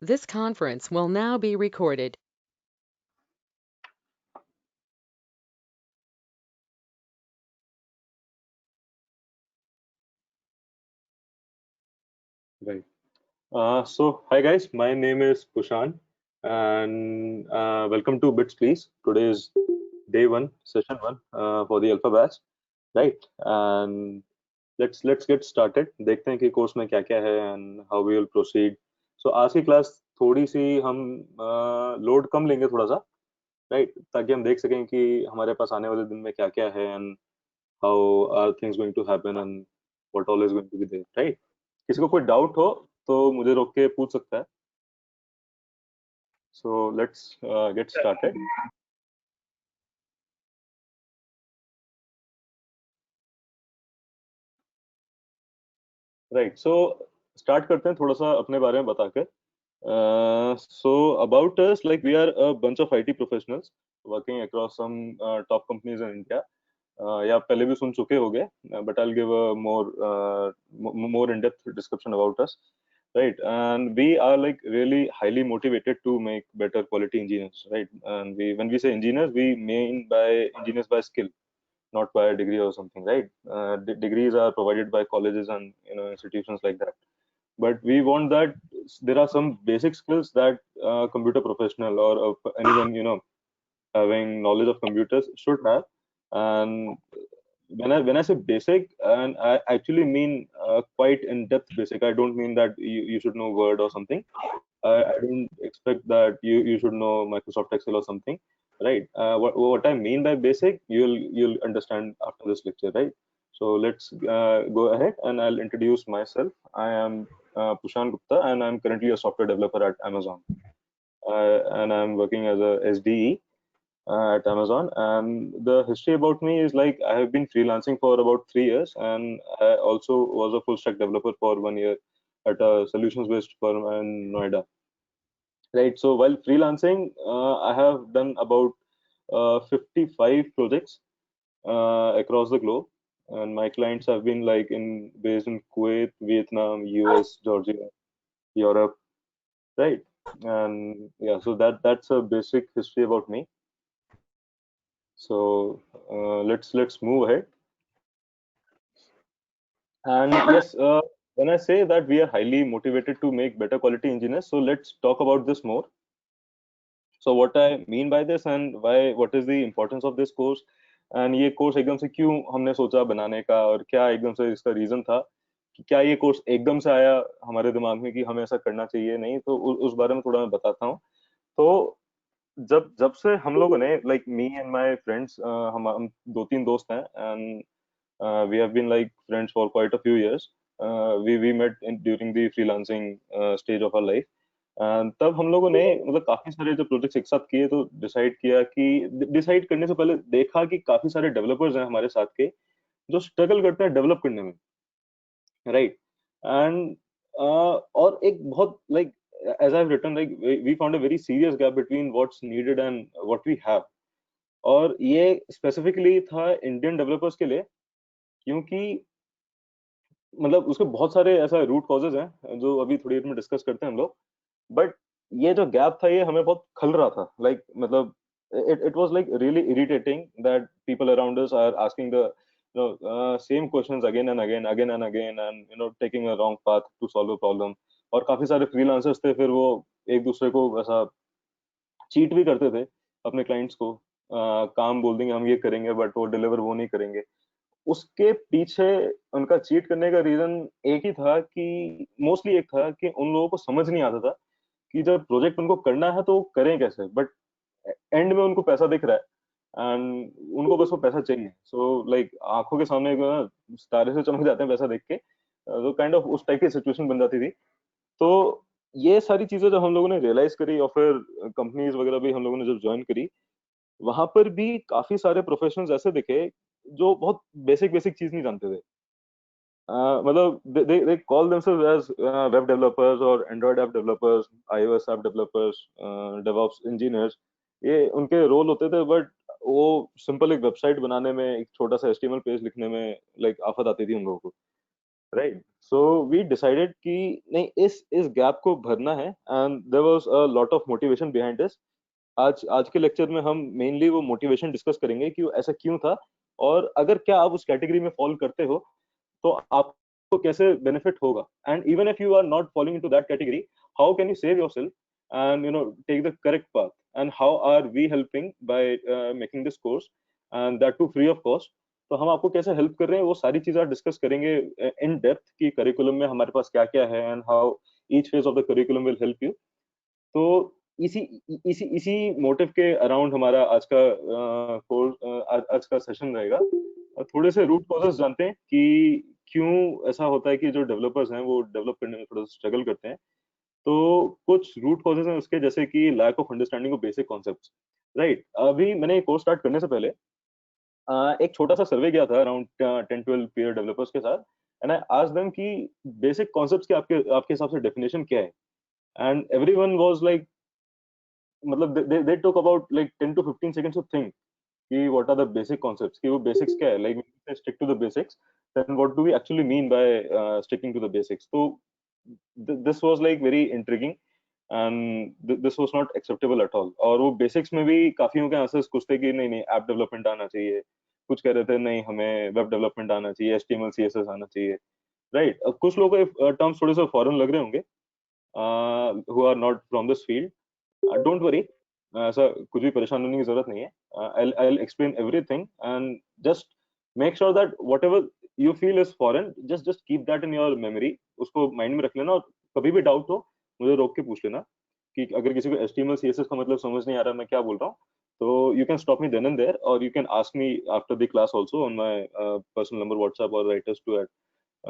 This conference will now be recorded. Right. So, hi guys, my name is Kushan, and welcome to Bits Please. Today is day one, session one for the Alpha Batch, right? And let's get started. देखते हैं कि course में क्या क्या है and how we will proceed. So आज की class थोड़ी सी हम लोड कम लेंगे थोड़ा सा, right? ताकि हम देख सकें कि हमारे पास आने वाले दिन में क्या क्या है and how are things going to happen and what all is going to be there, right? किसी को कोई डाउट हो तो मुझे रोक के पूछ सकता है. So let's get started. Right. So start करते हैं थोड़ा सा अपने बारे में बताकर. So about us, like we are a bunch of IT professionals working across some top companies in India. या आप पहले भी सुन चुके होंगे, but I'll give a more in-depth description about us. Right, and we are like really highly motivated to make better quality engineers, right? And when we say engineers, we mean by engineers by skill, not by a degree or something, right? Degrees are provided by colleges and institutions like that. But we want that there are some basic skills that computer professional or anyone having knowledge of computers should have. And when I say basic, and I actually mean quite in-depth basic. I don't mean that you should know Word or something. I don't expect that you should know Microsoft Excel or something, right? What I mean by basic, you'll understand after this lecture, right? So let's go ahead, and I'll introduce myself. I am Pushan Gupta, and I'm currently a software developer at Amazon, and I'm working as a SDE at Amazon. And the history about me is like I have been freelancing for about 3 years, and I also was a full stack developer for 1 year at a solutions based firm in Noida. Right. So while freelancing, I have done about 55 projects across the globe, and my clients have been like based in Kuwait, Vietnam, US, Georgia, Europe, right? And yeah, so that's a basic history about me. So let's move ahead. And yes, when I say that we are highly motivated to make better quality engineers, so let's talk about this more. So what I mean by this and why, what is the importance of this course, and ये course एकदम से क्यों हमने सोचा बनाने का, और क्या एकदम से इसका रीजन था कि क्या ये कोर्स एकदम से आया हमारे दिमाग में कि हमें ऐसा करना चाहिए, नहीं तो उस बारे में थोड़ा मैं बताता हूँ. तो जब जब से हम लोगों ने like me and my friends, हम दो तीन दोस्त हैं, and we have been like friends for quite a few years. We met during the freelancing stage of our life. तब हम लोगों ने मतलब काफी सारे जो प्रोजेक्ट्स एक साथ किए, तो डिसाइड करने से पहले देखा कि काफी सारे डेवलपर्स हैं हमारे साथ के जो स्ट्रगल करते हैं डेवलप करने में, राइट? एंड और एक बहुत like as I have written, like we found a very serious gap between what's needed and what we have. और ये स्पेसिफिकली था इंडियन डेवलपर्स के लिए, क्योंकि मतलब उसके बहुत सारे ऐसा रूट कॉजेज हैं जो अभी थोड़ी देर में डिस्कस करते हैं हम लोग. बट ये जो गैप था ये हमें बहुत खल रहा था, लाइक मतलब it was like really irritating that people around us are asking the same questions again and again, and taking a wrong path to solve a problem. और काफी सारे फ्रीलांसर्स थे, फिर वो एक दूसरे को ऐसा चीट भी करते थे अपने क्लाइंट्स को. काम बोल देंगे हम ये करेंगे, बट वो डिलीवर वो नहीं करेंगे. उसके पीछे उनका चीट करने का रीजन एक ही था कि मोस्टली एक था कि उन लोगों को समझ नहीं आता था कि जब प्रोजेक्ट उनको करना है तो वो करें कैसे, बट एंड में उनको पैसा दिख रहा है एंड उनको बस वो पैसा चाहिए. सो लाइक आंखों के सामने एक ना तारे से चमक जाते हैं पैसा देख के, तो काइंड ऑफ उस टाइप की सिचुएशन बन जाती थी. तो ये सारी चीजें जब हम लोगों ने रियलाइज करी, और फिर कंपनीज वगैरह भी हम लोगों ने जब ज्वाइन करी, वहां पर भी काफी सारे प्रोफेशनल्स ऐसे दिखे जो बहुत बेसिक बेसिक चीज नहीं जानते थे. मतलब they call themselves as web developers or Android app developers, iOS app developers, DevOps engineers. ये उनके रोल होते थे, बट वो सिंपल एक वेबसाइट बनाने में, एक छोटा सा HTML पेज लिखने में लाइक आफत आती थी उन लोगों को. राइट। सो वी डिसाइडेड कि नहीं, इस गैप को भरना है, and there was a lot of motivation behind this. आज के लेक्चर में हम मेनली वो मोटिवेशन डिस्कस करेंगे कि वो ऐसा क्यों था, और अगर क्या आप उस कैटेगरी में फॉल करते हो तो आपको कैसे बेनिफिट होगा, and even if you are not following into that category, how can you save yourself and take the correct path, and how are we helping by making this course, and that too free of cost. तो हम आपको कैसे help कर रहे हैं वो सारी चीजें आज डिस्कस करेंगे इन डेप्थ, कि करिकुलम में हमारे पास क्या क्या है and how each phase of the curriculum will help you. तो इसी इसी इसी मोटिव के अराउंड हमारा आज का कोर्स, आज का सेशन रहेगा। थोड़े से रूट कॉजेस जानते हैं कि क्यों ऐसा होता है कि जो डेवलपर्स हैं वो डेवलप करने में थोड़ा स्ट्रगल करते हैं। तो कुछ रूट कॉजेस हैं उसके, जैसे कि lack of understanding of basic concepts. Right, अभी मैंने कोर्स स्टार्ट करने से पहले एक छोटा सा सर्वे किया था अराउंड 10-12 पीयर डेवलपर्स के साथ, एंड आई आस्क्ड देम कि बेसिक कॉन्सेप्ट्स की आपके आपके हिसाब से डेफिनेशन क्या है। एंड एवरीवन वाज लाइक, मतलब they took about like 10 to 15 seconds to think कि what are the basic concepts, कि वो basics क्या है, like when we say stick to the basics, then what do we actually mean by sticking to the basics? तो this was like very intriguing, and this was not acceptable at all। और वो basics में भी काफियों के answers कुछ थे कि नहीं नहीं ऐप डेवलपमेंट आना चाहिए, कुछ कह रहे थे नहीं हमें वेब डेवलपमेंट आना चाहिए, HTML CSS आना चाहिए। राइट, कुछ लोगों के टर्म्स थोड़े से फॉरेन लग रहे होंगे, who are not from this field। Don't worry, ऐसा कुछ भी परेशान होने की जरूरत नहीं है। I'll explain everything, and just make sure that whatever you feel is foreign, just keep that in your memory, उसको माइंड में रख लेना, और कभी भी डाउट हो मुझे रोक के पूछ लेना, कि अगर किसी को HTML CSS का मतलब समझ नहीं आ रहा मैं क्या बोल रहा हूँ, तो you can stop me then and there, or you can ask me after the class also on my personal number WhatsApp, or write us to at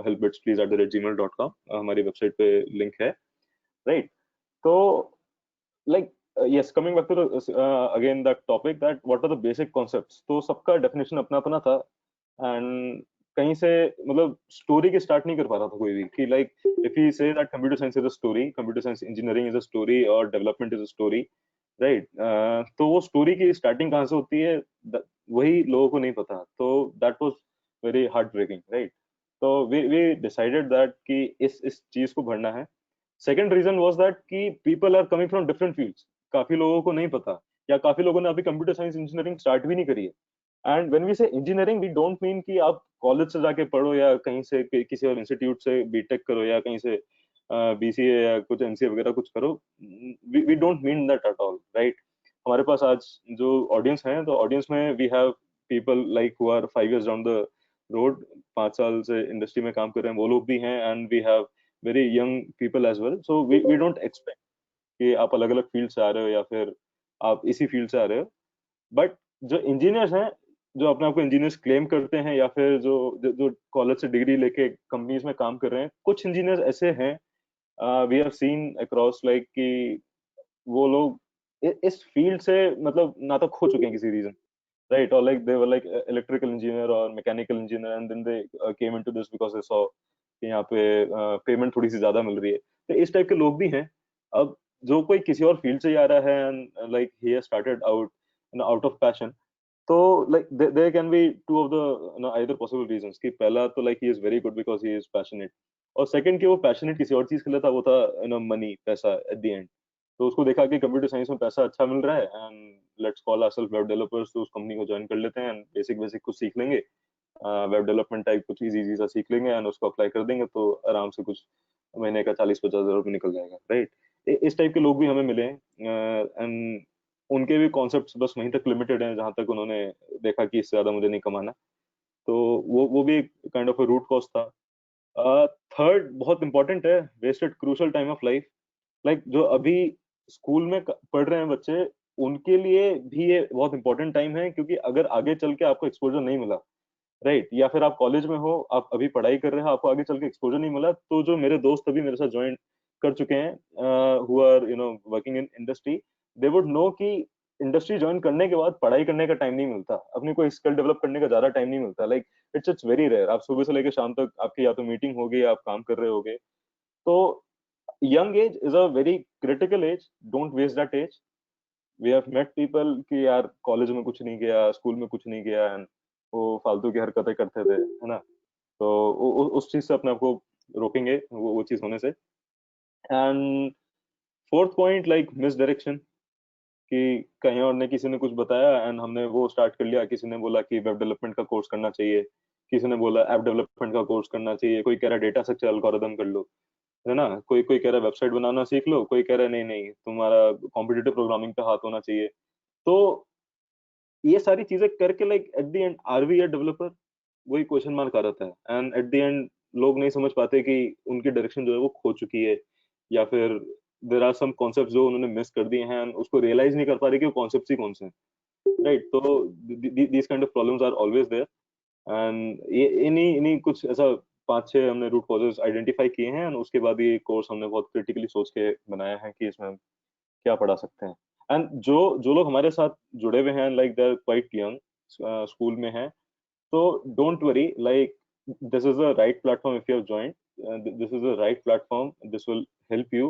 helpbitsplease@gmail.com, हमारी वेबसाइट पे लिंक है। राइट, तो like yes, coming back to the again that topic, that what are the basic concepts, तो सबका definition अपना अपना था। And कहीं से मतलब स्टोरी के स्टार्ट नहीं कर पा रहा था कोई भी, कि like if you say that computer science is a story, computer science engineering is a story, और development is a story. Right, तो वो स्टोरी की स्टार्टिंग कहाँ से होती है, वही लोगों को नहीं पता, तो that was very heart breaking. Right, तो वी डिसाइडेड दैट कि इस चीज को भरना है। सेकंड रीजन वाज दैट कि people are coming from different fields, काफी लोगों को नहीं पता, या काफी लोगों ने अभी कंप्यूटर साइंस इंजीनियरिंग स्टार्ट भी नहीं करी है। एंड व्हेन वी से इंजीनियरिंग, वी डोंट मीन कि आप कॉलेज से जाके पढ़ो, या कहीं से किसी और इंस्टीट्यूट से बीटेक करो, या कहीं से BCA या कुछ MCA वगैरह कुछ करो। We don't mean that at all. Right, हमारे पास आज जो ऑडियंस है, तो ऑडियंस में we have people like who are 5 years down the road, 5 साल से इंडस्ट्री में काम कर रहे हैं वो लोग भी हैं, and we have very young people as well. So we don't expect कि आप अलग अलग फील्ड से आ रहे हो, या फिर आप इसी फील्ड से आ रहे हो। बट जो इंजीनियर्स हैं, जो अपने आप को इंजीनियर्स क्लेम करते हैं, या फिर जो कॉलेज से डिग्री लेके कंपनीज में काम कर रहे हैं, कुछ इंजीनियर्स ऐसे हैं, we have seen across like कि वो लोग इस फील्ड से मतलब ना तो खो चुके हैं किसी रीजन। राइट, और like they were like electrical engineer और mechanical engineer, and then they came into this because they saw कि यहाँ पे पेमेंट थोड़ी सी ज्यादा मिल रही है। तो इस टाइप के लोग भी हैं। अब जो कोई किसी और फील्ड से ही आ रहा है, and like he has started out out of passion, तो like there can be two of the either possible reasons, कि पहला तो like he is very good because he is passionate, और सेकंड कि वो पैशनेट किसी और चीज के लिए था, वो था मनी, पैसा एट द एंड। तो उसको देखा कि कंप्यूटर साइंस में पैसा अच्छा मिल रहा है, and let's call ourselves web developers, तो उस कंपनी को ज्वाइन कर लेते हैं, एंड बेसिक बेसिक कुछ सीख लेंगे, वेब डेवलपमेंट टाइप कुछ इजी इजी सा सीख लेंगे, एंड उसको अप्लाई कर देंगे, तो आराम से कुछ महीने का 40-50 हज़ार रुपये निकल जाएगा। राइट, इस टाइप के लोग भी हमें मिले हैं, एंड उनके भी कॉन्सेप्ट्स बस वहीं तक लिमिटेड हैं जहां तक उन्होंने देखा कि इससे ज्यादा मुझे नहीं कमाना। तो वो भी काइंड ऑफ रूट कॉज था। थर्ड बहुत इंपॉर्टेंट है, wasted crucial time of life. Like जो अभी स्कूल में पढ़ रहे हैं बच्चे, उनके लिए भी ये बहुत इंपॉर्टेंट टाइम है, क्योंकि अगर आगे चल के आपको एक्सपोजर नहीं मिला, राइट, या फिर आप कॉलेज में हो, आप अभी पढ़ाई कर रहे हो, आपको आगे चल के एक्सपोजर नहीं मिला, तो जो मेरे दोस्त अभी मेरे साथ ज्वाइन कर चुके हैं, who are working in industry, they would know कि इंडस्ट्री ज्वाइन करने के बाद पढ़ाई करने का टाइम नहीं मिलता, अपनी कोई स्किल डेवलप करने का ज्यादा टाइम नहीं मिलता। लाइक इट्स वेरी रेयर, आप सुबह से लेकर शाम तक आपकी या तो मीटिंग होगी या आप काम कर रहे होगे। तो young age is a very critical age, don't waste that age. We have met people कि यार कॉलेज में कुछ नहीं किया, स्कूल में कुछ नहीं किया, एंड वो फालतू की हरकतें करते थे, है ना। तो उस चीज से अपने आप को रोकेंगे वो चीज होने से। And fourth point like miss direction, कि कहीं और ने किसी ने कुछ बताया एंड हमने वो स्टार्ट कर लिया। किसी ने बोला कि वेब डेवलपमेंट का कोर्स करना चाहिए, किसी ने बोला ऐप डेवलपमेंट का कोर्स करना चाहिए, कोई कह रहा डेटा स्ट्रक्चर एल्गोरिदम कर लो, है ना, कोई कोई कह रहा वेबसाइट बनाना सीख लो, कोई कह रहा नहीं नहीं तुम्हारा कॉम्पिटिटिव प्रोग्रामिंग पे हाथ होना चाहिए। तो ये सारी चीजें करके like at the end are we a developer, वही क्वेश्चन मार्क आ रहता है। एंड एट द एंड लोग नहीं समझ पाते कि उनकी डायरेक्शन जो है वो खो चुकी है, या फिर देर आर सम कॉन्सेप्ट जो उन्होंने मिस कर दिए हैं and उसको रियलाइज नहीं कर पा रहे कि वो कॉन्सेप्ट ही कौन से हैं, राइट। तो these kind of problems are always there. And ये इन्हीं इन्हीं कुछ ऐसा पांच छह हमने रूट कॉजेज आइडेंटिफाई किए हैं, and उसके बाद ये कोर्स हमने बहुत क्रिटिकली सोच के बनाया है कि इसमें हम क्या पढ़ा सकते हैं। एंड जो जो लोग हमारे साथ जुड़े हुए हैं like they are quite young, school में हैं, so don't worry, like this is the right platform if you have joined. This is the right platform. This will help you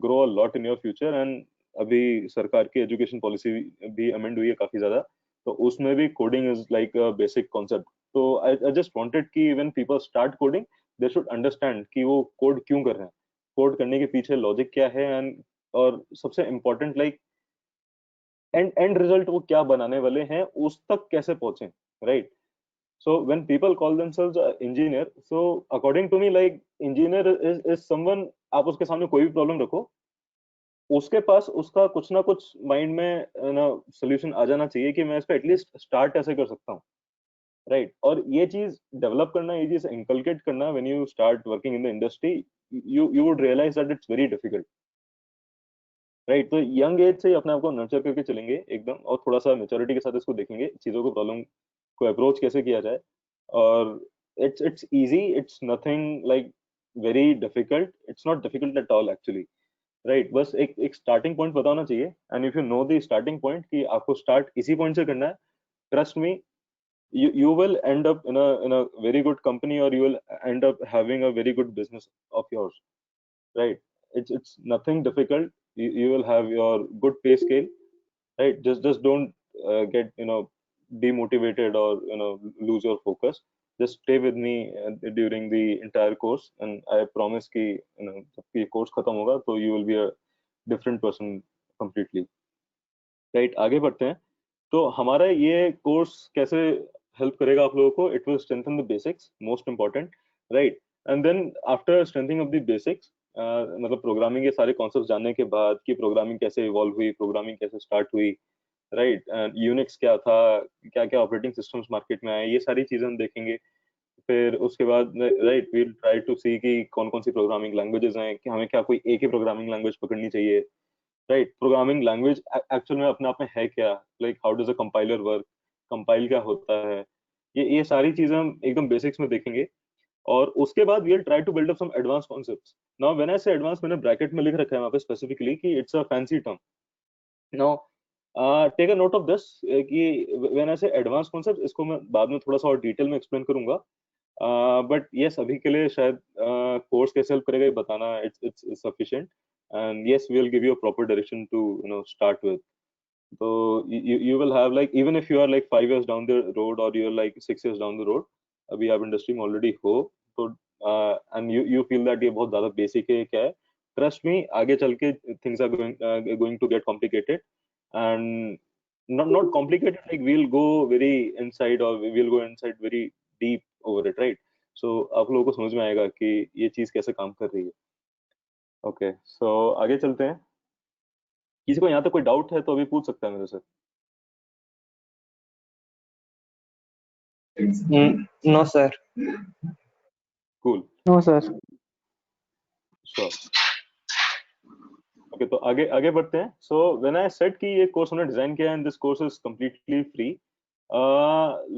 grow a lot in your future. And अभी सरकार की education policy भी amend हुई है काफी ज्यादा, तो उसमें भी coding is like a basic concept. तो आई जस्ट वांटेड कि when people start coding they should understand कि वो कोड क्यों कर रहे हैं, कोड करने के पीछे लॉजिक क्या है, एंड और सबसे इम्पोर्टेंट लाइक एंड रिजल्ट वो क्या बनाने वाले हैं उस तक कैसे पहुंचे, right. So when people call themselves a engineer, so according to me, like engineer is someone, आप उसके सामने कोई भी प्रॉब्लम रखो, उसके पास उसका कुछ ना कुछ माइंड में ना सोल्यूशन आ जाना चाहिए कि मैं इसको एटलीस्ट स्टार्ट ऐसे कर सकता हूँ, राइट। और ये चीज डेवलप करना, ये चीज इंकलकेट करना when you start working in the industry, you would realise that it's very difficult, right. तो यंग एज से ही अपने आप को नर्चर करके चलेंगे एकदम, और थोड़ा सा मेच्योरिटी के साथ इसको देखेंगे चीजों को, प्रॉब्लम को अप्रोच कैसे किया जाए। और it's easy, it's nothing like very difficult, it's not difficult at all actually, right। बस एक स्टार्टिंग पॉइंट पता होना चाहिए, and if you know the starting point कि आपको स्टार्ट इसी पॉइंट से करना है, trust me, you will end up in a very good company, or you will end up having a very good business of yours, right। It's nothing difficult. You will have your good pay scale, right? Just don't get demotivated, or lose your focus. Just stay with me during the entire course, and I promise कि जब ये course खत्म होगा तो you will be a different person completely, right। आगे बढ़ते हैं। तो हमारा ये कोर्स कैसे हेल्प करेगा आप लोगों को? It will strengthen the basics, most important, right. And then after strengthening of the basics, मतलब प्रोग्रामिंग के सारे कॉन्सेप्ट जानने के बाद कि प्रोग्रामिंग कैसे इवॉल्व हुई, प्रोग्रामिंग कैसे स्टार्ट हुई, राइट, एंड यूनिक्स क्या था, क्या क्या ऑपरेटिंग सिस्टम्स मार्केट में आए, ये सारी चीजें हम देखेंगे। फिर उसके बाद right we will try to see कि कौन कौन सी प्रोग्रामिंग लैंग्वेजेस हैं, कि हमें क्या कोई एक ही प्रोग्रामिंग लैंग्वेज पकड़नी चाहिए, राइट। प्रोग्रामिंग लैंग्वेज एक्चुअल में अपने आप में है क्या, like how does a compiler work, compile क्या होता है, ये सारी चीजें हम एकदम बेसिक्स में देखेंगे। और उसके बाद we will try to build up some advance concepts. Now when I say advance, मैंने ब्रैकेट में लिख रखा है वहाँ पे स्पेसिफिकली कि it's a fancy term. Now take a note of this कि when I say advance concept, इसको मैं बाद में थोड़ा सा और डिटेल में एक्सप्लेन करूंगा। बट यस, अभी के लिए शायद कोर्स कैसे हेल्प करेगा ये बताना it's sufficient. And yes, we will give you a proper direction to start with. So you will have like, even if you are like 5 years down the road, or you're like 6 years down the road, अभी आप industry में already हो, तो and you feel that ये बहुत ज्यादा basic है क्या है, ट्रस्ट मी, आगे चल के things are going to get complicated. And not complicated, like we'll go very inside, or we will go inside very deep over it, right। so आप लोगों को समझ में आएगा कि ये चीज कैसे काम कर रही है। ओके, सो आगे चलते हैं। किसी को यहाँ तक कोई डाउट है तो अभी पूछ सकता है मेरे से। No, sir. Cool, no sir. Sure. Okay, तो आगे आगे बढ़ते हैं। सो व्हेन आई सेड कि ये कोर्स हमने डिजाइन किया and this course is completely free,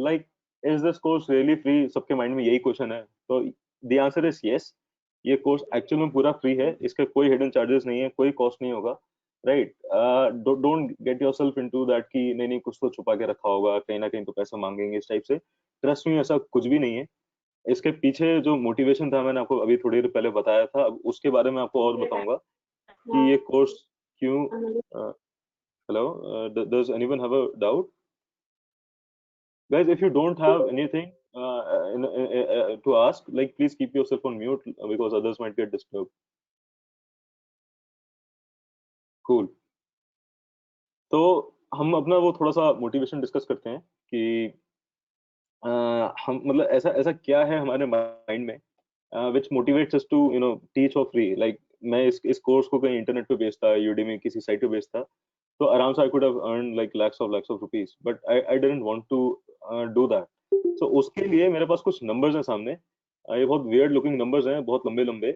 like is this course really free? सबके माइंड में यही क्वेश्चन है। तो द आंसर इज यस, ये कोर्स एक्चुअल में पूरा फ्री है, इसका कोई हिडन चार्जेस नहीं है, कोई कॉस्ट नहीं होगा, right. Don't get yourself into that कि नहीं नहीं कुछ तो छुपा के रखा होगा, कहीं ना कहीं तो पैसा मांगेंगे इस टाइप से। ट्रस्ट में ऐसा कुछ भी नहीं है। इसके पीछे जो मोटिवेशन था मैंने आपको अभी थोड़ी देर पहले बताया था, अब उसके बारे में आपको और बताऊंगा कि ये कोर्स क्यों। Hello, does anyone have a doubt? Guys, if you don't have anything, to ask, like, please keep yourself on mute because others might get disturbed. Cool. तो हम अपना वो थोड़ा सा मोटिवेशन डिस्कस करते हैं कि हम मतलब ऐसा ऐसा क्या है हमारे माइंड में which motivates us to teach for free. Like मैं इस कोर्स को कहीं इंटरनेट पे बेचता, यूडेमी किसी साइट पे बेचता, तो आराम से I could have earned like lakhs of rupees, but I didn't want to do that. So उसके लिए मेरे पास कुछ नंबर्स हैं सामने, ये बहुत weird looking नंबर्स हैं, बहुत लंबे लंबे।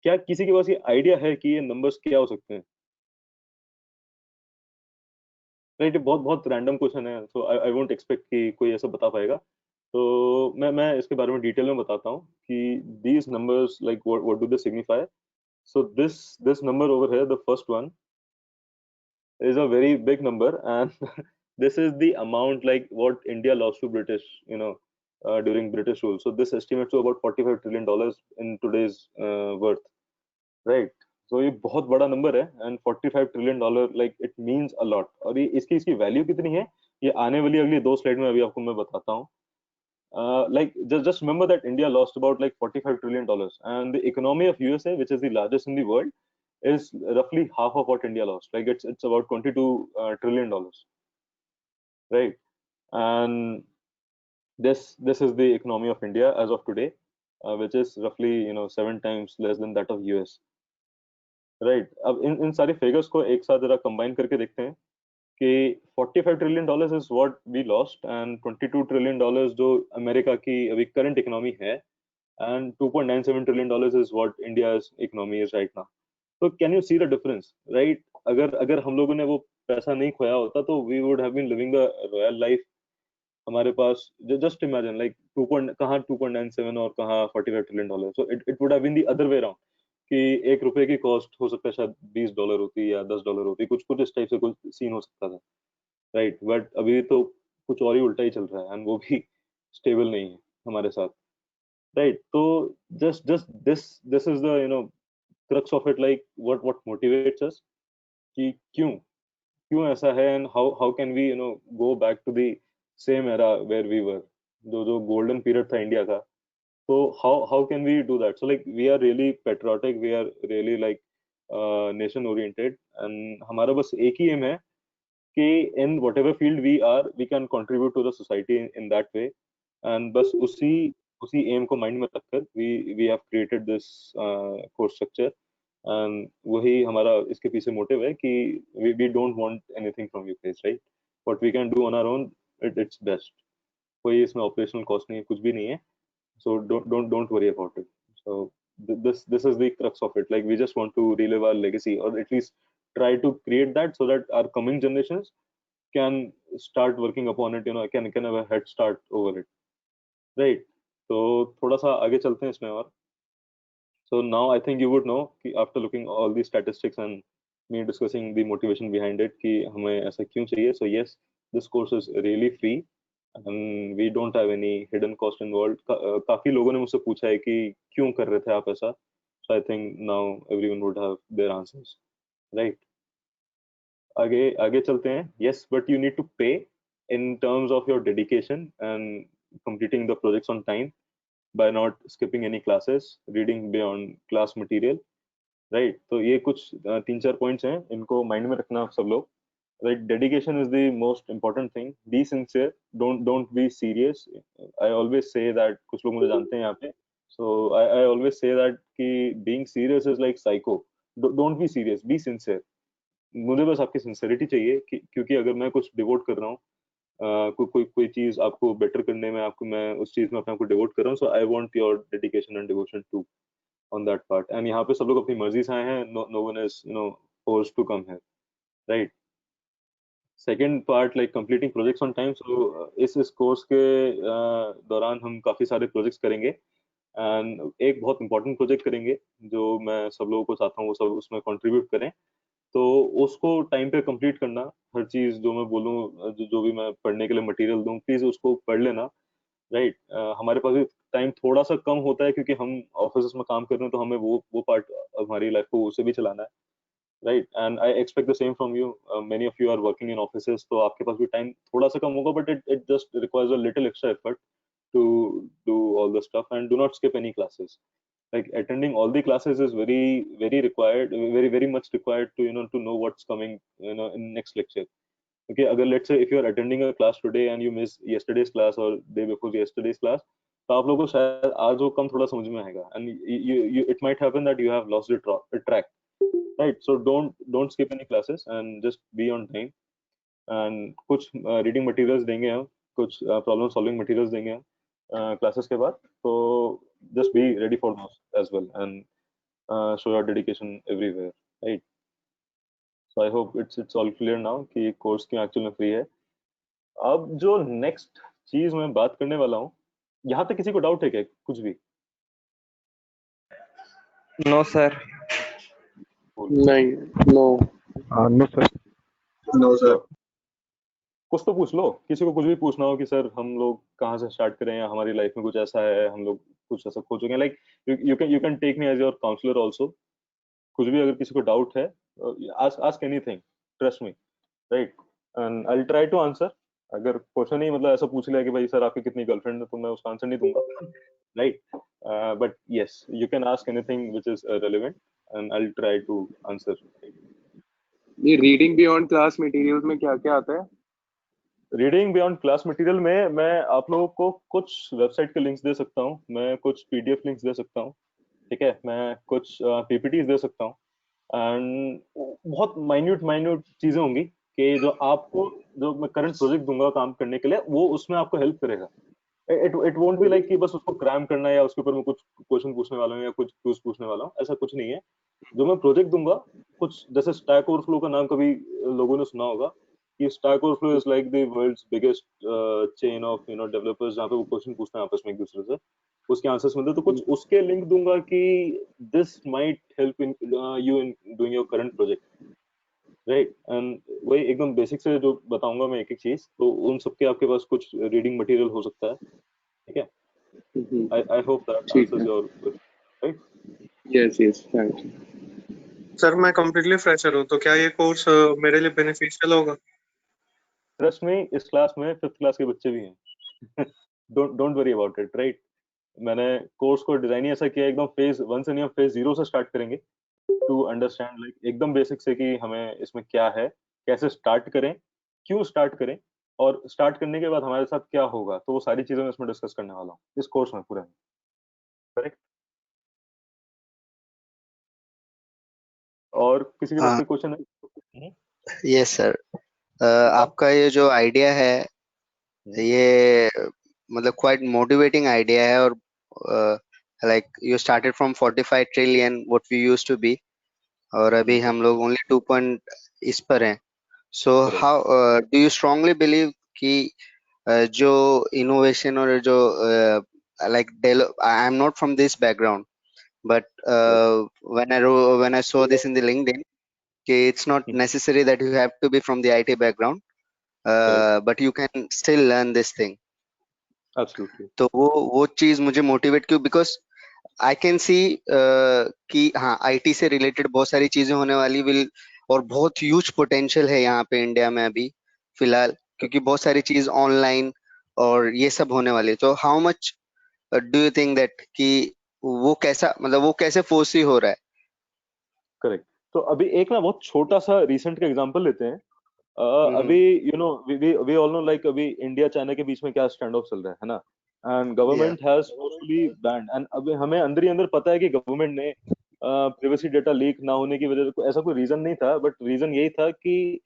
क्या किसी के पास ये आइडिया है कि ये नंबर्स क्या हो सकते हैं? राइट, बहुत बहुत रैंडम क्वेश्चन है, सो आई वोंट एक्सपेक्ट कि कोई ऐसा बता पाएगा। तो मैं इसके बारे में डिटेल में बताता हूँ कि these numbers, like what do they signify. So this number over here, the first one, is a very big number, and this is the amount like what India lost to British, during British rule. So this estimates to about $45 trillion in today's worth, right? So ये बहुत बड़ा number है, and $45 trillion, like it means a lot. और ये इसकी value कितनी है, ये आने वाली अगली दो स्लाइड में अभी आपको मैं बताता हूँ। Like just remember that India lost about like $45 trillion, and the economy of USA, which is the largest in the world, is roughly half of what India lost. Like it's about $22 trillion, right? And this is the economy of India as of today, which is roughly 7 times less than that of US, right? अब इन सारी figures को एक साथ जरा combine करके देखते हैं कि $45 trillion is what we lost, and $22 trillion जो अमेरिका की अभी करंट इकोनॉमी है, and $2.97 trillion is what India's economy is right now. So can you see the difference, right? अगर अगर हम लोगों ने वो पैसा नहीं खोया होता तो we would have been living the royal life. हमारे पास just imagine like 2 कहाँ 2.97 और कहाँ $45 trillion. So it would have been the other way around कि एक रुपए की कॉस्ट हो सकता है शायद $20 होती या $10 होती, कुछ कुछ इस टाइप से कुछ सीन हो सकता था, राइट? बट अभी तो कुछ और ही उल्टा ही चल रहा है, एंड वो भी स्टेबल नहीं है हमारे साथ, राइट? तो just this is the crux of it, like what motivates us कि क्यों क्यों ऐसा है, and how can we go back to the same era where we were, जो जो गोल्डन पीरियड था इंडिया का। so how can we do that? So like we are really patriotic, we are really like nation oriented, and हमारा बस एक ही M है कि in whatever field we are, we can contribute to the society in that way, and बस उसी उसी M को mind में रखकर we have created this course structure, and वही हमारा इसके पीछे मोटिव है कि we don't want anything from you guys, right? What we can do on our own, it's best. कोई इसमें ऑपरेशनल कॉस्ट नहीं है, कुछ भी नहीं है, so don't worry about it. So this is the crux of it. Like we just want to relive our legacy, or at least try to create that so that our coming generations can start working upon it, can have a head start over it, right? So थोड़ा सा आगे चलते हैं इसमें और so now I think you would know कि after looking all these statistics and me discussing the motivation behind it कि हमें ऐसा क्यों चाहिए. So yes, this course is really free and we don't have any hidden cost involved. काफी लोगों ने मुझसे पूछा है कि क्यों कर रहे थे आप ऐसा. So I think now everyone would have their answers, right? आगे आगे चलते हैं. Yes, but you need to pay in terms of your dedication and completing the projects on time by not skipping any classes, reading beyond class material, right? तो ये कुछ तीन चार points हैं, इनको माइंड में रखना सब लोग, right? Dedication is the most important thing. Be sincere, don't be serious. I always say that, कुछ लोग मुझे जानते हैं यहाँ पे, सो आई ऑलवेज से दैट कि being serious is like psycho. Don't be serious, be sincere. मुझे बस आपकी सिंसियरिटी चाहिए क्योंकि अगर मैं कुछ डिवोट कर रहा हूँ, कोई चीज आपको बेटर करने में, आपको मैं उस चीज में अपने आप को डिवोट कर रहा हूँ, so I want your dedication and devotion to on that part. And यहाँ पे सब लोग अपनी मर्जी से आए हैं, no one is forced to come here, right? Second part, like completing projects on time. So इस कोर्स के दौरान हम काफी सारे प्रोजेक्ट्स करेंगे, एंड एक बहुत इंपॉर्टेंट प्रोजेक्ट करेंगे जो मैं सब लोगों को चाहता हूँ वो सब उसमें कंट्रीब्यूट करें. तो उसको टाइम पे कंप्लीट करना, हर चीज जो मैं बोलूँ, जो भी मैं पढ़ने के लिए मटेरियल दूँ, प्लीज उसको पढ़ लेना, राइट? हमारे पास भी टाइम थोड़ा सा कम होता है क्योंकि हम ऑफिस में काम कर रहे हैं, तो हमें वो पार्ट हमारी लाइफ को उसे भी चलाना है, right? And I expect the same from you. Many of you are working in offices, तो आपके पास भी टाइम थोड़ा सा कम होगा, but it just requires a little extra effort to do all the stuff, and do not skip any classes. Like attending all the classes is very required, very much required to to know what's coming in next lecture. Okay, agar let's say if you are attending a class today and you miss yesterday's class or day before yesterday's class, तो आप लोगों को शायद आज वो कम थोड़ा समझ में आएगा, and it might happen that you have lost the track, right? So don't skip any classes and just be on time. And कुछ रीडिंग मटेरियल्स देंगे हम, कुछ प्रॉब्लम सॉल्विंग मटेरियल्स देंगे हम क्लासेस के बाद, तो just be ready for those as well and show your dedication everywhere, right? So I hope it's all clear now कि कोर्स क्यों एक्चुअल में फ्री है. अब जो नेक्स्ट चीज मैं बात करने वाला हूँ, यहाँ पे किसी को डाउट है क्या कुछ भी? No sir. नहीं. No. No sir. No sir. कुछ तो पूछ लो, किसी को कुछ भी पूछना हो कि सर हम लोग कहाँ से स्टार्ट करें, या हमारी लाइफ में कुछ ऐसा है, हम लोग कुछ ऐसा खोजेंगे, like you can take me as your counsellor also. कुछ भी अगर किसी को डाउट है, ask anything, trust me, right? And I will try to answer. अगर क्वेश्चन ही मतलब ऐसा पूछ लिया कि भाई सर आपकी कितनी गर्लफ्रेंड है, तो मैं उसका आंसर नहीं दूंगा, right? But yes, you can ask anything which is relevant and I will try to answer. ये रीडिंग बियॉन्ड क्लास मटेरियल्स में क्या क्या आता है? रीडिंग बियॉन्ड क्लास मटेरियल में मैं आप लोगों को कुछ वेबसाइट के लिंक्स दे सकता हूँ, मैं कुछ पीडीएफ लिंक्स दे सकता हूँ, ठीक है, मैं कुछ पीपीटीज दे सकता हूँ, एंड बहुत माइन्यूट चीजें होंगी कि जो आपको, जो मैं करंट प्रोजेक्ट दूंगा काम करने के लिए, वो उसमें आपको हेल्प करेगा. इट वोंट बी लाइक कि बस उसको क्रैम करना है या उसके ऊपर मैं कुछ क्वेश्चन पूछने वाला हूँ या कुछ क्विज पूछने वाला हूँ, ऐसा कुछ नहीं है. जो मैं प्रोजेक्ट दूंगा, कुछ जैसे स्टैक ओवरफ्लो का नाम कभी लोगों ने सुना होगा, कि Stack Overflow is like the world's biggest chain of developers, जहाँ पे वो क्वेश्चन पूछते हैं आपस में एक दूसरे से, उसके आंसर्स मिलते हैं. तो कुछ उसके लिंक दूंगा कि this might help in you in doing your current project, right? And वही एकदम बेसिक से जो बताऊंगा मैं एक एक चीज, तो उन सबके आपके पास कुछ रीडिंग मटेरियल हो सकता है, ठीक है? I hope that answers your question, right? Yes yes, thank you. Sir मैं कम्प्लीटली फ्रेशर हूँ, तो क्या ये कोर्स मेरे लिए बेनिफिशियल होगा? ट्रस्ट में इस क्लास में 5th क्लास के बच्चे भी हैं. Don't worry about it, right? मैंने कोर्स को डिजाइन ही ऐसा किया, एकदम फेज 1 से नहीं, हम फेज 0 से स्टार्ट करेंगे टू अंडरस्टैंड, लाइक एकदम बेसिक से कि हमें इसमें क्या है, कैसे स्टार्ट करें, क्यों स्टार्ट करें, और स्टार्ट करने के बाद हमारे साथ क्या होगा. तो वो सारी चीजें मैं इसमें डिस्कस करने वाला हूँ इस कोर्स में पूरे में, करेक्ट? और किसी के पास कोई क्वेश्चन है? Yes sir. आपका ये जो आइडिया है, ये मतलब क्वाइट मोटिवेटिंग आइडिया है, और like you started from 45 trillion what we used to be, और अभी हम लोग ओनली 2 पॉइंट इस पर हैं. So how do you strongly believe कि जो इनोवेशन और जो like I am not from this background, but when I saw this in the LinkedIn, okay, it's not necessary that you have to be from the IT background, but you can still learn this thing. Absolutely. तो वो चीज मुझे motivate क्यों, because I can see कि हाँ IT से related बहुत सारी चीजें होने वाली विल, और बहुत ह्यूज पोटेंशियल है यहाँ पे इंडिया में अभी फिलहाल, क्योंकि बहुत सारी चीज ऑनलाइन और ये सब होने वाली है. तो how much do you think that कि वो कैसा, मतलब वो कैसे फोर्स हो रहा है? करेक्ट. तो अभी एक ना बहुत छोटा सा रिसेंट का एग्जांपल लेते हैं. अभी वी ऑल नो, लाइक अभी इंडिया चाइना के बीच में क्या स्टैंड ऑफ चल रहा है ना, and government has forcefully band, and अभी हमें अंदर ही अंदर पता है कि गवर्नमेंट ने प्राइवेसी डेटा लीक ना होने की वजह से, ऐसा कोई रीजन नहीं था, बट रीजन यही था कि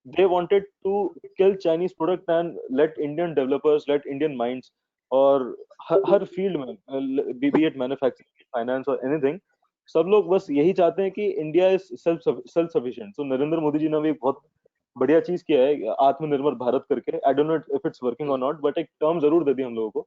they wanted to kill Chinese product and let Indian developers, let Indian minds, और हर फील्ड में, बी इट मैन्युफैक्चरिंग, फाइनेंस और एनीथिंग, सब लोग बस यही चाहते हैं कि इंडिया इज सेल्फ सफिशिएंट. तो नरेंद्र मोदी जी ने भी बहुत बढ़िया चीज किया है, आत्मनिर्भर भारत करके. I don't know if it's working और नॉट, बट एक टर्म जरूर दे दी हम लोगों को,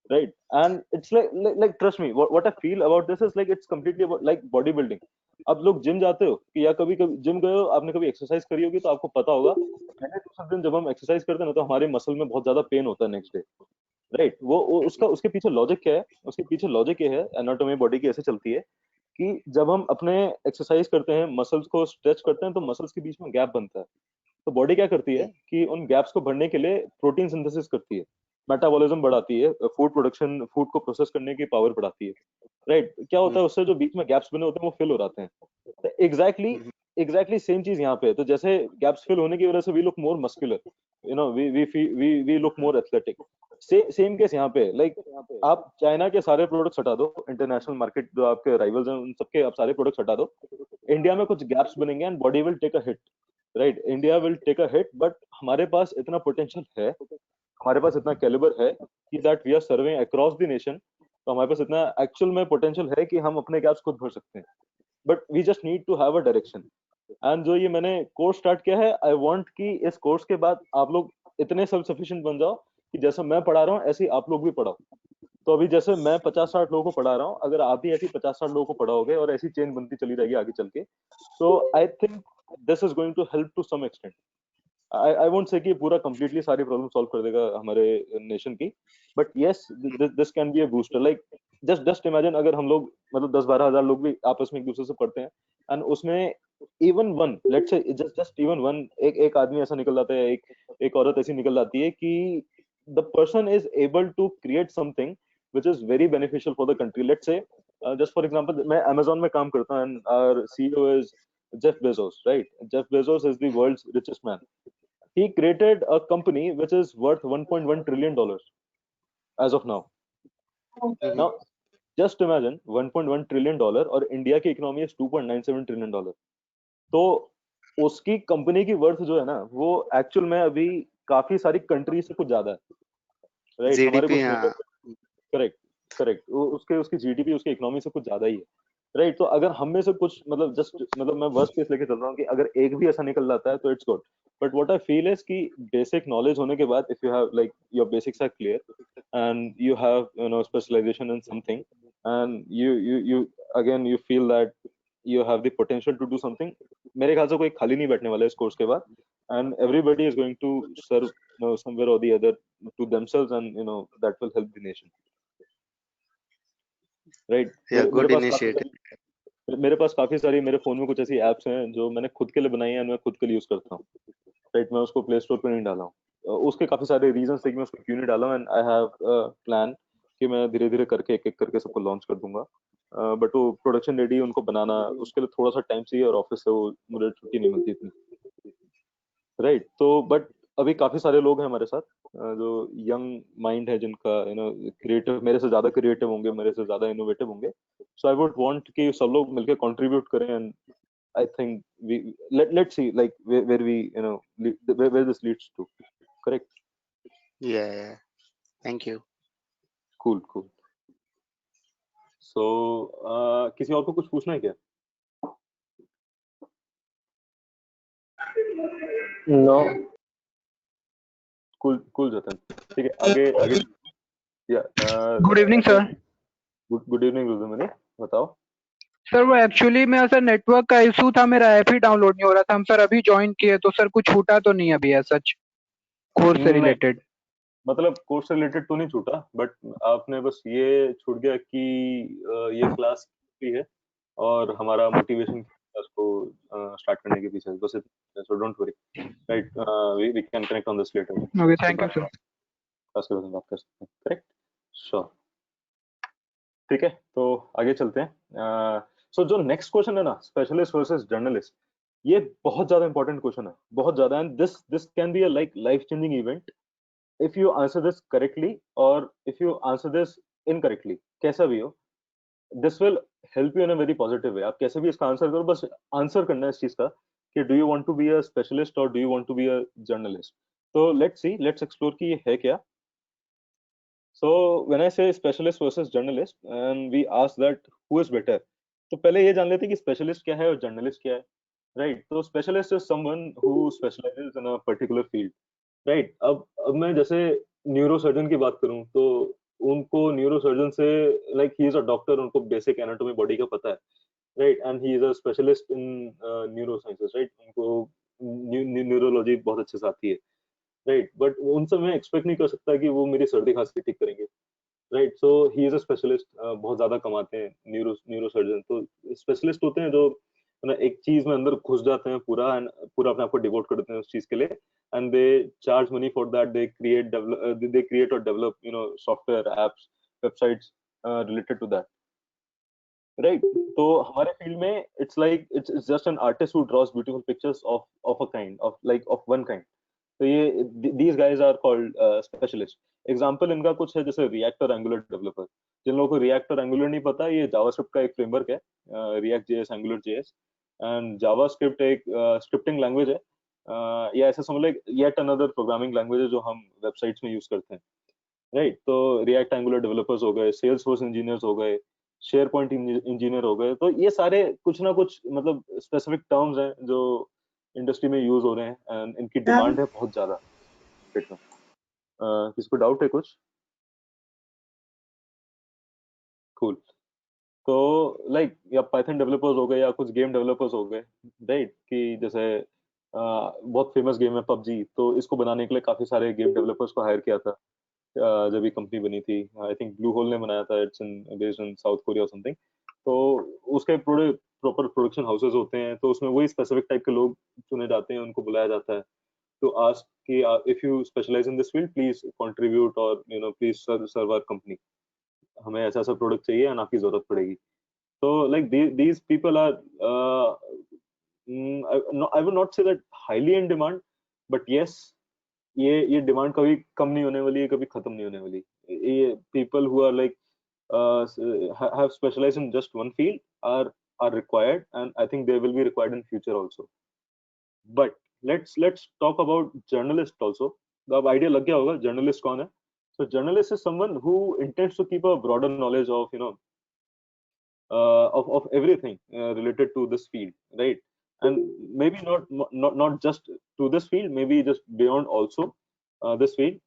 right? And it's like trust me, what I feel about this is like it's completely like body building. अब लोग जिम जाते हो कि, या कभी कभी जिम गए हो, आपने कभी एक्सरसाइज करी होगी, तो आपको पता होगा पहले दूसरे दिन जब हम एक्सरसाइज करते हैं ना, तो हमारे मसल में बहुत ज्यादा पेन होता है नेक्स्ट डे, राइट? वो उसका, उसके पीछे लॉजिक क्या है? उसके पीछे लॉजिक ये है, एनाटॉमी बॉडी की ऐसे चलती है कि जब हम अपने एक्सरसाइज करते हैं, मसल्स को स्ट्रेच करते हैं, तो मसल्स के बीच में गैप बनता है. तो बॉडी क्या करती है कि उन गैप्स को भरने के लिए प्रोटीन सिंथेसिस करती है. मेटाबॉलिज्म बढ़ाती है, फूड प्रोडक्शन, फूड को प्रोसेस करने की पावर बढ़ाती है, राइट। क्या होता है उससे जो बीच में गैप्स बने होते हैं वो फिल हो जाते हैं। एग्जैक्टली सेम चीज यहाँ पे है। तो जैसे गैप्स फिल होने की वजह से we look more muscular, you know, we look more athletic. Same case यहाँ पे, लाइक आप चाइना के सारे प्रोडक्ट्स हटा दो, इंटरनेशनल मार्केट जो आपके राइवल्स हैं उन सबके आप सारे प्रोडक्ट्स हटा दो, इंडिया में कुछ गैप्स बनेंगे and body will take a hit, right. India will take a hit, but हमारे पास इतना पोटेंशियल है, हमारे पास इतना कैलिबर है कि that we are serving across the nation. तो हमारे पास इतना एक्चुअल में पोटेंशियल है कि हम अपने गैप्स खुद भर सकते हैं, but we just need to have a direction. And जो ये मैंने कोर्स स्टार्ट किया है, आई वांट कि इस कोर्स के बाद आप लोग इतने सेल्फ सफिशिएंट बन जाओ कि जैसा मैं पढ़ा रहा हूँ ऐसे ही आप लोग भी पढ़ाओ। तो अभी जैसे मैं 50-60 लोगों को पढ़ा रहा हूँ, अगर आप भी ऐसी 50-60 लोगों को पढ़ाओगे और ऐसी चेन बनती चली रहेगी आगे चल के, तो I think this is going to help to some extent. I won't say कि पूरा कंप्लीटली सारी प्रॉब्लम सॉल्व कर देगा हमारे नेशन की, but yes this can be a booster. Like just imagine अगर हम लोग मतलब 10-12 हजार लोग भी आपस में एक दूसरे से पढ़ते हैं, एंड उसमें even one, let's say just even one, एक आदमी ऐसा निकल जाता है, एक औरत ऐसी निकल जाती है कि the person is able to create something which is very beneficial for the country. Let's say, just for example, मैं Amazon में काम करता हूँ and our CEO is Jeff Bezos, right? Jeff Bezos is the world's richest man. He created a company which is worth 1.1 trillion dollars as of now. Now, just imagine 1.1 trillion dollar और India की economy is 2.97 trillion dollar. तो उसकी company की worth जो है ना, वो actual में अभी काफी सारी कंट्री से कुछ ज्यादा है, राइट। हमारे जीडीपी, कुछ हाँ। करेक्ट करेक्ट, उसके उसकी जीडीपी उसकी इकोनॉमी से कुछ ज्यादा ही है, राइट। तो अगर हम में से कुछ मतलब जस्ट मतलब मैं वर्स्ट केस लेके चल रहा हूँ कि अगर एक भी ऐसा निकल जाता है तो it's good. But what I feel is कि बेसिक नॉलेज होने के बाद, if you have like your basics are clear and you have you know specialisation in something and you again you feel that you have the potential to do something, मेरे ख्याल से कोई खाली नहीं बैठने वाला है इस कोर्स के बाद, and everybody is going to serve you know somewhere or the other to themselves, and you know that will help the nation, right? Yeah, मेरे good पास काफी initiative. सारी मेरे पास काफी सारी मेरे फोन में कुछ ऐसी एप्स हैं जो मैंने खुद के लिए बनाई है, मैं खुद के लिए यूज करता हूँ, राइट। मैं उसको प्ले स्टोर पे नहीं डाला हूँ, उसके काफी सारे रीजन थे कि मैं उसको क्यों नहीं डाला, एंड आई हैव प्लान कि मैं धीरे धीरे करके एक एक करके सबको लॉन्च कर दूंगा। बट वो प्रोडक्शन रेडी उनको बनाना, उसके लिए थोड़ा सा टाइम चाहिए, और ऑफिस से वो मुझे छुट्टी नहीं मिलती इतनी, राइट। तो बट अभी काफी सारे लोग हैं हमारे साथ जो यंग माइंड है, जिनका यू नो क्रिएटिव, मेरे से ज्यादा क्रिएटिव होंगे, मेरे से ज्यादा इनोवेटिव होंगे। सो आई वुड वांट कि सब लोग मिलकर कंट्रीब्यूट करें, and I think we let's see like where we you know where this leads to, correct? Yeah. Thank you. Cool. So किसी और को कुछ पूछना है क्या? No. Cool जतन, ठीक है, आगे या good evening sir. Good evening Rudramani, बताओ। सर वो एक्चुअली मेरा सर नेटवर्क का इशू था, मेरा ऐप ही डाउनलोड नहीं हो रहा था। हम सर अभी ज्वाइन किए, तो सर कुछ छूटा तो नहीं अभी है सच कोर्स से रिलेटेड? मतलब कोर्स से रिलेटेड तो नहीं छूटा, बट आपने बस ये छूट गया कि ये क्लास भी है और हमारा मोटिवेशन क्लास को स्टार्ट करने के पीछे, बस इतना। So don't worry, right, we can connect on this later. Okay, thank you sir. Class के बारे में बात कर सकते हैं, करेक्ट, श्योर, ठीक है। तो आगे चलते हैं। सो जो नेक्स्ट क्वेश्चन है ना, स्पेशलिस्ट वर्सेस जर्नलिस्ट, ये बहुत ज्यादा इंपॉर्टेंट क्वेश्चन है, बहुत ज्यादा, and this can be a like life changing event if you answer this correctly or if you answer this incorrectly, कैसा भी हो, this will help you in a very positive way। आप कैसे भी इसका आंसर करो, बस आंसर करना है इस चीज का कि do you want to be a specialist or do you want to be a journalist। तो let's explore कि ये है क्या। So when I say specialist versus journalist and we ask that who is better, तो पहले ये जान लेते हैं कि specialist क्या है और journalist क्या है, right? तो specialist is someone who specializes in a particular field, right? अब मैं जैसे न्यूरो सर्जन की बात करूं तो उनको न्यूरो सर्जन से like he is a doctor, उनको बेसिक एनाटॉमी बॉडी का पता है, right, and he is a specialist in neuro sciences, right, उनको न्यूरोलॉजी बहुत अच्छे से आती है, राइट। बट उनसे मैं एक्सपेक्ट नहीं कर सकता कि वो मेरी सर्दी खांसी ठीक करेंगे, right. So he is a specialist, बहुत ज्यादा कमाते हैं न्यूरो सर्जन। तो स्पेशलिस्ट होते हैं जो ना एक चीज में अंदर घुस जाते हैं पूरा, एंड पूरा अपने आप को डिवोट कर देते हैं उस चीज के लिए, and they charge money for that, they create और develop software, apps, websites related to that, right? तो हमारे फील्ड में it's just an artist who draws beautiful pictures of a kind, of one kind. तो ये these guys are called specialist. Example इनका कुछ है, जैसे रिएक्ट और एंगुलर डेवलपर। जिन लोगों को रिएक्ट और एंगुलर नहीं पता, ये जावास्क्रिप्ट का एक फ्रेमवर्क है, react JS, angular JS. And JavaScript एक स्क्रिप्टिंग लैंग्वेज है, या ऐसा समझ लो येट अनदर प्रोग्रामिंग लैंग्वेज है जो हम वेबसाइट्स में यूज करते हैं, राइट? तो रिएक्ट एंगुलर डेवलपर्स हो गए, सेल्स फोर्स इंजीनियर्स हो गए, शेयर पॉइंट इंजीनियर हो गए। तो ये सारे कुछ ना कुछ मतलब स्पेसिफिक टर्म्स हैं जो इंडस्ट्री में यूज हो रहे हैं, एंड इनकी डिमांड है बहुत ज्यादा मार्केट में। किसी को डाउट है कुछ? कूल। तो लाइक या पाइथन डेवलपर्स हो गए या कुछ गेम डेवलपर्स हो गए, राइट? कि जैसे बहुत फेमस गेम है पबजी, तो इसको बनाने के लिए काफी सारे गेम डेवलपर्स को हायर किया था जब ये कंपनी बनी थी। आई थिंक ब्लू होल ने बनाया था, it's in based in south Korea और समथिंग। तो उसके पूरे प्रॉपर प्रोडक्शन हाउसेस होते हैं, तो उसमें वही स्पेसिफिक टाइप के लोग चुने जाते हैं, उनको बुलाया जाता है to ask कि if you specialize in this field, please contribute or please serve our company, हमें ऐसा ऐसा प्रोडक्ट चाहिए और आपकी जरूरत पड़ेगी। तो like these people are I would not say that highly in demand, but yes, ये डिमांड कभी कम नहीं होने वाली है, कभी खत्म नहीं होने वाली। ये people who are like have specialized in just one field are required, and I think they will be required in future also. But let's talk about journalist also. तो अब आइडिया लग गया होगा जर्नलिस्ट कौन है। So journalist is someone who intends to keep a broader knowledge of of everything related to this field, right? And maybe not just to this field, maybe just beyond also this field.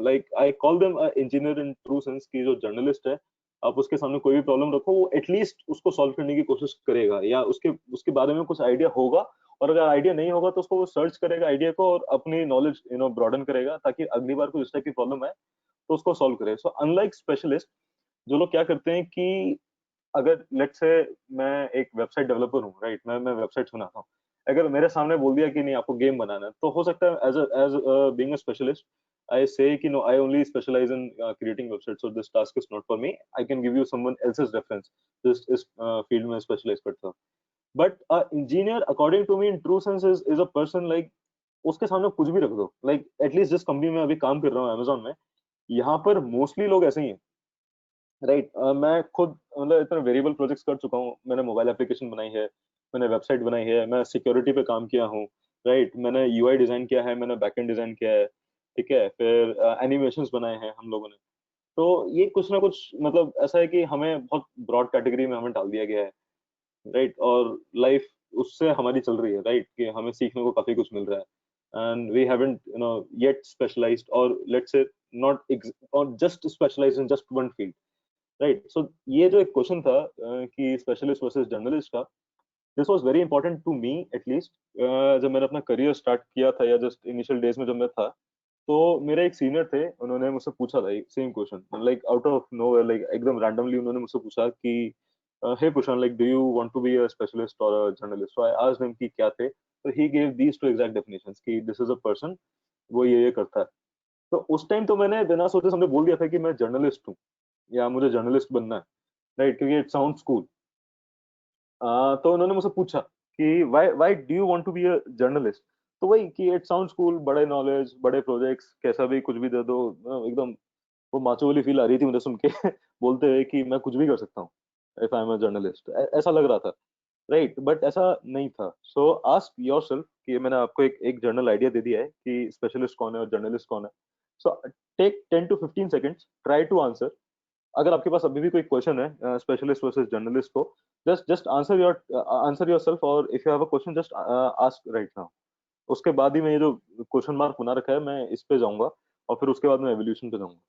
Like I call them a engineer in true sense कि जो journalist है, आप उसके सामने कोई भी problem रखो, वो एटलीस्ट उसको सॉल्व करने की कोशिश करेगा, या उसके उसके बारे में कुछ आइडिया होगा, और अगर आइडिया नहीं होगा तो उसको वो सर्च करेगा आइडिया को, और अपनी नॉलेज ब्रॉडन करेगा, ताकि अगली बार कोई इस टाइप की प्रॉब्लम है तो उसको सॉल्व करे। सो अनलाइक स्पेशलिस्ट, जो लोग क्या करते हैं कि अगर लेट्स से मैं एक वेबसाइट डेवलपर हूँ, राइट? मैं वेबसाइट बनाता हूँ, अगर मेरे सामने बोल दिया कि नहीं आपको गेम बनाना है, तो हो सकता है as being a specialist I say कि no, I only specialize in creating websites, so this task is not for me. I can give you someone else's reference जिस इस फील्ड में स्पेशलाइज करता हूँ। But engineer, according to me, in true sense is a person like, उसके सामने कुछ भी रख दो, like at least जिस कंपनी में अभी काम कर रहा हूँ Amazon में, यहाँ पर मोस्टली लोग ऐसे ही हैं, राइट? मैं खुद मतलब इतने वेरिएबल प्रोजेक्ट्स कर चुका हूँ, मैंने मोबाइल एप्लीकेशन बनाई है, मैंने वेबसाइट बनाई है, मैं सिक्योरिटी पे काम किया हूँ, राइट? मैंने यूआई डिजाइन किया है, मैंने बैकएंड डिजाइन किया है, ठीक है? फिर एनिमेशंस बनाए हैं हम लोगों ने। तो ये कुछ ना कुछ मतलब ऐसा है कि हमें बहुत ब्रॉड कैटेगरी में हमें डाल दिया गया है, राइट? और लाइफ उससे हमारी चल रही है, राइट? कि हमें सीखने को काफी कुछ मिल रहा है, and we haven't yet specialized, और लेट्स से नॉट और just specialized in just one field, right? So ये जो एक क्वेश्चन था कि स्पेशलिस्ट वर्सेस जर्नलिस्ट का, this was very important to me at least. जब मैंने अपना करियर स्टार्ट किया था, या जस्ट इनिशियल डेज में जब मैं था, तो मेरे एक सीनियर थे, उन्होंने मुझसे पूछा था same question, like out of nowhere, like एकदम रैंडमली उन्होंने मुझसे पूछा कि hey Pushan, like do you want to be a specialist और a journalist? So I asked him कि क्या थे, तो he gave these two exact definitions कि दिस इज अ पर्सन, वो ये करता है। तो उस टाइम तो मैंने बिना सोचे समझे बोल दिया था कि मैं जर्नलिस्ट हूँ, या मुझे जर्नलिस्ट बनना है, राइट? क्योंकि इट साउंड्स कूल। तो उन्होंने मुझसे पूछा कि why why do you want to be a generalist? तो वही कि इट साउंड्स कूल, बड़े नॉलेज, बड़े प्रोजेक्ट्स, कैसा भी कुछ भी दे दो, एकदम वो माचो वाली फील आ रही थी मुझे सुन के बोलते हुए कि मैं कुछ भी कर सकता हूँ if I am a journalist, ऐसा लग रहा था, राइट? बट ऐसा नहीं था। सो आस्क योरसेल्फ कि मैंने आपको एक जनरल आइडिया दे दिया है कि स्पेशलिस्ट कौन है और जर्नलिस्ट कौन है। So take 10 to 15 seconds, try to answer. अगर आपके पास अभी भी कोई क्वेश्चन है स्पेशलिस्ट वर्सेस जर्नलिस्ट को, जस्ट आंसर योरसेल्फ, और if you have a question just ask right now. उसके बाद ही मैं ये जो क्वेश्चन मार्क बना रखा है, मैं इस पे जाऊंगा, और फिर उसके बाद मैं एवोल्यूशन पे जाऊंगा।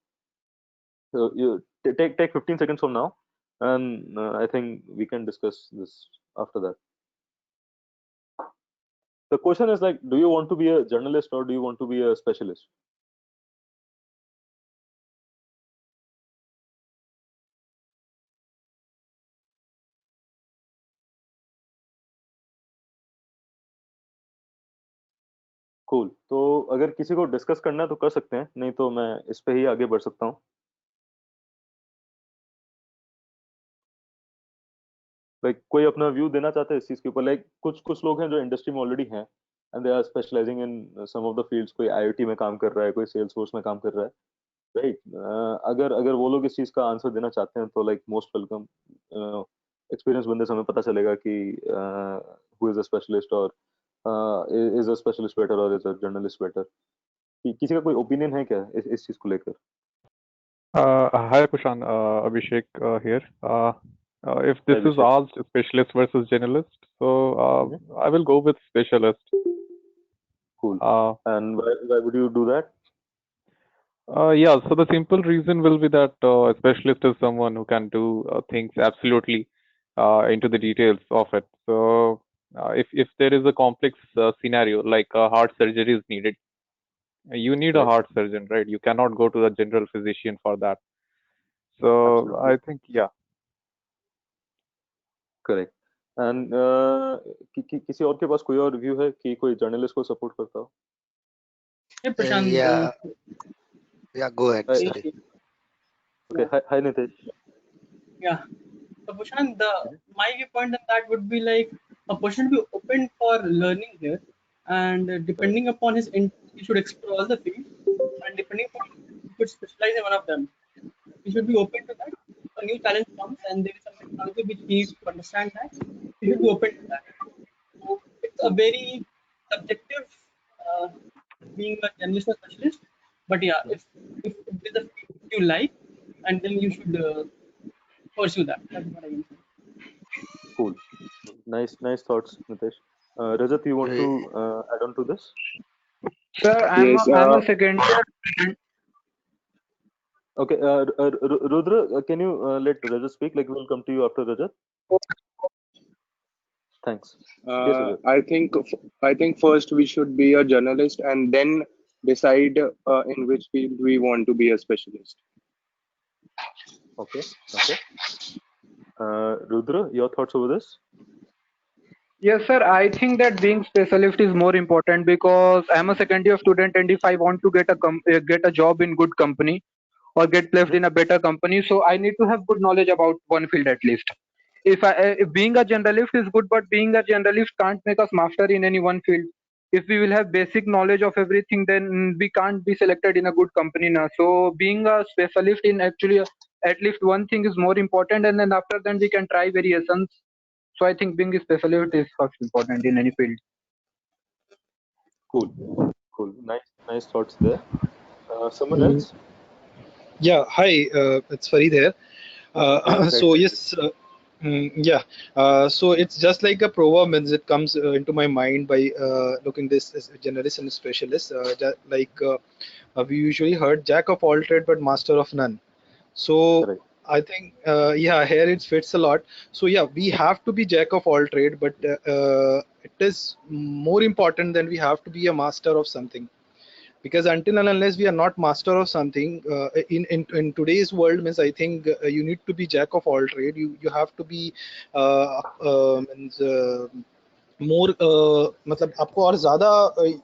So you take 15 seconds from now, and I think we can discuss this after that. The question is like, do you want to be a journalist or do you want to be a specialist? Cool. तो अगर किसी को discuss करना है तो कर सकते हैं, नहीं तो मैं इस पे ही आगे बढ़ सकता हूँ। लाइक कोई अपना व्यू देना चाहते हैं इस चीज के ऊपर? लाइक कुछ कुछ लोग हैं जो इंडस्ट्री में ऑलरेडी हैं and they are specialising in some of the fields. कोई आईओटी में काम कर रहा है, कोई सेल्स फोर्स में काम कर रहा है, राइट? अगर अगर वो लोग इस चीज का आंसर देना चाहते हैं तो लाइक मोस्ट वेलकम। एक्सपीरियंस बंदे से हमें पता चलेगा कि हु इज अ स्पेशलिस्ट, और इज अ स्पेशलिस्ट बेटर और इज अ जर्नलिस्ट बेटर। किसी का कोई ओपिनियन है क्या इस चीज को लेकर? Hi, Kushan. Abhishek here. If this is Abhishek. asked specialist versus generalist, so I will go with specialist. Cool. Uh, And why would you do that? yeah, so the simple reason will be that a specialist is someone who can do things absolutely into the details of it. So if there is a complex scenario like heart surgery is needed, you need a Right. heart surgeon, right? You cannot go to the general physician for that. So Absolutely. I think, yeah. Correct. And किसी और के पास कोई और view है कि कोई journalist को support करता हो? Hey, Prashant. Yeah, go ahead. Hi. Sorry. Okay, hi Nitesh. Yeah. So, Prashant, my point on that would be like a person should be open for learning here, and depending upon his interest, he should explore all the fields, and depending upon he could specialize in one of them. He should be open to that. If a new challenge comes and there is some technology which he needs to understand that, he should be open to that. So it's a very subjective being a journalist or specialist. But yeah, if it is a field you like, and then you should pursue that. That's what I mean. Cool. Nice thoughts, Nitesh. Rajat, you want to add on to this? Sir, Yes, I'm a second year. Okay, Rudra, can you let Rajat speak? Like we'll come to you after Rajat. Thanks. Yes, Rajat. I think first we should be a journalist and then decide in which field we want to be a specialist. Okay. Rudra, your thoughts over this? Yes, sir. I think that being specialist is more important because I'm a second year student, and if I want to get a job in good company or get placed in a better company, so I need to have good knowledge about one field at least. If being a generalist is good, but being a generalist can't make us master in any one field. If we will have basic knowledge of everything, then we can't be selected in a good company now. So being a specialist in actually at least one thing is more important, and then after that we can try variations. So I think being a specialist is first important in any field. Cool. Nice thoughts there. Someone else? Yeah, hi, it's Farid here. So Right. yes, so it's just like a proverb, means it comes into my mind by looking this as a generalist and a specialist. We usually heard jack of all trade but master of none. So Correct. I think here it fits a lot. So yeah, we have to be jack of all trade, but it is more important than we have to be a master of something. Because until and unless we are not master of something in today's world, means I think you need to be jack of all trade. You have to be means मोर मतलब आपको और ज़्यादा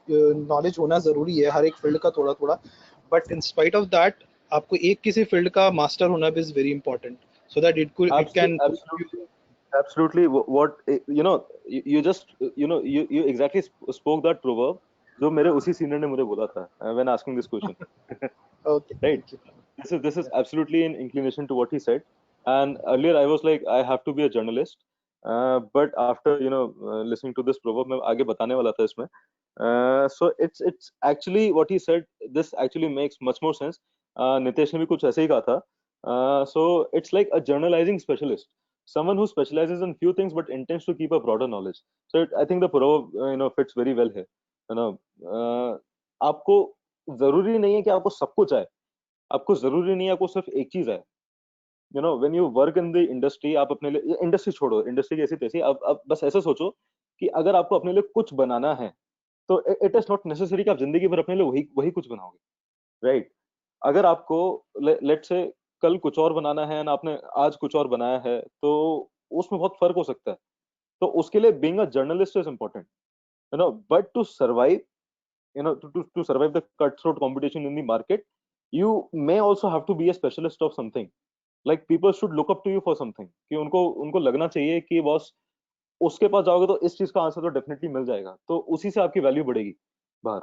knowledge होना ज़रूरी है हर एक field का थोड़ा थोड़ा, but in spite of that आपको एक किसी फील्ड का मास्टर होना भी is very important so that it can Absolutely. What you just you exactly spoke that proverb जो मेरे उसी सीनियर ने मुझे बोला था when asking this question. okay, Right. This is absolutely in inclination to what he said. And earlier I was like I have to be a journalist, but after listening to this proverb मैं आगे बताने वाला था इसमें. So it's actually what he said. This actually makes much more sense. Nitesh ने भी कुछ ऐसे ही कहा था. So it's like a journalizing specialist, someone who specializes in few things but intends to keep a broader knowledge. So I think the proverb fits very well here. आपको जरूरी नहीं है कि आपको सब कुछ आए, आपको जरूरी नहीं है आपको सिर्फ एक चीज आए. when you work in the industry, आप अपने लिए इंडस्ट्री छोड़ो, इंडस्ट्री कैसी तैसी, अब बस ऐसे सोचो कि अगर आपको अपने लिए कुछ बनाना है तो इट इज नॉट नेसेसरी कि आप जिंदगी भर अपने लिए वही कुछ बनाओगे, राइट? अगर आपको लेट्स से कल कुछ और बनाना है ना, आपने आज कुछ और बनाया है, तो उसमें बहुत फर्क हो सकता है. तो उसके लिए being a generalist is important, but to survive to survive the cutthroat competition in the market, you may also have to be a specialist of something. Like people should look up to you for something, कि उनको लगना चाहिए कि boss उसके पास जाओगे तो इस चीज का आंसर तो डेफिनेटली मिल जाएगा, तो उसी से आपकी वैल्यू बढ़ेगी बाहर,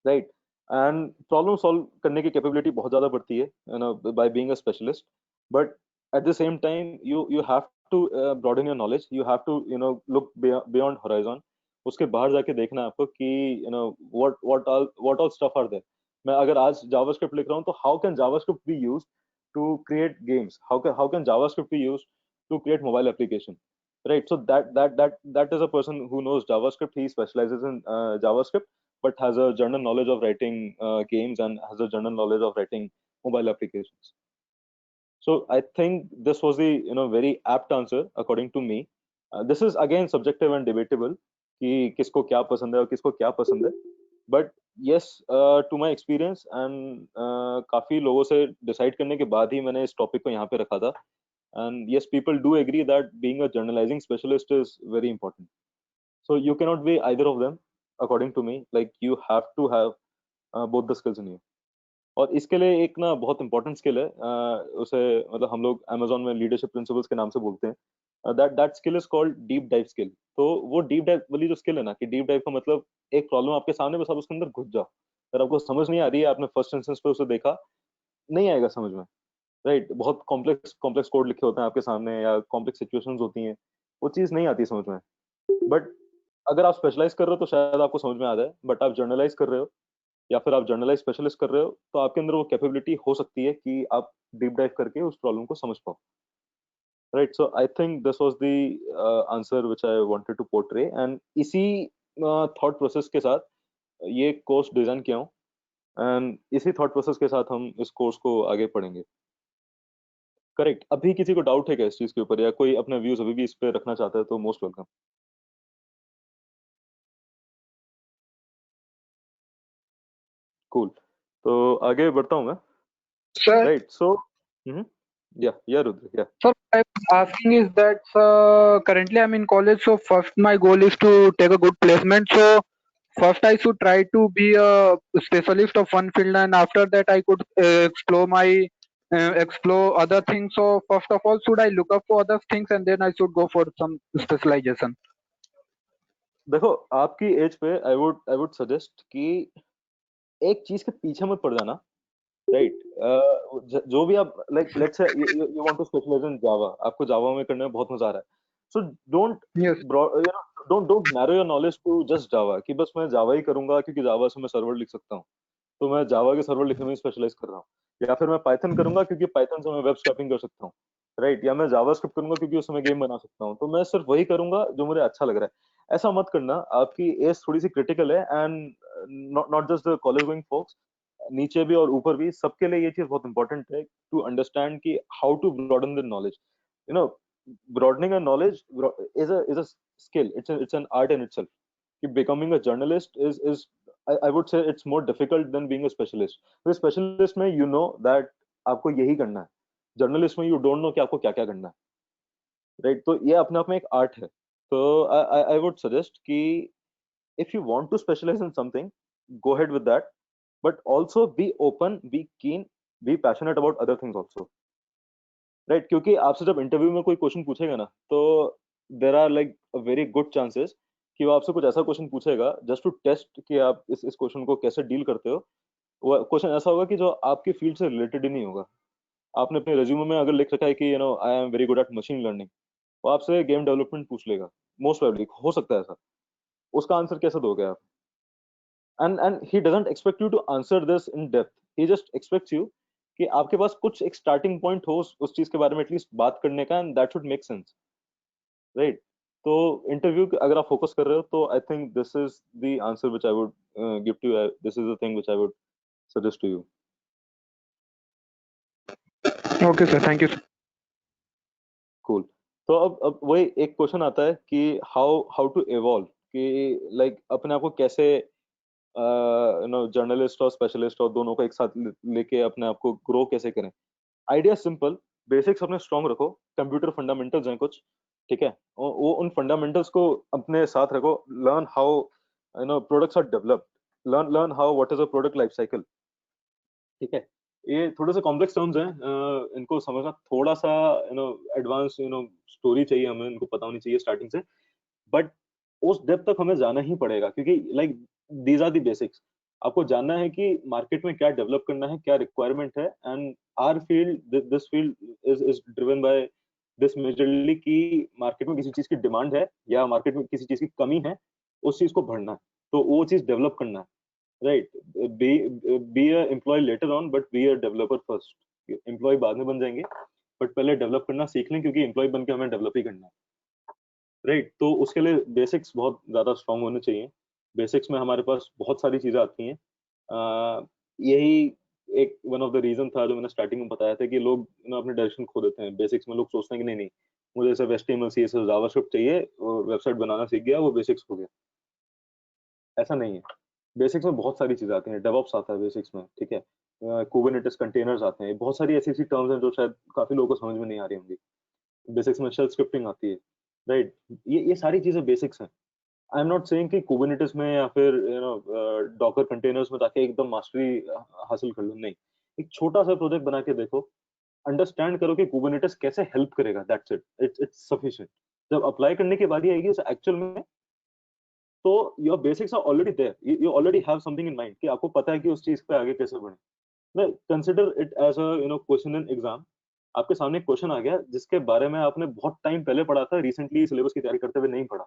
राइट. एंड प्रॉब्लम सॉल्व करने की कैपेबिलिटी बहुत ज्यादा बढ़ती है, by being a specialist. But at the same time you have to broaden your knowledge, you have to look beyond horizon. उसके बाहर जाके देखना है आपको कि what all stuff are there. मैं अगर आज जावास्क्रिप्ट लिख रहा हूँ तो how can JavaScript be used to create games, how can JavaScript be used to create mobile application, right? So that is a person who knows JavaScript. He specializes in JavaScript but has a general knowledge of writing games and has a general knowledge of writing mobile applications. So I think this was the very apt answer according to me. This is again subjective and debatable कि किसको क्या पसंद है और किसको क्या पसंद है. But yes, to my experience and काफी लोगों से डिसाइड करने के बाद ही मैंने इस टॉपिक को यहाँ पे रखा था. And yes, people do agree that being a generalising specialist is very important. So you can not be either of them according to me. Like you have to have both the skills in you. और इसके लिए एक ना बहुत important skill है, उसे मतलब हम लोग Amazon में लीडरशिप प्रिंसिपल्स के नाम से बोलते हैं. That skill is called deep dive skill. तो वो डीप डाइव वाली जो स्किल है ना, कि डीप डाइव का मतलब एक प्रॉब्लम आपके सामने, बस आप उसके अंदर घुस जाओ. अगर आपको समझ नहीं आ रही है, आपने फर्स्ट इंस्टेंस पे उसे देखा, नहीं आएगा समझ में, राइट. बहुत कॉम्प्लेक्स कोड लिखे होते हैं आपके सामने या कॉम्प्लेक्स सिचुएशंस होती हैं, वो चीज नहीं आती समझ में. बट अगर आप स्पेशलाइज कर रहे हो तो शायद आपको समझ में आ जाए. बट आप जर्नलाइज कर रहे हो या फिर आप जर्नलाइज स्पेशलिस्ट कर रहे हो, तो आपके अंदर वो कैपेबिलिटी हो सकती है कि आप डीप डाइव करके उस प्रॉब्लम को समझ पाओ, right. So I think this was the answer which I wanted to portray. And इसी थॉट प्रोसेस के साथ ये कोर्स डिजाइन किया हूँ, एंड इसी थॉट प्रोसेस के साथ हम इस कोर्स को आगे पढ़ेंगे. करेक्ट. अभी किसी को डाउट है क्या इस चीज के ऊपर, या कोई अपने व्यूज अभी भी इस पे रखना चाहता है तो मोस्ट वेलकम. कूल. तो आगे बढ़ता हूँ मैं, Sir, राइट. सो या रुद्र, या sir, what I'm asking is that currently I'm in college, so first my goal is to take a good placement. So first I should try to be a specialist of one field, and after that I could explore other things. So first of all, should I look up for other things and then I should go for some specialization? देखो, आपकी as पे आई would suggest कि एक चीज के पीछे मत पड़ जाना, राइट. जो भी आप like let's say you want to specialise in Java, आपको जावा में करने में बहुत मजा आ रहा है. So Yes. Don't narrow your knowledge to just Java, कि बस मैं जावा ही करूंगा क्योंकि जावा से मैं सर्वर लिख सकता हूँ, तो मैं जावा के सर्वर लिखने में स्पेशलाइज कर रहा हूँ. या फिर मैं पाइथन करूंगा क्योंकि पाइथन से मैं वेब स्क्रैपिंग कर सकता हूँ, राइट. या मैं जावास्क्रिप्ट करूंगा क्योंकि उससे मैं गेम बना सकता हूँ, तो मैं सिर्फ वही करूंगा जो मुझे अच्छा लग रहा है. ऐसा मत करना. आपकी एज थोड़ी सी क्रिटिकल है, and not just the college going folks, नीचे भी और ऊपर भी, सबके लिए ये चीज बहुत इंपॉर्टेंट है टू अंडरस्टैंड कि how to broaden the knowledge. broadening a knowledge is a skill. It's an art in itself. Becoming a journalist is I would say it's more difficult than being a specialist. With specialist में you know that आपको यही करना है. Journalist में you don't know कि आपको क्या क्या करना है, right? तो ये अपने आप में एक आर्ट है. तो I would suggest कि if you want to specialize in something, go ahead with that, but also be open, be keen, be passionate about other things also, right? क्योंकि आपसे जब इंटरव्यू में कोई क्वेश्चन पूछेगा ना, तो there are like very good chances कि वो आपसे कुछ ऐसा क्वेश्चन पूछेगा जस्ट टू टेस्ट कि आप इस क्वेश्चन को कैसे डील करते हो. वो क्वेश्चन ऐसा होगा कि जो आपकी फील्ड से रिलेटेड ही नहीं होगा. आपने अपने रिज्यूमे में अगर लिख रखा है कि I am very good at machine learning, वो आपसे गेम डेवलपमेंट पूछ लेगा, मोस्ट प्रोबेबली हो सकता है ऐसा. उसका आंसर कैसे दोगे आप? And he doesn't expect you to answer this in depth. He just expects you कि आपके पास कुछ एक स्टार्टिंग पॉइंट हो उस चीज के बारे में एटलीस्ट बात करने का, and that should make sense, right. तो इंटरव्यू अगर आप फोकस कर रहे हो, तो I think this is the answer which I would give to you. This is the thing which I would suggest to you. Okay, sir. Thank you. Cool. तो अब वही एक क्वेश्चन आता है कि हाउ टू इवॉल्व, कि like अपने आप को कैसे जर्नलिस्ट और स्पेशलिस्ट और दोनों को एक साथ लेके अपने आप को ग्रो कैसे करें. आइडिया सिंपल, बेसिक्स अपने स्ट्रॉन्ग रखो. कंप्यूटर फंडामेंटल्स हैं कुछ, ठीक है, वो उन फंडामेंटल्स को अपने साथ रखो. Learn how products are developed, learn how what is a product life cycle. ठीक है, ये थोड़े से कॉम्प्लेक्स टर्म्स हैं, इनको समझना थोड़ा सा एडवांस स्टोरी चाहिए हमें, इनको पता होनी चाहिए स्टार्टिंग से, बट उस डेप्थ तक हमें जाना ही पड़ेगा क्योंकि like these are the basics. आपको जानना है कि मार्केट में क्या डेवलप करना है, क्या रिक्वायरमेंट है, and our field this field is driven by this majorly कि मार्केट में किसी चीज की डिमांड है या मार्केट में किसी चीज की कमी है, उस चीज को भरना है, तो वो चीज डेवलप करना है. Right, be a employee later on but be a developer first. Employee बाद में बन जाएंगे, बट पहले डेवलप करना सीख लें क्योंकि एम्प्लॉय बन के हमें डेवलप ही करना है. राइट, तो उसके लिए बेसिक्स बहुत ज्यादा स्ट्रांग होने चाहिए. बेसिक्स में हमारे पास बहुत सारी चीजें आती हैं. यही एक वन ऑफ द रीजन था जो मैंने स्टार्टिंग में बताया था कि लोग अपने डायरेक्शन खो देते हैं. बेसिक्स में लोग सोचते हैं कि नहीं नहीं, मुझे सिर्फ HTML CSS जावास्क्रिप्ट चाहिए, वेबसाइट बनाना सीख गया, वो बेसिक्स हो गया. ऐसा नहीं है. बेसिक्स में बहुत सारी चीजें आती हैं. डेवऑप्स आता है बेसिक्स में, ठीक है, कुबरनेटिस कंटेनर्स आते हैं, बहुत सारी ऐसी ऐसी टर्म्स हैं जो शायद काफी लोगों को समझ में नहीं आ रही होंगी. बेसिक्स में शेल स्क्रिप्टिंग आती है. राइट, ये सारी चीजें बेसिक्स हैं. आई एम नॉट सेइंग कि कुबरनेटिस में या फिर डॉकर कंटेनर्स में जाके एकदम मास्टरी हासिल कर लो, नहीं. एक छोटा सा प्रोजेक्ट बना के देखो, अंडरस्टैंड करो कि कुबरनेटिस कैसे हेल्प करेगा, दैट्स इट, इट्स सफिशिएंट. जब अप्लाई करने की बारी आएगी उसे एक्चुअल में, तो your basics are already there, you already have something in mind कि आपको पता है कि उस चीज पे आगे कैसे बढ़े. नहीं, consider it as a question in exam. आपके सामने एक क्वेश्चन आ गया जिसके बारे में आपने बहुत टाइम पहले पढ़ा था, रिसेंटली सिलेबस की तैयारी करते हुए नहीं पढ़ा,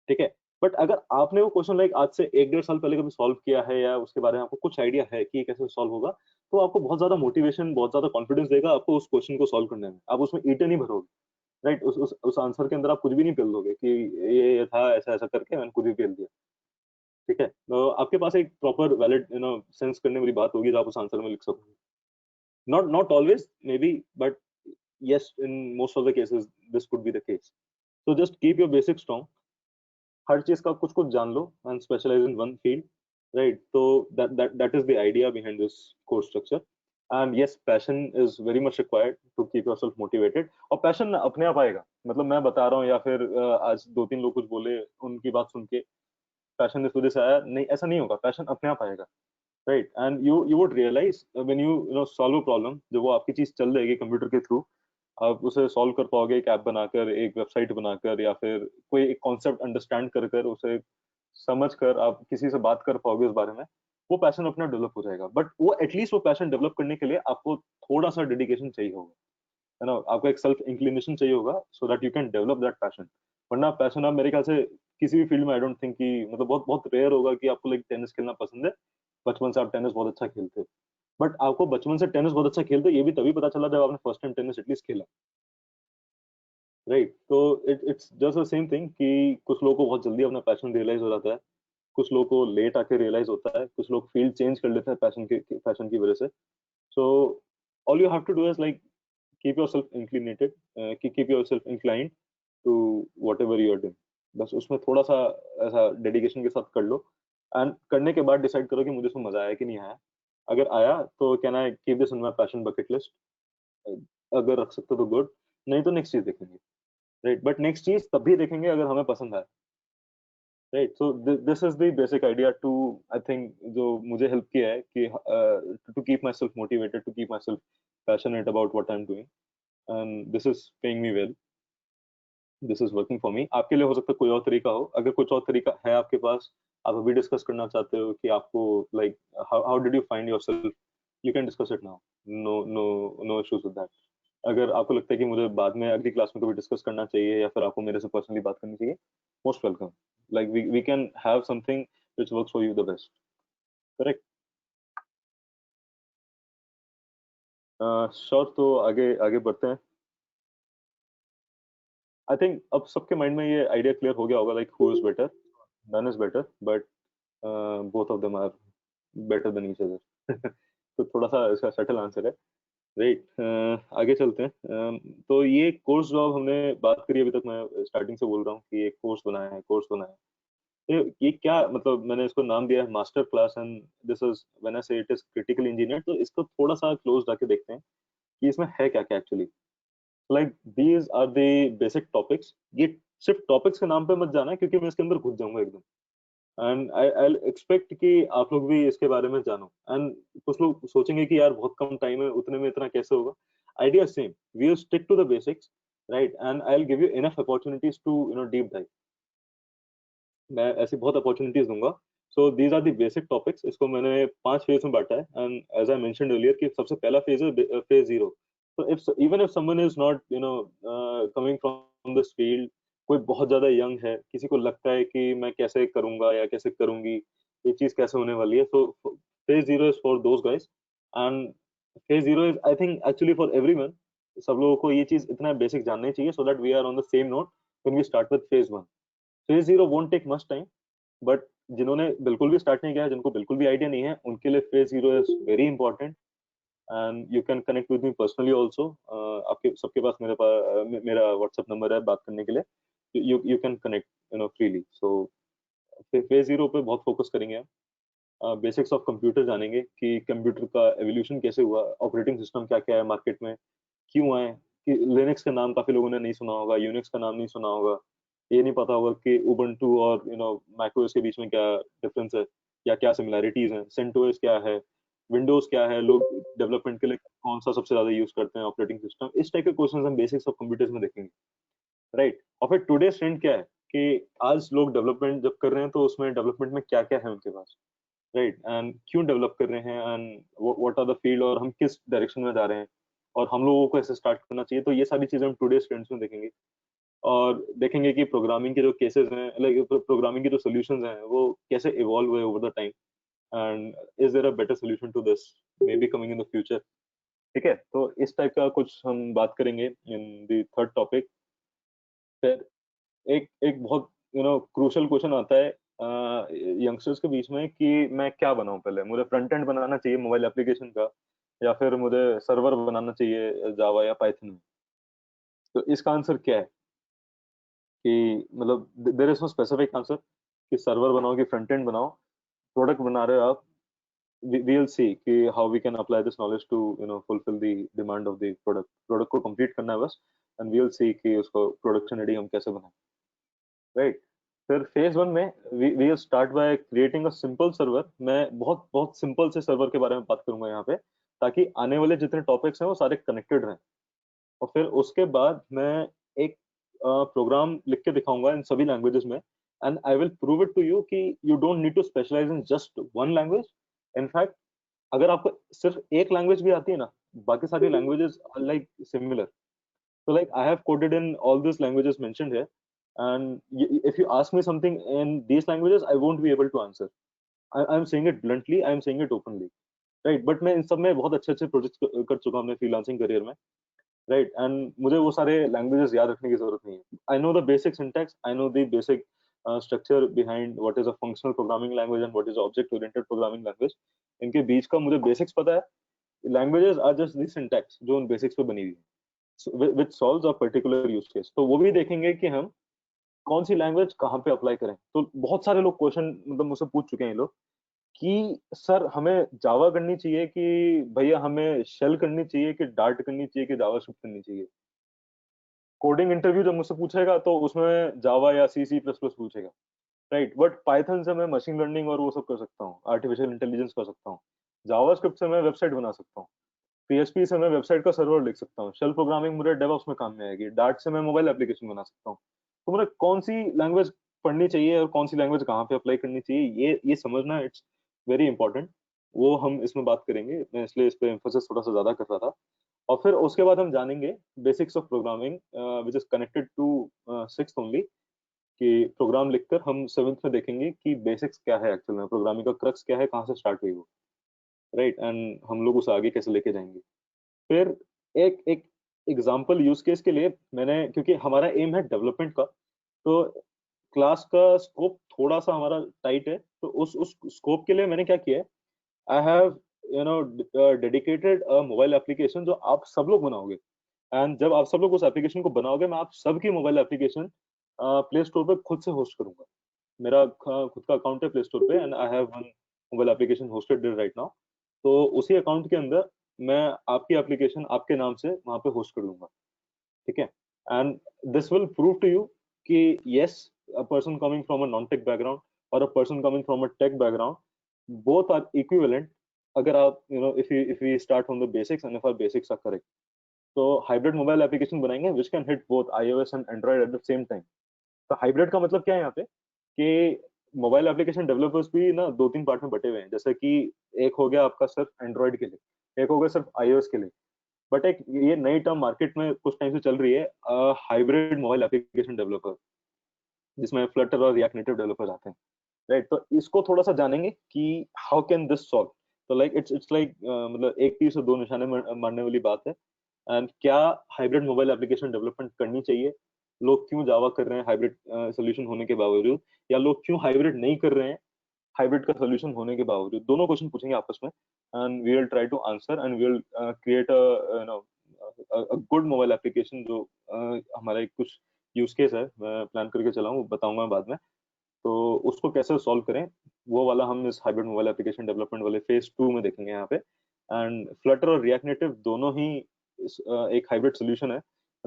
ठीक है, बट अगर आपने वो क्वेश्चन लाइक आज से 1-1.5 साल पहले कभी सॉल्व किया है या उसके बारे में आपको कुछ आइडिया है कि ये कैसे सॉल्व होगा, तो आपको बहुत ज्यादा मोटिवेशन, बहुत ज्यादा कॉन्फिडेंस देगा आपको उस क्वेश्चन को सॉल्व करने में. आप उसमें ईटे नहीं भरोगे. राइट, उस आंसर के अंदर आप कुछ भी नहीं पेल दोगे कि ये था, ऐसा ऐसा करके मैंने कुछ भी पेल दिया. ठीक है, तो आपके पास एक प्रॉपर वैलिड सेंस करने वाली बात होगी जो आप उस आंसर में लिख सकोगे. Not always may be, but yes, in most of the cases this could be the case. So just keep your basics strong. हर चीज का कुछ कुछ जान लो and specialize in one field. Right, so that is the idea behind this course structure. And yes, passion is very much required to keep yourself motivated. और passion अपने आप आएगा. मतलब मैं बता रहा हूँ या फिर आज 2-3 लोग कुछ बोले, उनकी बात सुन के पैशन इस वजह से आया, नहीं, ऐसा नहीं होगा. पैशन अपने आप आएगा. Right, and you would realise when you solve a problem, जब वो आपकी चीज चल जाएगी कंप्यूटर के थ्रू, आप उसे सॉल्व कर पाओगे एक ऐप बनाकर, एक वेबसाइट बनाकर, या फिर कोई एक कॉन्सेप्ट अंडरस्टैंड कर कर उसे समझ कर आप किसी से बात कर पाओगे उस बारे में, वो पैशन अपना डेवलप हो जाएगा. बट वो एटलीस्ट वो पैशन डेवलप करने के लिए आपको थोड़ा सा डेडिकेशन चाहिए होगा, है ना, आपको एक सेल्फ इंक्लिनेशन चाहिए होगा सो that you can develop that passion. वरना पैशन आप मेरे ख्याल से किसी भी फील्ड में, आई डोंट थिंक कि मतलब बहुत बहुत रेयर होगा कि आपको लाइक टेनिस खेलना पसंद है, बचपन से आप टेनिस बहुत अच्छा खेलते हो, बट आपको बचपन से टेनिस बहुत अच्छा खेलते हो ये भी तभी पता चला जब आपने फर्स्ट टाइम टेनिस एटलीस्ट खेला. राइट, तो it's just the same thing कि कुछ लोगों को बहुत जल्दी अपना पैशन रियलाइज हो जाता है, कुछ लोगों को लेट आके रियलाइज होता है, कुछ लोग फील्ड चेंज कर लेते हैं पैशन की वजह से. So all you have to do is like keep yourself inclinated, keep yourself inclined to whatever you are doing. बस उसमें थोड़ा सा ऐसा डेडिकेशन के साथ कर लो, एंड करने के बाद डिसाइड करो कि मुझे इसमें मजा आया कि नहीं आया. अगर आया तो can I keep this in my passion bucket list, अगर रख सकते हो तो गुड, नहीं तो नेक्स्ट चीज देखेंगे. राइट, बट नेक्स्ट चीज तभी देखेंगे अगर हमें पसंद आए. Right, so this is the basic idea to, I think, जो मुझे हेल्प किया है कि to keep myself motivated, to keep myself passionate about what I am doing, and this is paying me well, this is working for me. आपके लिए हो सकता है कोई और तरीका हो. अगर कुछ और तरीका है आपके पास, आप अभी डिस्कस करना चाहते हो कि आपको like how did you find yourself, you can discuss it now. No no no issues with that. अगर आपको लगता है कि मुझे बाद में अगली क्लास में कभी डिस्कस करना चाहिए या फिर आपको मेरे से पर्सनली बात करनी चाहिए, most welcome. Like we can have something which works for you the best. Correct. Sure, तो आगे आगे बढ़ते हैं. आई थिंक अब सबके माइंड में ये आइडिया क्लियर हो गया होगा, like who is better, none is better, but both of them are better than each other. तो थोड़ा सा इसका सटल आंसर है. राइट, आगे चलते हैं. तो ये कोर्स जो अब हमने बात करी, अभी तक मैं स्टार्टिंग से बोल रहा हूँ कि एक कोर्स बनाया है, कोर्स बनाया है. ये क्या मतलब, मैंने इसको नाम दिया है master class, and this is when I से इट इज क्रिटिकल इंजीनियर. तो इसको थोड़ा सा क्लोज जाके देखते हैं कि इसमें है क्या क्या actually. Like these are the basic topics. ये सिर्फ टॉपिक्स के नाम पे मत जाना क्योंकि मैं इसके अंदर घुस जाऊंगा एकदम. एंड आई एक्सपेक्ट कि आप लोग भी इसके बारे में जानो। एंड कुछ लोग सोचेंगे कि यार बहुत कम टाइम है, उतने में इतना कैसे होगा। Idea same, we will stick to the basics, right, and I will give you enough opportunities to deep dive. मैं ऐसी बहुत अपॉर्चुनिटीज दूंगा। So these are the basic topics. इसको मैंने 5 फेज में बांटा है, and as I mentioned earlier कि सबसे पहला फेज है फेज 0। तो if even if someone is not coming from this field, कोई बहुत ज्यादा यंग है, किसी को लगता है कि मैं कैसे करूंगा या कैसे करूंगी, ये चीज कैसे होने वाली है, so phase 0 is for those guys. And phase 0 is I think actually for everyone. सब लोगों को ये चीज इतना बेसिक जानना ही चाहिए, so that we are on the same note when we start with phase 1। Phase 0 won't take much time, but जिन्होंने बिल्कुल भी स्टार्ट नहीं किया है, जिनको बिल्कुल भी आइडिया नहीं है, उनके लिए phase 0 is very important. And you can connect with me personally also. आपके सबके पास मेरा व्हाट्सएप नंबर है बात करने के लिए। You can connect freely. So phase 0 पे बहुत फोकस करेंगे हम। बेसिक्स ऑफ कंप्यूटर जानेंगे कि कंप्यूटर का एवोल्यूशन कैसे हुआ, ऑपरेटिंग सिस्टम क्या क्या है मार्केट में, क्यों आए, कि लिनक्स का नाम काफी लोगों ने नहीं सुना होगा, यूनिक्स का नाम नहीं सुना होगा, ये नहीं पता होगा कि उबंटू और मैकओएस के बीच में क्या डिफरेंस है या क्या सिमिलैरिटीज हैं, सेंटोस क्या है, विंडोज क्या है, लोग डेवलपमेंट के लिए कौन सा सबसे ज्यादा यूज करते हैं ऑपरेटिंग सिस्टम। इस टाइप के क्वेश्चन हम बेसिक्स ऑफ कंप्यूटर्स में देखेंगे, राइट। और फिर टुडेस ट्रेंड क्या है कि आज लोग डेवलपमेंट जब कर रहे हैं तो उसमें डेवलपमेंट में क्या क्या है उनके पास, राइट, एंड क्यों डेवलप कर रहे हैं, and what are the field, और हम किस डायरेक्शन में जा रहे हैं, और हम लोगों को ऐसे स्टार्ट करना चाहिए। तो ये सारी चीजें हम टुडेस ट्रेंड्स में देखेंगे। और देखेंगे कि प्रोग्रामिंग के जो केसेस हैं, लाइक प्रोग्रामिंग के जो सॉल्यूशंस हैं, वो कैसे इवॉल्व हुए over the time, and is there a better solution to this maybe coming in the future. ठीक है, तो इस टाइप का कुछ हम बात करेंगे इन द थर्ड टॉपिक। फिर एक एक बहुत क्रूशियल क्वेश्चन आता है यंगस्टर्स के बीच में कि मैं क्या बनाऊं, पहले मुझे फ्रंट एंड बनाना चाहिए मोबाइल एप्लीकेशन का, या फिर मुझे सर्वर बनाना चाहिए जावा या पाइथन में। तो इसका आंसर क्या है कि मतलब there is no specific answer कि सर्वर बनाओ कि फ्रंट एंड बनाओ। प्रोडक्ट बना रहे हो आप, we will see कि how we can apply this knowledge to fulfill the demand of the product को कंप्लीट करना है बस, and we will see कि उसको प्रोडक्शन रेडी हम कैसे बनाएं, राइट। फिर फेज 1 में we will start by creating a simple server। मैं बहुत बहुत सिंपल से सर्वर के बारे में बात करूंगा यहाँ पे, ताकि आने वाले जितने टॉपिक्स हैं वो सारे कनेक्टेड रहें। और फिर उसके बाद मैं एक प्रोग्राम लिख के दिखाऊंगा इन सभी लैंग्वेजेस में, and I will prove it to you कि you don't need to specialise in just one language. In fact अगर आपको सिर्फ एक लैंग्वेज भी आती है ना, बाकी सारी languages are like similar. So like I have coded in all these languages mentioned here, and if you ask me something in these languages, I won't be able to answer. I'm saying it bluntly, I'm saying it openly, right? But मैं इन सब में बहुत अच्छे अच्छे projects कर चुका हूँ अपने फ्रीलांसिंग करियर में, right? And मुझे वो सारे लैंग्वेजेस याद रखने की जरूरत नहीं है। I know the basic syntax, I know the basic structure behind what is a functional programming language and what is object oriented programming language। इनके बीच का मुझे बेसिक्स पता है। Languages are just the syntax जो उन बेसिक्स पे बनी हुई है, which solves a particular use case। तो वो भी देखेंगे कि हम कौन सी लैंग्वेज कहाँ पे अप्लाई करें। तो बहुत सारे लोग क्वेश्चन मतलब मुझसे पूछ चुके हैं ये लोग कि सर हमें जावा करनी चाहिए कि भैया हमें शेल करनी चाहिए कि डार्ट करनी चाहिए कि जावास्क्रिप्ट करनी चाहिए। कोडिंग इंटरव्यू जब मुझसे पूछेगा तो उसमें जावा या सी सी प्लस प्लस पूछेगा, राइट। बट पाइथन से मैं मशीन लर्निंग और वो सब कर सकता हूँ, आर्टिफिशियल इंटेलिजेंस कर सकता हूँ। जावास्क्रिप्ट से मैं वेबसाइट बना सकता हूँ। पीएचपी से मैं वेबसाइट का सर्वर लिख सकता हूँ। शेल प्रोग्रामिंग मुझे डेवऑप्स में काम में आएगी। डार्ट से मैं मोबाइल एप्लीकेशन बना सकता हूँ। तो मुझे कौन सी लैंग्वेज पढ़नी चाहिए और कौन सी लैंग्वेज कहाँ पे अप्लाई करनी चाहिए, ये समझना इट्स वेरी इंपॉर्टेंट। वो हम इसमें बात करेंगे, मैं इसलिए इस पे एम्फोसिस थोड़ा सा ज्यादा कर रहा था। और फिर उसके बाद हम जानेंगे basics of programming which is connected to sixth only, कि प्रोग्राम लिखकर हम सेवेंथ में देखेंगे कि बेसिक्स क्या है, एक्चुअल में प्रोग्रामिंग का क्रक्स क्या है, कहाँ से स्टार्ट हुई वो, राइट, एंड हम लोग उसे आगे कैसे लेके जाएंगे। फिर एक एक एग्जाम्पल यूज केस के लिए मैंने, क्योंकि हमारा एम है डेवलपमेंट का, तो क्लास का स्कोप थोड़ा सा हमारा टाइट है, तो उस स्कोप के लिए मैंने क्या किया है, I have dedicated mobile application जो आप सब लोग बनाओगे। एंड जब आप सब लोग उस एप्लीकेशन को बनाओगे, मैं आप सबकी मोबाइल एप्लीकेशन प्ले स्टोर पे खुद से होस्ट करूंगा। मेरा खुद का अकाउंट है प्ले स्टोर पे, and I have one mobile application hosted right now. तो उसी अकाउंट के अंदर मैं आपकी एप्लीकेशन आपके नाम से वहां पे होस्ट कर दूंगा, ठीक है। And this will prove to you कि yes, a person coming from a non tech background or a person coming from a tech background, both are equivalent अगर आप if we start from the basics and if our basics are correct. तो hybrid mobile application बनाएंगे which can hit both iOS and Android eight the same time. तो hybrid का मतलब क्या है यहाँ पे कि मोबाइल एप्लीकेशन डेवलपर्स भी ना 2-3 पार्ट में बटे हुए हैं. जैसे कि एक हो गया आपका सिर्फ एंड्रॉइड के लिए, एक हो गया सिर्फ iOS के लिए. बट एक ये नई टर्म मार्केट में कुछ टाइम से चल रही है, हाइब्रिड मोबाइल एप्लीकेशन डेवलपर, जिसमें फ्लटर और रिएक्ट नेटिव डेवलपर्स आते हैं, राइट. तो इसको थोड़ा सा जानेंगे कि हाउ कैन दिस सॉल्व. तो लाइक इट्स लाइक मतलब एक तीर से दो निशाने मारने वाली बात है. एंड क्या हाइब्रिड मोबाइल एप्लीकेशन डेवलपमेंट करनी चाहिए, लोग क्यों जावा कर रहे हैं हाइब्रिड सोल्यूशन होने के बावजूद, या लोग क्यों हाइब्रिड नहीं कर रहे हैं हाइब्रिड का सोल्यूशन होने के बावजूद. दोनों क्वेश्चन पूछेंगे आपस में and we will try to answer and we will create a good mobile application जो हमारा एक कुछ यूज केस है मैं प्लान करके चला हूँ, बताऊंगा बाद में. तो उसको कैसे सॉल्व करें वो वाला हम इस हाइब्रिड मोबाइल एप्लीकेशन डेवलपमेंट वाले फेज 2 में देखेंगे यहाँ पे. एंड फ्लटर और रिएक्ट नेटिव दोनों ही एक हाइब्रिड सोल्यूशन है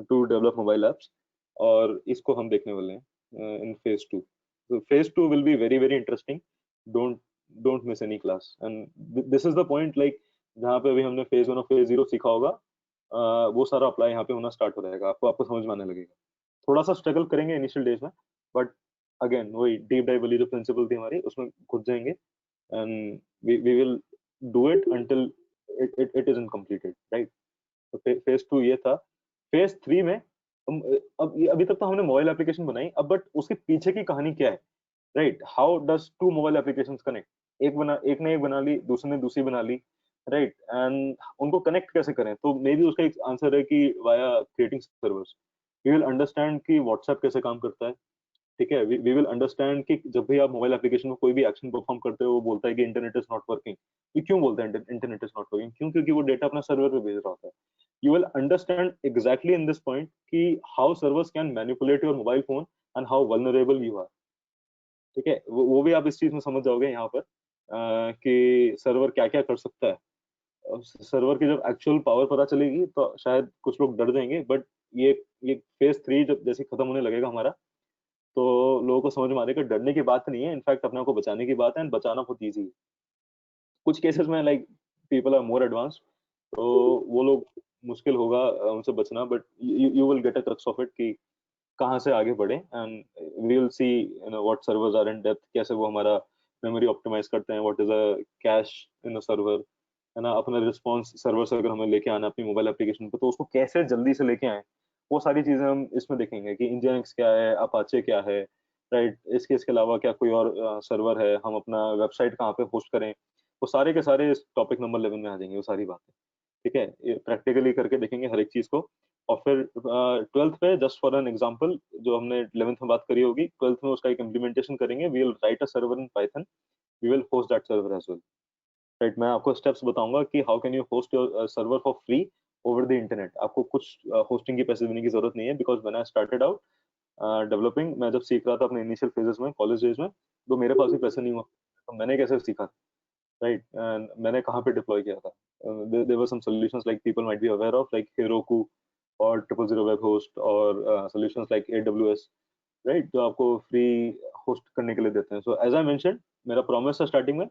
टू डेवलप मोबाइल एप्स, और इसको हम देखने वाले हैं इन phase 2. So phase 2 will be very very interesting. Don't miss any class. And this is the point, like जहाँ पे अभी हमने phase 1 और phase 0 सीखा होगा, वो सारा अप्लाई यहाँ पे होना स्टार्ट हो जाएगा. आपको समझ में आने लगेगा. थोड़ा सा स्ट्रगल करेंगे इनिशियल डेज में, बट अगेन वही डीप डाइव वाली जो प्रिंसिपल थी हमारी उसमें घुस जाएंगे and we will do it until it is incompleted, right. तो फेज 2 ये था. फेज 3 में अभी तक तो हमने मोबाइल एप्लीकेशन बनाई, अब बट उसके पीछे की कहानी क्या है, right. How does to mobile applications connect. एक ने एक बना ली, दूसरे ने दूसरी बना ली, राइट. एंड उनको कनेक्ट कैसे करें, तो मे बी उसका एक आंसर है कि via creating servers. We will understand कि व्हाट्सएप कैसे काम करता है, ठीक है. वी विल अंडरस्टैंड कि जब भी आप मोबाइल एप्लीकेशन में कोई भी एक्शन परफॉर्म करते हो वो बोलता है कि इंटरनेट इज नॉट वर्किंग. ये क्यों बोलता है इंटरनेट इज नॉट वर्किंग? क्यों? क्योंकि वो डेटा अपना सर्वर पे भेज रहा होता है. You will understand exactly in this point कि how servers can manipulate your mobile phone and how vulnerable you are. ठीक है, वो भी आप इस चीज में समझ जाओगे यहाँ पर कि सर्वर क्या क्या कर सकता है. सर्वर की जब एक्चुअल पावर पता चलेगी तो शायद कुछ लोग डर जाएंगे, बट ये फेज 3 जब जैसे खत्म होने लगेगा हमारा, तो लोगों को समझ में आएगा डरने की बात नहीं है, इनफैक्ट अपने आप को बचाने की बात है, एंड बचाना बहुत ईजी है. कुछ केसेस में like people are more advance, तो वो लोग मुश्किल होगा उनसे बचना, but you will get a crux of it कि कहाँ से आगे बढ़े. And we will see what servers are in depth, कैसे वो हमारा मेमोरी ऑप्टिमाइज करते हैं, what is a cache in a server, है ना. अपना रिस्पॉन्स सर्वर से अगर हमें लेके आना है अपनी मोबाइल एप्लीकेशन पे, तो उसको कैसे जल्दी से लेके आए, वो सारी चीजें हम इसमें देखेंगे कि इंजीनियरिंग्स क्या है, अपाचे क्या है, राइट. इसके अलावा क्या कोई और सर्वर है, हम अपना वेबसाइट कहाँ पे होस्ट करें, वो सारे के सारे इस टॉपिक नंबर 11 में आ जाएंगे वो सारी बातें. ठीक है, ये प्रैक्टिकली करके देखेंगे हर एक चीज को. और फिर 12th पे जस्ट फॉर एन एग्जांपल जो हमने 11th में बात करी होगी, 12th में उसका एक इम्प्लीमेंटेशन करेंगे. We will write a server in Python, we will host that server as well, right. मैं आपको स्टेप्स बताऊंगा कि how can you host your server for free over the internet. आपको कुछ होस्टिंग की पैसे देने की जरूरत नहीं है, because when I started out developing, मैं जब सीख रहा था अपने इनिशियल फेजेस में कॉलेज डेज में, तो मेरे पास भी पैसे नहीं हुआ, तो मैंने कैसे सीखा, राइट. मैंने कहाँ पे डिप्लॉय किया था. there were some solutions like people might be aware of, like Heroku or 000 web host or solutions like AWS, right, जो आपको फ्री होस्ट करने के लिए देते हैं. so as I mentioned, मेरा प्रॉमिस था स्टार्टिंग में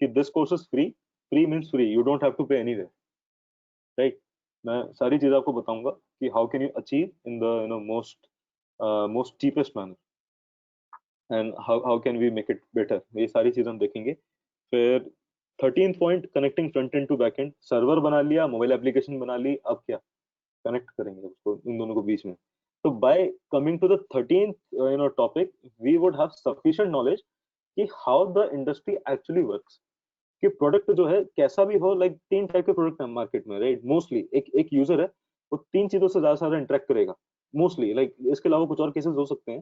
कि this course is free. free means free, you don't have to pay anywhere, right. मैं सारी चीज आपको बताऊंगा कि how can you achieve in the most cheapest manner and how can we make it better. ये सारी चीज हम देखेंगे. फिर 13th point, connecting front end to back end. Server बना लिया, मोबाइल एप्लीकेशन बना ली, अब क्या कनेक्ट करेंगे उसको इन दोनों को बीच में. तो by coming to the 13th topic, we would have sufficient knowledge कि how the industry actually works, कि प्रोडक्ट जो है कैसा भी हो. लाइक 3 टाइप के प्रोडक्ट है मार्केट में, राइट. मोस्टली एक यूजर है, वो 3 चीजों से ज्यादा इंटरेक्ट करेगा मोस्टली. लाइक इसके अलावा कुछ और केसेस हो सकते हैं,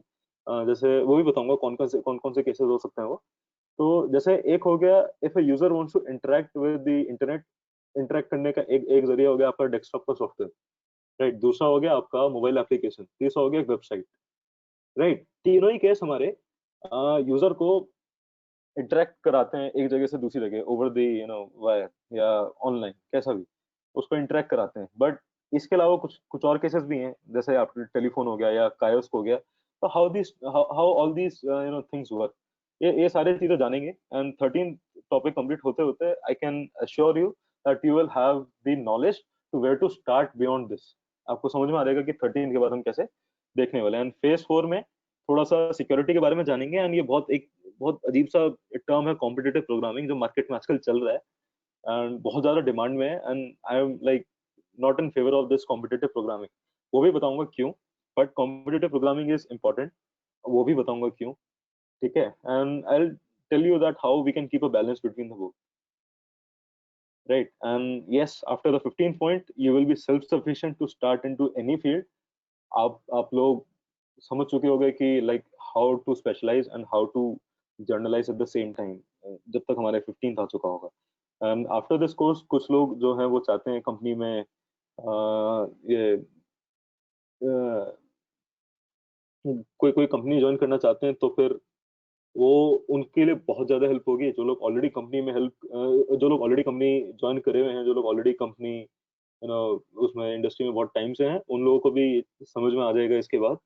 जैसे वो भी बताऊंगा कौन कौन से केसेस हो सकते हैं वो. तो जैसे एक हो गया, if a user wants to interact with the internet, interact करने का एक जरिया हो गया आपका डेस्कटॉप का सॉफ्टवेयर, राइट. दूसरा हो गया आपका मोबाइल एप्लीकेशन, तीसरा हो गया एक वेबसाइट, राइट. तीनों ही केस हमारे यूजर को इंटरेक्ट कराते हैं एक जगह से दूसरी जगह ओवर द वायर या ऑनलाइन, कैसा भी उसको इंटरेक्ट कराते हैं. बट इसके अलावा कुछ कुछ और केसेस भी हैं, जैसे आपका टेलीफोन हो गया या कायोस्क हो गया. तो how all these things work, ये सारी चीजें जानेंगे एंड 13 टॉपिक कंप्लीट होते होते I can assure you that you will have the knowledge to where to start beyond this. आपको समझ में आ जाएगा कि 13 के बाद हम कैसे देखने वाले हैं। एंड फेज 4 में थोड़ा सा सिक्योरिटी के बारे में जानेंगे एंड ये बहुत अजीब सा टर्म है कॉम्पिटिटिव प्रोग्रामिंग, जो मार्केट में आजकल चल रहा है एंड बहुत ज्यादा डिमांड में है and I am like not in favour of this competitive programming. वो भी बताऊंगा क्यों, but competitive programming is important, वो भी बताऊंगा क्यों। ठीक है, and I tell you that how we can keep a balance between the both, right? And yes, after the 15th point you will be self sufficient to start into any field. आप लोग समझ चुके होंगे कि like how to specialize and how to journalize at the same time, जब तक हमारे 15th आ चुका होगा। and after this course कुछ लोग जो हैं वो चाहते हैं कंपनी में ये कोई कंपनी ज्वाइन करना चाहते हैं, तो फिर वो उनके लिए बहुत ज्यादा हेल्प होगी। जो लोग ऑलरेडी कंपनी में जो लोग ऑलरेडी कंपनी ज्वाइन करे हुए हैं, जो लोग ऑलरेडी कंपनी उसमें इंडस्ट्री में बहुत टाइम से हैं, उन लोगों को भी समझ में आ जाएगा इसके बाद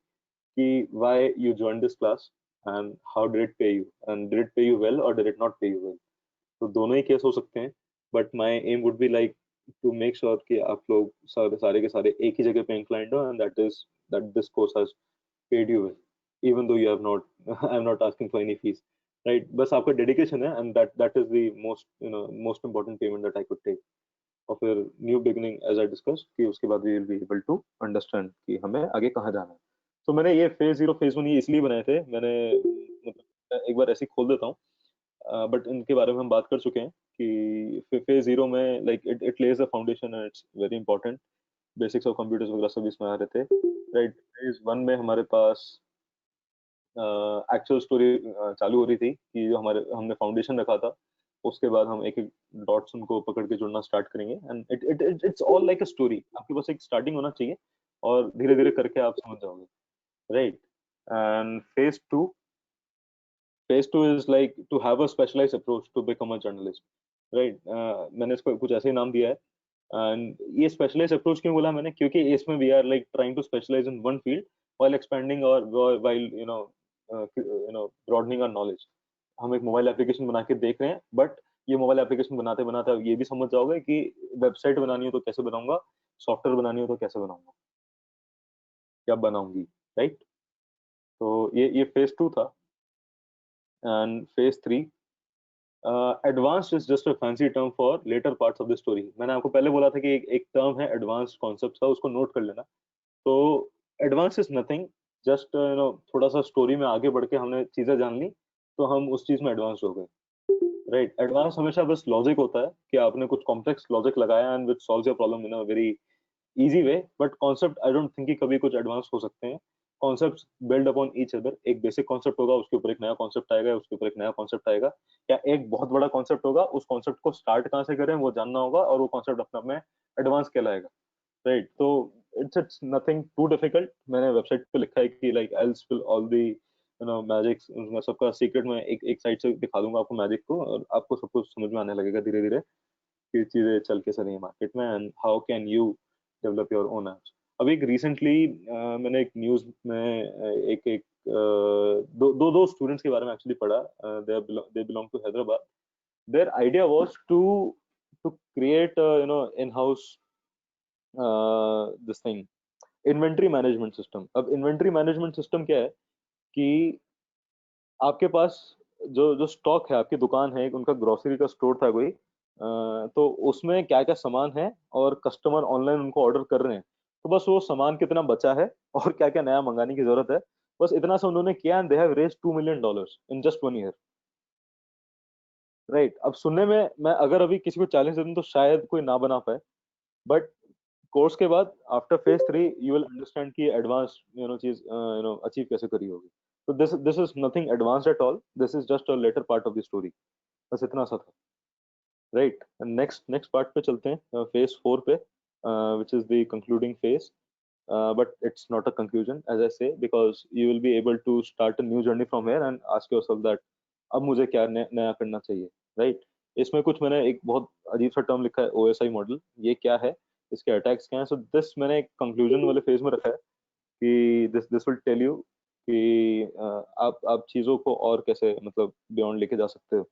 कि why you join this class and how did it pay you, and did it pay you well और did it not pay you well. तो दोनों ही केस हो सकते हैं, but my aim would be like to make sure कि आप लोग सारे के सारे एक ही जगह पे इंक्लाइंड हो, and that this course has paid you well even though you have not I'm not asking for any fees, right? बस आपका डेडिकेशन है, and that is the most important payment that I could take। और फिर new beginning as I discuss कि उसके बाद we will be able to understand कि हमें आगे कहाँ जाना है। तो मैंने ये फेज 0 फेज 1 ये इसलिए बनाए थे, मैंने मतलब एक बार ऐसे ही खोल देता हूँ, बट इनके बारे में हम बात कर चुके हैं कि फेज 0 में like it Lay's the foundation and it's very important. Basics of computers वगैरह सब इसमें आ रहे थे, राइट? फेज 1 में हमारे पास एक्चुअल स्टोरी चालू हो रही थी कि जो हमने फाउंडेशन रखा था, उसके बाद हम एक एक डॉट्स उनको पकड़ के जुड़ना स्टार्ट करेंगे and it's all like a story. आपके पास एक स्टार्टिंग होना चाहिए और धीरे धीरे करके आप समझ जाओगे, right? And phase two is like to have a specialised approach to become a journalist, right? मैंने इसको कुछ ऐसे ही नाम दिया है। एंड ये स्पेशलाइज्ड अप्रोच क्यों बोला मैंने, क्योंकि इसमें we are like trying to specialise in one field while expanding or while broadening our knowledge। हम एक मोबाइल एप्लीकेशन बना के देख रहे हैं, बट ये मोबाइल एप्लीकेशन बनाते बनाते ये भी समझ जाओगे कि वेबसाइट बनानी हो तो कैसे बनाऊंगा, सॉफ्टवेयर बनानी हो तो कैसे बनाऊंगा, क्या बनाऊंगी, राइट? तो ये फेज 2 था। And phase 3 advanced is just a fancy term for later parts of the story. मैंने आपको पहले बोला था कि एक टर्म है एडवांस्ड कॉन्सेप्ट का, उसको नोट कर लेना। तो एडवांस इज नथिंग, जस्ट थोड़ा सा स्टोरी में आगे बढ़ के हमने चीजें जान ली तो हम उस चीज में एडवांस हो गए, राइट? एडवांस हमेशा बस लॉजिक होता है कि आपने कुछ कॉम्प्लेक्स लॉजिक लगाया and which solves your problem in a very easy way. But concept I don't think कि कभी कुछ एडवांस हो सकते हैं। Concepts build upon each other. एक बेसिक कॉन्सेप्ट होगा, उसके ऊपर एक नया कॉन्सेप्ट आएगा, उसके ऊपर एक नया कॉन्सेप्ट आएगा, या एक बहुत बड़ा कॉन्सेप्ट होगा, उस कॉन्सेप्ट को स्टार्ट कहाँ से करें वो जानना होगा, और वो कॉन्सेप्ट अपने आप में एडवांस कहलाएगा, राइट? तो इट्स नथिंग टू डिफिकल्ट। मैंने वेबसाइट पे लिखा है कि like I will spill all the magics, उसमें सबका सीक्रेट मैं एक साइड से दिखा दूंगा आपको मैजिक को, और आपको सब कुछ समझ में आने लगेगा धीरे धीरे कि चीजें चल कैसे रही है मार्केट में and how can you develop your own apps. अभी एक रिसेंटली मैंने एक न्यूज में एक एक दो स्टूडेंट्स के बारे में एक्चुअली पढ़ा। They belong to Hyderabad. Their idea was to create in house this thing, inventory management system. अब इन्वेंट्री मैनेजमेंट सिस्टम क्या है कि आपके पास जो जो स्टॉक है, आपकी दुकान है, उनका ग्रोसरी का स्टोर था कोई, तो उसमें क्या क्या सामान है और कस्टमर ऑनलाइन उनको ऑर्डर कर रहे हैं, तो बस वो सामान कितना बचा है और क्या क्या नया मंगाने की जरूरत है, बस इतना सा उन्होंने किया and they have raised $2 million in just 1 year, right? अब सुनने में मैं अगर अभी किसी को चैलेंज दे दूं तो शायद कोई ना बना पाए, बट कोर्स के बाद after phase 3 you will understand कि एडवांस चीज अचीव कैसे करी होगी। तो this is nothing advanced at all, this is just a later part of the story. बस इतना सा था, राइट? नेक्स्ट पार्ट पे चलते हैं, फेज 4 पे, which is the concluding phase, but it's not a conclusion as I say, because you will be able to start a new journey from here and ask yourself that अब मुझे क्या नया करना चाहिए, राइट? इसमें कुछ मैंने एक बहुत अजीब सा टर्म लिखा है, OSI मॉडल। ये क्या है, इसके अटैक्स क्या हैं? सो दिस मैंने एक कंक्लूजन वाले फेज में रखा है कि दिस विल टेल यू कि आप चीजों को और कैसे मतलब बियॉन्ड लेके जा सकते हो।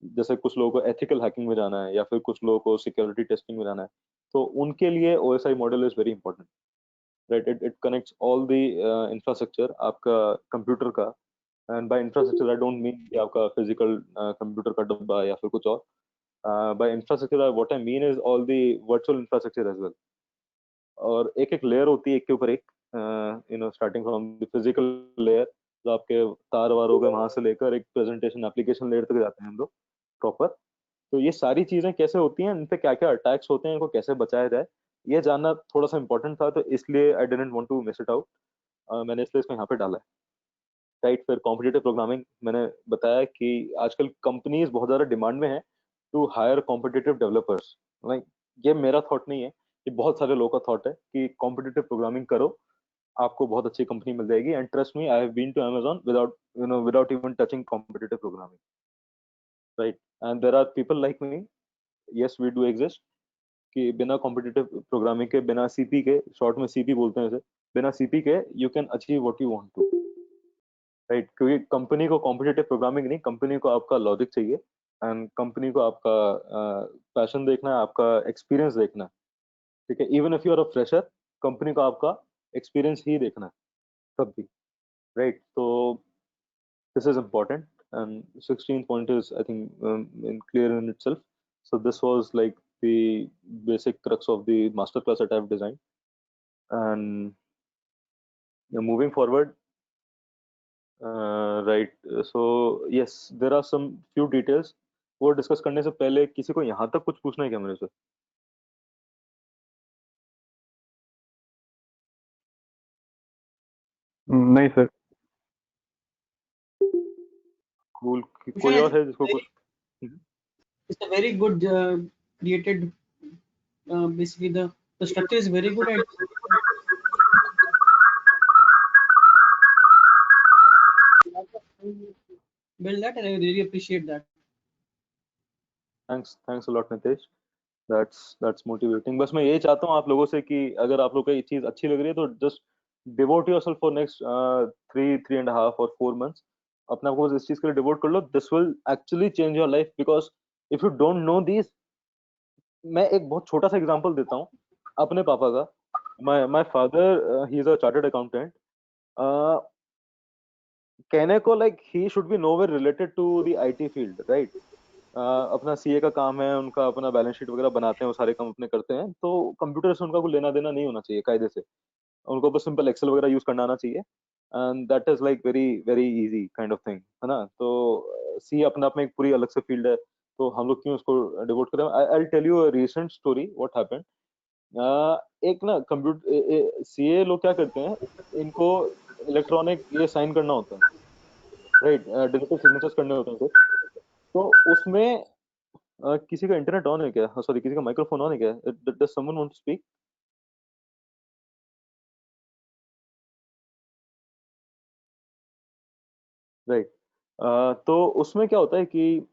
जैसे कुछ लोगों को एथिकल हैकिंग में जाना है या फिर कुछ लोगों को सिक्योरिटी टेस्टिंग में जाना है, तो उनके लिए OSI model is very important, right. It connects all the infrastructure आपका कंप्यूटर का, and by infrastructure I don't mean कि आपका फिजिकल कंप्यूटर का डब्बा या फिर कुछ और। By infrastructure what I mean is all the virtual infrastructure as well. और एक एक लेयर होती है, एक के ऊपर एक, starting from the physical layer, जो आपके तार वार हो गए, वहां से लेकर एक प्रेजेंटेशन एप्लीकेशन लेयर तक जाते हैं हम लोग प्रॉपर। तो ये सारी चीजें कैसे होती हैं, इन पे क्या क्या अटैक्स होते हैं, इनको कैसे बचाया जाए, ये जानना थोड़ा सा इंपॉर्टेंट था, तो इसलिए I didn't want to miss it out. मैंने इसलिए इसको यहाँ पे डाला है, राइट। फिर कॉम्पिटिटिव प्रोग्रामिंग मैंने बताया कि आजकल कंपनीज बहुत ज्यादा डिमांड में है to hire competitive developers. Like ये मेरा थॉट नहीं है, ये बहुत सारे लोगों का थॉट है कि कॉम्पिटिटिव प्रोग्रामिंग करो, आपको बहुत अच्छी कंपनी मिल जाएगी। And trust me, I have been to Amazon without even touching competitive programming, right. And there are people like me, yes we do exist, कि बिना कॉम्पिटिटिव प्रोग्रामिंग के, बिना सीपी के, शॉर्ट में सीपी बोलते हैं इसे, बिना सीपी के you can achieve what you want to, right. क्योंकि कंपनी को कॉम्पिटिटिव प्रोग्रामिंग नहीं, कंपनी को आपका लॉजिक चाहिए, एंड कंपनी को आपका पैशन देखना है, आपका एक्सपीरियंस देखना है, ठीक है। Even if you are a fresher, company को आपका एक्सपीरियंस ही देखना है तब भी, राइट। तो this is important, and 16th point is, I think, clear in itself. So this was like the basic crux of the masterclass that I've designed. And moving forward, right, so yes, there are some few details वो discuss करने से पहले किसी को यहाँ तक कुछ पूछना है क्या मेरे से? नहीं सर। Cool. कोई और है जिसको कुछ? It's a very good created. Basically, the structure is very good. Build that, and I really appreciate that. Thanks a lot, Nitesh. That's motivating. बस मैं ये चाहता हूँ आप लोगों से कि अगर आप लोगों को ये चीज अच्छी लग रही है तो just devote yourself for next 3.5 or 4 months. अपने आप को बस इस चीज के लिए डिवोट कर लो. This will actually change your life, because if you don't know these, मैं एक बहुत छोटा सा एग्जांपल देता हूँ अपने पापा का. My father, he is a chartered accountant. कहने को like he should be nowhere related to the IT field, right? अपना सीए का काम है, उनका अपना बैलेंस शीट वगैरह बनाते हैं, वो सारे काम अपने करते हैं, तो कंप्यूटर से उनका कोई लेना देना नहीं होना चाहिए कायदे से. उनको बस सिंपल एक्सेल वगैरह यूज करना आना चाहिए, and that is like very very easy kind of thing, है ना. तो सी अपने आप में एक पूरी अलग से फील्ड है, तो हम लोग क्यों उसको डिवोट करें. I tell you a recent story what happened. एक ना कंप्यूटर सीए लोग क्या करते हैं, इनको इलेक्ट्रॉनिक ये साइन करना होता है, राइट, डिजिटल सिग्नेचर्स करने होते हैं कुछ. तो उसमें किसी का इंटरनेट ऑन है क्या? सॉरी, किसी का माइक्रोफोन ऑन है क्या? Does someone want to speak? Right. तो उसमें क्या होता है कि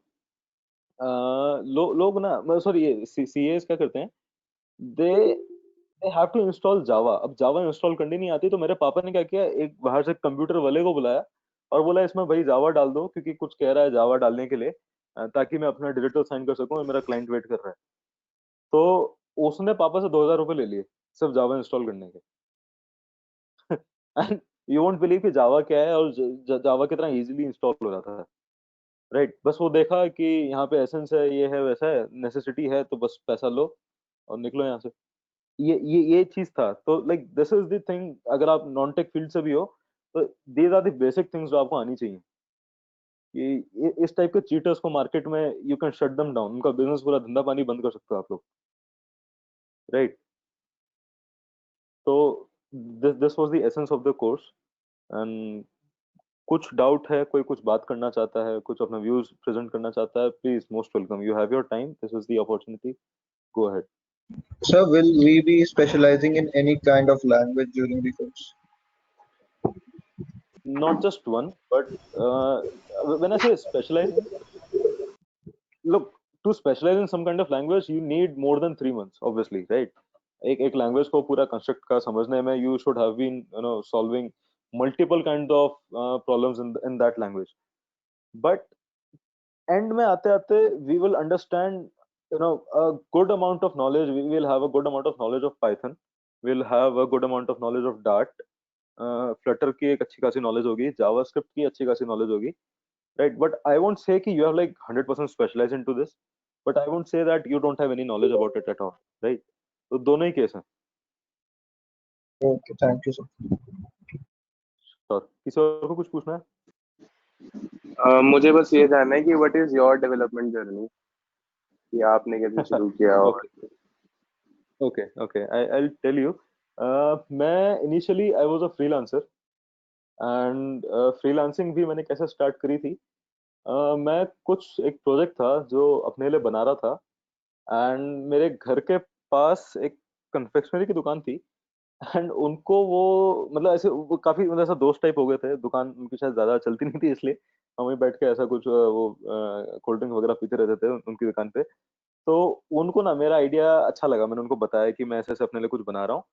लोग ना, सॉरी, ये सीएस क्या करते हैं, दे दे हैव टू इंस्टॉल जावा. अब जावा इंस्टॉल करनी नहीं आती, तो मेरे पापा ने क्या किया, एक बाहर से कंप्यूटर वाले को बुलाया और बोला इसमें भाई जावा डाल दो, क्योंकि कुछ कह रहा है जावा डालने के लिए, ताकि मैं अपना डिजिटल साइन कर सकूं और मेरा क्लाइंट वेट कर रहा है. तो उसने पापा से 2,000 रुपए ले लिए सिर्फ जावा इंस्टॉल करने के. एंड यू वोंट बिलीव कि जावा क्या है और जावा कितना इजीली इंस्टॉल हो जाता है, राइट. बस वो देखा कि यहाँ पे एसेंस है, ये है, वैसा है, नेसेसिटी है, तो बस पैसा लो और निकलो यहाँ से. ये चीज था. तो like this is the thing, अगर आप नॉन टेक फील्ड से भी हो, तो these are the basic things जो आपको आनी चाहिए. कि इस टाइप के चीटर्स को मार्केट में you can shut them down, उनका बिजनेस पूरा धंधा पानी बंद कर सकते हो आप लोग, राइट. तो this was the essence of the course. And कुछ डाउट है, कोई कुछ बात करना चाहता है, कुछ अपना व्यूज प्रेजेंट करना चाहता है, please, most welcome. You have your time, this is the opportunity. Go ahead. Sir, will we be specializing in any kind of language during the course? Not just one, but when I say specializing, look, to specialize in some kind of language you need more than 3 months, obviously, right. एक language को पूरा construct का समझने में you should have been, solving multiple kind of problems in that language. But end में आते आते we will understand, a good amount of knowledge. We will have a good amount of knowledge of Python. We'll have a good amount of knowledge of Dart. Flutter की एक अच्छी खासी knowledge होगी, JavaScript की अच्छी खासी knowledge होगी, right? But I won't say कि you have like 100% specialized into this, but I won't say that you don't have any knowledge about it at all, right? तो दोनों ही केस हैं. Okay, thank you, sir. और किसी और को कुछ पूछना है? मुझे बस ये जानना है कि what is your development journey, कि आपने कैसे शुरू किया और Okay. I'll tell you. मैं initially I was a freelancer, and freelancing भी मैंने कैसे स्टार्ट करी थी. मैं कुछ एक प्रोजेक्ट था जो अपने लिए बना रहा था, एंड मेरे घर के पास एक कन्फेक्शनरी की दुकान थी, एंड उनको वो मतलब ऐसे वो काफी मतलब ऐसा दोस्त टाइप हो गए थे. दुकान उनकी शायद ज्यादा चलती नहीं थी, इसलिए हम वहीं बैठ के ऐसा कुछ वो कोल्ड ड्रिंक वगैरह पीते रहते थे उनकी दुकान पे. तो उनको ना मेरा आइडिया अच्छा लगा. मैंने उनको बताया कि मैं ऐसे ऐसे अपने लिए कुछ बना रहा हूँ.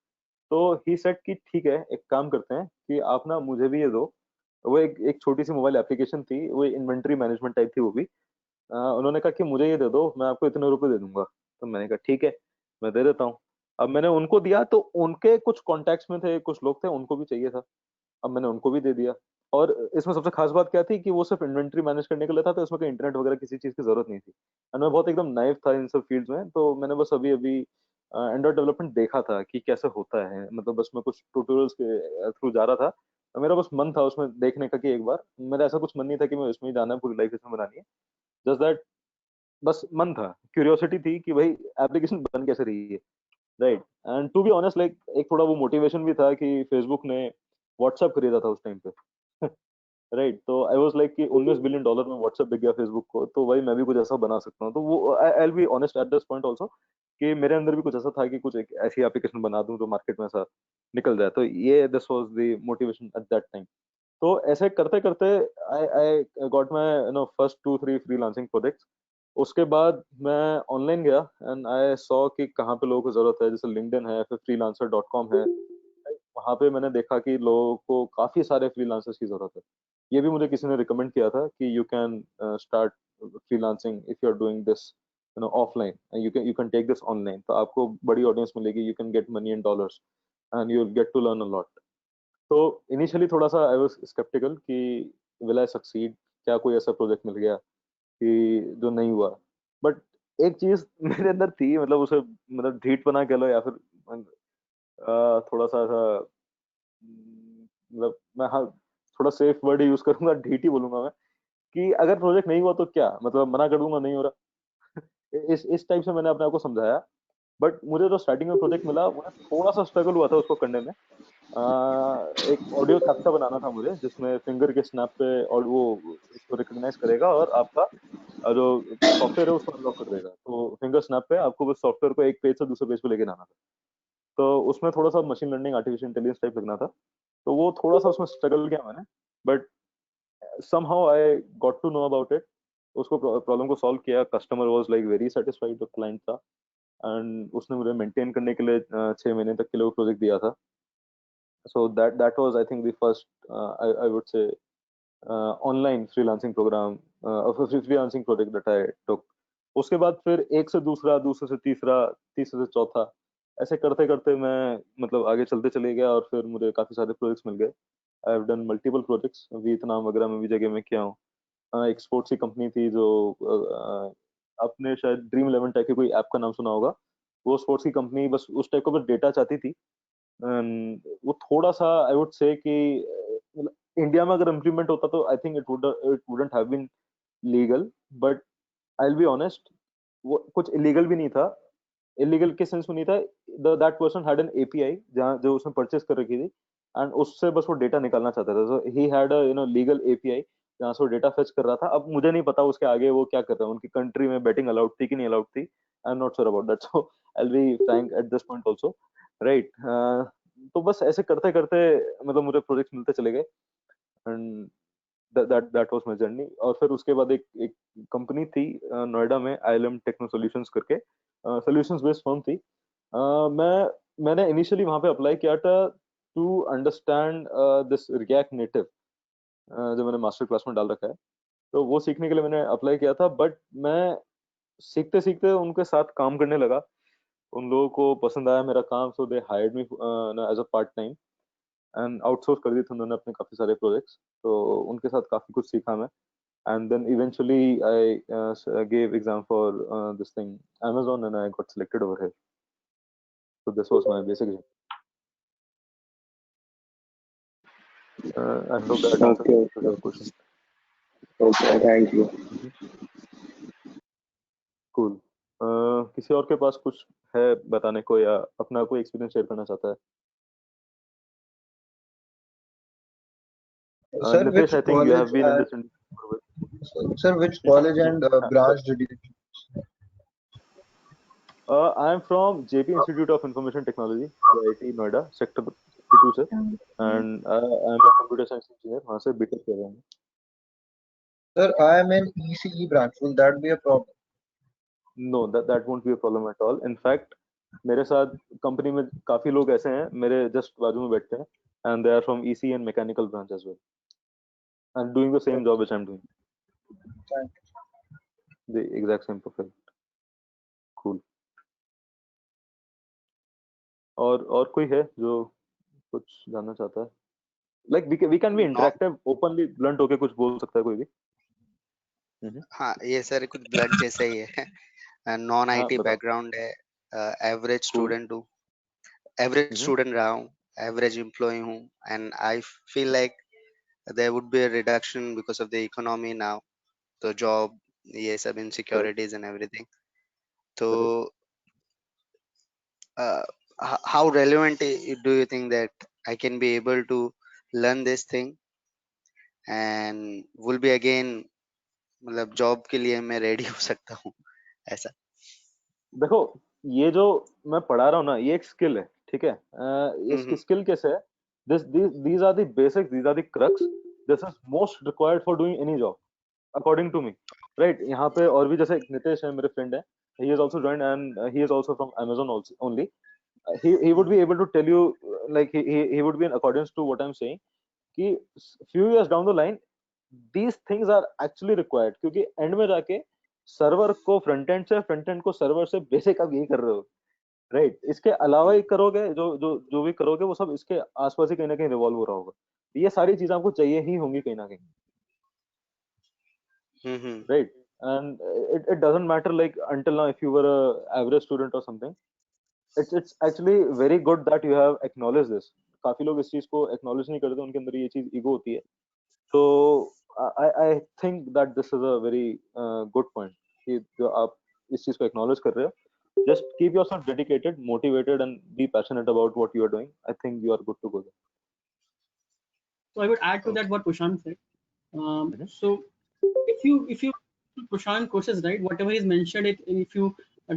तो ही सेड कि ठीक है, एक काम करते हैं कि आप ना मुझे भी ये दो. वो एक छोटी सी मोबाइल एप्लीकेशन थी, वो इन्वेंटरी मैनेजमेंट टाइप थी वो भी. उन्होंने कहा कि मुझे ये दे दो, मैं आपको इतने रुपए दे दूंगा. तो मैंने कहा ठीक है, मैं दे देता हूँ. अब मैंने उनको दिया तो उनके कुछ कॉन्टेक्ट्स में थे, कुछ लोग थे, उनको भी चाहिए था. अब मैंने उनको भी दे दिया. और इसमें सबसे खास बात क्या थी कि वो सिर्फ इन्वेंटरी मैनेज करने के लिए था, तो इसमें कोई इंटरनेट वगैरह किसी चीज की जरूरत नहीं थी. और मैं बहुत एकदम नाइव था इन सब फील्ड्स में, तो मैंने बस अभी अभी एंड्रॉइड डेवलपमेंट देखा था कि कैसे होता है. मतलब बस मैं कुछ ट्यूटोरियल्स के थ्रू जा रहा था. और मेरा बस मन था उसमें देखने का कि एक बार, मेरा ऐसा कुछ मन नहीं था कि मैं इसमें ही जाना है, पूरी लाइफ इसमें बनानी है. जस्ट दैट, बस मन था, क्यूरियोसिटी थी कि भाई एप्लीकेशन बन कैसे रही है, right. And to be honest, like एक थोड़ा वो मोटिवेशन भी था कि फेसबुक ने व्हाट्सएप खरीदा था उस टाइम पे. राइट. तो आई वाज लाइक कि $19 बिलियन में व्हाट्सएप बिक गया फेसबुक को, तो भाई मैं भी कुछ ऐसा बना सकता हूँ. तो वो आई will be honest at this point also, कि मेरे अंदर भी कुछ ऐसा था कि कुछ एक ऐसी एप्लीकेशन बना दूं जो मार्केट में ऐसा निकल जाए. तो ये this was the motivation at that time. तो ऐसे करते करते I I got my first 2-3 freelancing projects. उसके बाद मैं ऑनलाइन गया, एंड आई सॉ कि कहाँ पे लोगों को जरूरत है. जैसे लिंक्डइन है, फिर freelancer.com है. वहां पे मैंने देखा कि लोगों को काफी सारे फ्रीलांसर्स की जरूरत है. ये भी मुझे किसी ने रिकमेंड किया था कि you can start freelancing if you are doing this offline, you can take this online. तो आपको बड़ी ऑडियंस मिलेगी, you can get money in dollars, and you will get to learn a lot. तो initially थोड़ा सा I was skeptical कि will I succeed, क्या कोई ऐसा प्रोजेक्ट मिल गया कि जो नहीं हुआ. बट एक चीज मेरे अंदर थी, मतलब उसे मतलब ढीठ बना कह लो या फिर थोड़ा सा ऐसा, मतलब मैं हाँ थोड़ा सेफ वर्ड यूज करूंगा, ढीठ ही बोलूंगा मैं, कि अगर प्रोजेक्ट नहीं हुआ तो क्या मतलब, मना कर दूंगा नहीं हो रहा. इस टाइप से मैंने अपने आप को समझाया. बट मुझे जो स्टार्टिंग में प्रोजेक्ट मिला, मुझे थोड़ा सा स्ट्रगल हुआ था उसको करने में. एक ऑडियो कैप्चा बनाना था मुझे, जिसमें फिंगर के स्नैप पे और वो उसको रिकॉग्नाइज करेगा और आपका जो सॉफ्टवेयर है उसको अनलॉक कर देगा. तो फिंगर स्नैप पे आपको बस सॉफ्टवेयर को एक पेज से दूसरे पेज पे लेके जाना था. तो उसमें थोड़ा सा machine learning, artificial intelligence type लगना था. तो वो थोड़ा सा उसमें स्ट्रगल किया मैंने. But somehow I got to know about it. उसको प्रॉब्लम को सॉल्व किया. Customer was like very satisfied, जो क्लाइंट था. एंड उसने मुझे मेंटेन करने के लिए 6 महीने तक के लिए वो प्रोजेक्ट दिया था. So that was, I think, the first I would say online freelancing program, freelancing project that I took. उसके बाद फिर एक से दूसरा, दूसरे से तीसरा, तीसरे से चौथा, ऐसे करते करते मैं मतलब आगे चलते चले गया, और फिर मुझे काफी सारे प्रोजेक्ट्स मिल गए. I have done multiple projects, Vietnam वगैरह में भी जगह में किया हूँ. एक स्पोर्ट्स की कंपनी थी जो आपने शायद ड्रीम 11 टाइप की कोई ऐप का नाम सुना होगा. वो स्पोर्ट्स की कंपनी बस उस टाइप का बस डेटा चाहती थी. वो थोड़ा सा आई वुड से कि इंडिया में अगर इम्प्लीमेंट होता तो I think it wouldn't have been legal. But I will be honest, वो कुछ इलीगल भी नहीं था. इलीगल के सेंस में नहीं था. That person had an API जहाँ जो उसने परचेस कर रखी थी, एंड उससे बस वो डेटा निकालना चाहता था. So he had a legal API जहाँ से वो डेटा फेच कर रहा था. अब मुझे नहीं पता उसके आगे वो क्या कर रहा है. उनकी कंट्री में बैटिंग अलाउड थी कि नहीं अलाउड थी, आई am not sure about that. So I will be frank at this point also, right. तो बस ऐसे करते करते मतलब मुझे प्रोजेक्ट मिलते चले गए, and that was my journey. और फिर उसके बाद एक कंपनी थी नोएडा में, आईएलएम टेक्नो सॉल्यूशंस करके, सॉल्यूशंस बेस्ड फर्म थी. मैंने इनिशियली वहां पे अप्लाई किया था to understand this React Native, जो मैंने मास्टर क्लास में डाल रखा है, तो वो सीखने के लिए मैंने अप्लाई किया था. बट मैं सीखते सीखते उनके साथ काम करने लगा, उन लोगों को पसंद आया मेरा काम, so they hired me as a part time and outsource कर दिए थे उन्होंने अपने काफी सारे प्रोजेक्ट्स. तो उनके साथ काफी कुछ सीखा मैं. And then eventually I gave exam for this thing Amazon and I got selected over here. So this was my basic exam. I hope that answers Okay. your question. Okay. Thank you. Cool. किसी और के पास कुछ है बताने को या अपना कोई एक्सपीरियंस शेयर करना चाहता है? Sir, which Nitesh, I think you have college been in and this industry for a while. sir, which college and branch did you choose? I am from JP Institute of Information Technology, IIT Noida, Sector 52 से, and I am a computer science engineer. वहाँ से BTech कर रहा हूँ. Sir, I am in ECE branch. Will that be a problem? No, that won't be a problem at all. In fact, मेरे साथ company में काफी लोग ऐसे हैं मेरे जस्ट बाजू में बैठते हैं, and they are from EC and mechanical branch as well, and doing the same job which I'm doing. Thank you. The exact same profile. Cool. और कोई है जो कुछ जानना चाहता है? Like we can be No, interactive, openly blunt होके कुछ बोल सकता है कोई भी. हाँ ये सर कुछ ब्लड जैसा ही है. नॉन हाँ आईटी बताओ. बैकग्राउंड है, एवरेज Cool. स्टूडेंट हूँ, एवरेज स्टूडेंट रहा हूँ, एवरेज एम्प्लॉय हूँ, and I feel like there would be a reduction because of the economy now, the job, ये सब Correct. insecurities and everything. So Correct. how relevant do you think that I can be able to learn this thing and will be again मतलब job के लिए मैं ready हो सकता हूँ ऐसा? देखो, ये जो मैं पढ़ा रहा हूँ ना, ये एक स्किल है, ठीक है? इस स्किल कैसे है? These are the basics, these are the crux. This is most required for doing any job, according to me. Right? यहाँ पे और भी जैसे नितेश है, मेरे फ्रेंड है, he is also joined and he is also from Amazon also only. He would be able to tell you like he would be in accordance to what I'm saying कि few years down the line these things are actually required, क्योंकि and में जाके server को front end से, front end को server से, basic आप यही कर रहे हो, राइट? इसके अलावा ही करोगे, जो भी करोगे वो सब इसके आसपास ही कहीं ना कहीं रिवॉल्व हो रहा होगा. ये सारी चीजें आपको चाहिए ही होंगी कहीं ना कहीं, right? And it doesn't matter like until now if you were a average student or something, it's actually very good that you have acknowledged this. काफी लोग इस चीज को acknowledge नहीं करते, उनके अंदर ये चीज ईगो होती है. So I think that this is a very good point कि जो आप इस चीज को acknowledge कर रहे हो. Just keep yourself dedicated, motivated, and be passionate about what you are doing. I think you are good to go there. So I would add to that what Prashant said. So if you Prashant courses, right, whatever he's mentioned, if you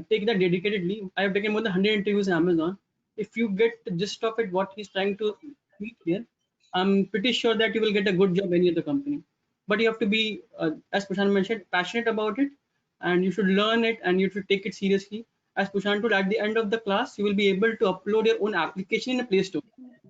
take that dedicatedly, I have taken more than 100 interviews in Amazon. If you get the gist of it, what he's trying to meet here, I'm pretty sure that you will get a good job any other company. But you have to be, as Prashant mentioned, passionate about it, and you should learn it and you should take it seriously. As Prashant told, at the end of the class, you will be able to upload your own application in a Play Store.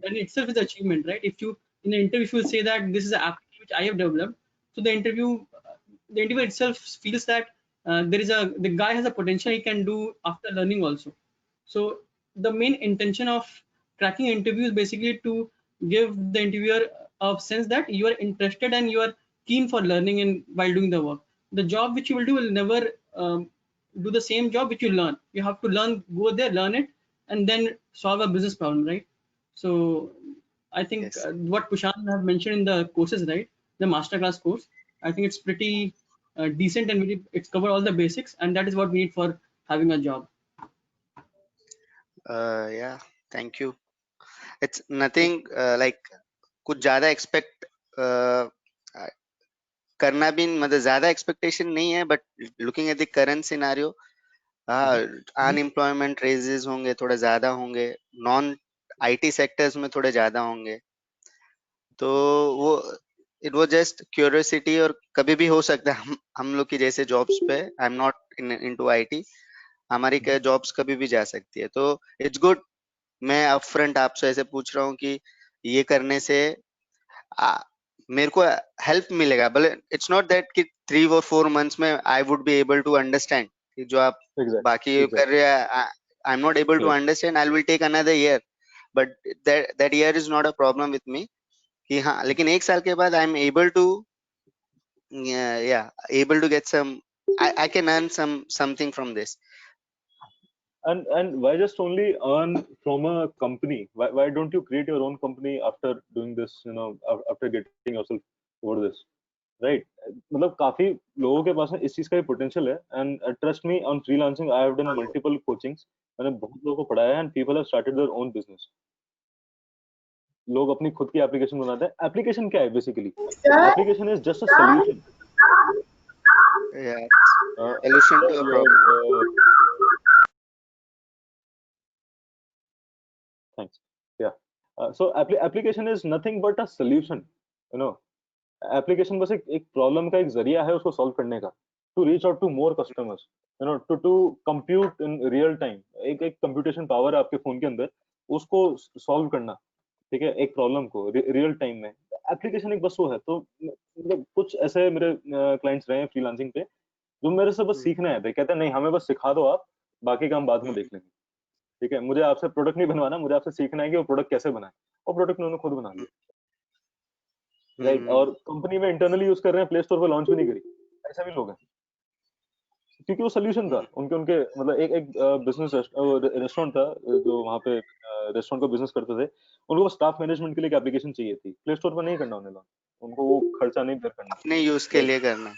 That in itself is an achievement, right? If you in an interview, if you say that this is an application which I have developed, so the interviewer itself feels that the guy has a potential he can do after learning also. So the main intention of tracking interviews is basically to give the interviewer a sense that you are interested and you are keen for learning and while doing the work. The job which you will do will never do the same job which you learn. You have to learn, go there, learn it, and then solve a business problem, right? So I think Yes. what Prashant have mentioned in the courses, right, the masterclass course, I think it's pretty decent and it's covered all the basics, and that is what we need for having a job. Yeah, thank you. It's nothing like कुछ ज्यादा expect करना भी मतलब ज्यादा expectation नहीं है, but looking at the current scenario, unemployment raises होंगे, थोड़े ज्यादा होंगे, नॉन आईटी सेक्टर्स में थोड़े ज्यादा होंगे, तो वो इट वाज जस्ट क्यूरियोसिटी. और कभी भी हो सकता है हम लोग की जैसे जॉब्स पे, आई एम नॉट इनटू आईटी, हमारी जॉब्स कभी भी जा सकती है. तो इट्स गुड. मैं अपफ्रंट आपसे ऐसे पूछ रहा हूँ कि ये करने से मेरे को हेल्प मिलेगा, भले इट्स नॉट दैट कि 3 or 4 months में I would be able to understand कि जो आप Exactly. बाकी कर Exactly. रहे हैं, I am not able to Clear. Understand, I will take another year, but that year is not a problem with me कि हाँ, लेकिन 1 साल के बाद I am able to able to get some, I can earn something from this. And why just only earn from a company? Why don't you create your own company after doing this? You know, after getting yourself over this, right? मतलब काफी लोगों के पास में इस चीज का भी potential है, and trust me on freelancing I have done multiple coachings, मैंने बहुत लोगों को पढ़ाया है, and people have started their own business. लोग अपनी खुद की एप्लीकेशन बनाते हैं. एप्लीकेशन क्या है basically? Application is just a solution. Yeah, solution to a problem. Thanks. Yeah. So application is nothing but a solution. You know, application बस एक प्रॉब्लम का एक जरिया है उसको सॉल्व करने का. To reach out to more customers. You know, to compute in real time. एक कंप्यूटेशन पावर है आपके फोन के अंदर, उसको सॉल्व करना. ठीक है, एक प्रॉब्लम को रियल टाइम में. एप्लीकेशन एक बस वो है. तो मतलब कुछ ऐसे मेरे क्लाइंट्स रहे हैं फ्रीलांसिंग पे, जो मेरे से बस सीखना है. कहते हैं नहीं, हमें बस सिखा दो आप, बाकी काम बाद में देख लेंगे. ठीक है, मुझे आपसे प्रोडक्ट नहीं बनवाना, मुझे आपसे सीखना है कि वो प्रोडक्ट कैसे बनाए. और प्रोडक्ट उन्होंने खुद बना लिया. राइट. और कंपनी में इंटरनली यूज कर रहे हैं, प्ले स्टोर पे लॉन्च भी नहीं करी. ऐसे भी लोग हैं, क्योंकि वो सोल्यूशन था उनके उनके मतलब एक बिजनेस रेस्टोरेंट था जो वहाँ पे रेस्टोरेंट का बिजनेस करते थे. उनको स्टाफ मैनेजमेंट के लिए एक एप्लीकेशन चाहिए थी. प्ले स्टोर पर नहीं करना उन्हें लॉन्च, उनको वो खर्चा नहीं बेयर करना. अपने यूज के लिए करना,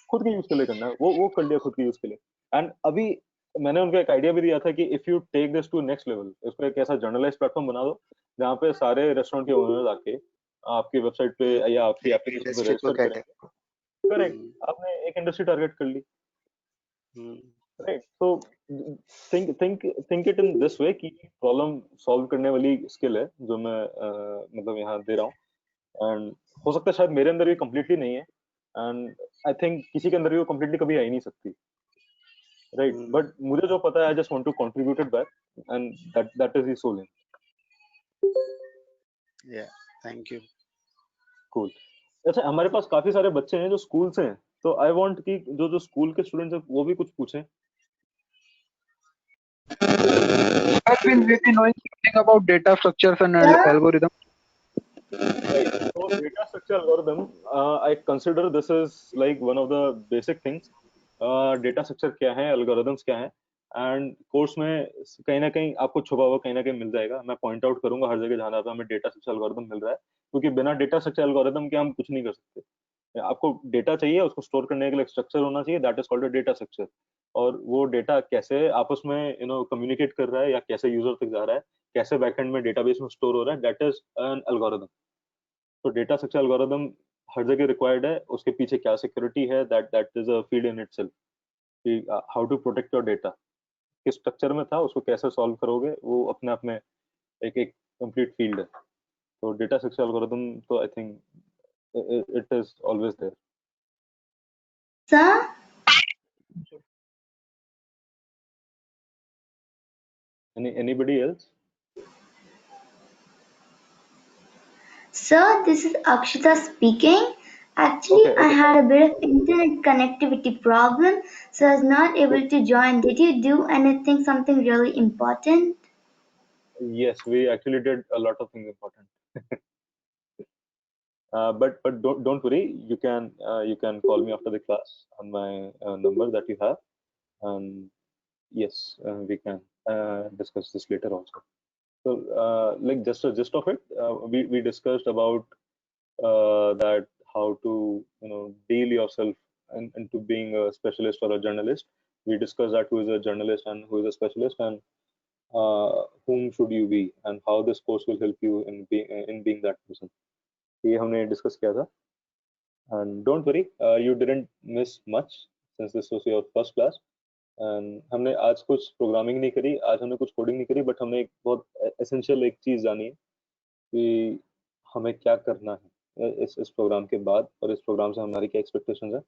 खुद के यूज के लिए करना है. वो कर लिया खुद के यूज के लिए. एंड अभी मैंने उनको एक आइडिया भी दिया था कि if you take this to next level, इसको एक ऐसा जर्नलाइज प्लेटफॉर्म बना दो जहाँ पे सारे रेस्टोरेंट के ओनर्स आके आपकी वेबसाइट पे या आपकी एप्लीकेशन पे इंडस्ट्री को रजिस्टर कहते करेंगे. करेक्ट. आपने एक इंडस्ट्री टारगेट कर ली. हैं. राइट. तो think it in this way कि प्रॉब्लम सॉल्व करने वाली स्किल है जो मैं मतलब यहाँ दे रहा हूँ. एंड हो सकता है शायद मेरे अंदर भी कंप्लीटली नहीं है, एंड आई थिंक किसी के अंदर भी वो कंप्लीटली कभी आ ही नहीं सकती. राइट. बट मुझे जो पता है, I just want to contribute it back, and that is the sole in. Yeah, thank you. Cool. अच्छा, हमारे पास काफी सारे बच्चे हैं जो स्कूल से हैं, तो आई वांट कि जो जो स्कूल के स्टूडेंट्स हैं वो भी कुछ पूछें. Will we be knowing something about data structures and algorithms? Right. So data structure algorithm, I consider this is like one of the basic things. Data structure क्या है, algorithms क्या है, एंड कोर्स में कहीं ना कहीं आपको छुपा हुआ कहीं ना कहीं मिल जाएगा. मैं पॉइंट आउट करूंगा हर जगह जहां पे हमें डेटा स्ट्रक्चर एल्गोरिथम मिल रहा है, क्योंकि बिना डेटा स्ट्रक्चर एल्गोरिथम के हम कुछ नहीं कर सकते. आपको डेटा चाहिए, उसको स्टोर करने के लिए स्ट्रक्चर होना चाहिए, that is called data structure. और वो डेटा कैसे आपस में कम्युनिकेट कर रहा है या कैसे यूजर तक जा रहा है, कैसे बैकएंड में डेटाबेस में स्टोर हो रहा है, दैट इज एन एल्गोरिथम. तो डेटा स्ट्रक्चर एल्गोरिथम हर जगह रिक्वायर्ड है. उसके पीछे क्या सिक्योरिटी है, that is a field in itself. कि how to protect your data, किस स्ट्रक्चर में था, उसको कैसे सॉल्व करोगे, वो अपने आप में एक एक कंप्लीट फील्ड है. तो डेटा स्ट्रक्चर एल्गोरिथम तो I think it is always there. Sir, Anybody else? sir, this is Akshita speaking. Actually, Okay, I okay. had a bit of internet connectivity problem, so I was not able to join. Did you do anything, something really important? Yes, we actually did a lot of things important. But don't worry. You can call me after the class on my number that you have, and yes, we can discuss this later also. So, like just a gist of it, we discussed about that how to deal yourself into being a specialist or a journalist. We discussed that who is a journalist and who is a specialist, and whom should you be, and how this course will help you in being that person. ये हमने discuss किया था. And don't worry, you didn't miss much since this was your first class. And हमने आज कुछ programming नहीं करी, आज हमने कुछ कोडिंग नहीं करी, बट हमने एक बहुत एसेंशियल एक चीज जानी है कि हमें क्या करना है इस प्रोग्राम के बाद, और इस प्रोग्राम से हमारी क्या एक्सपेक्टेशंस है.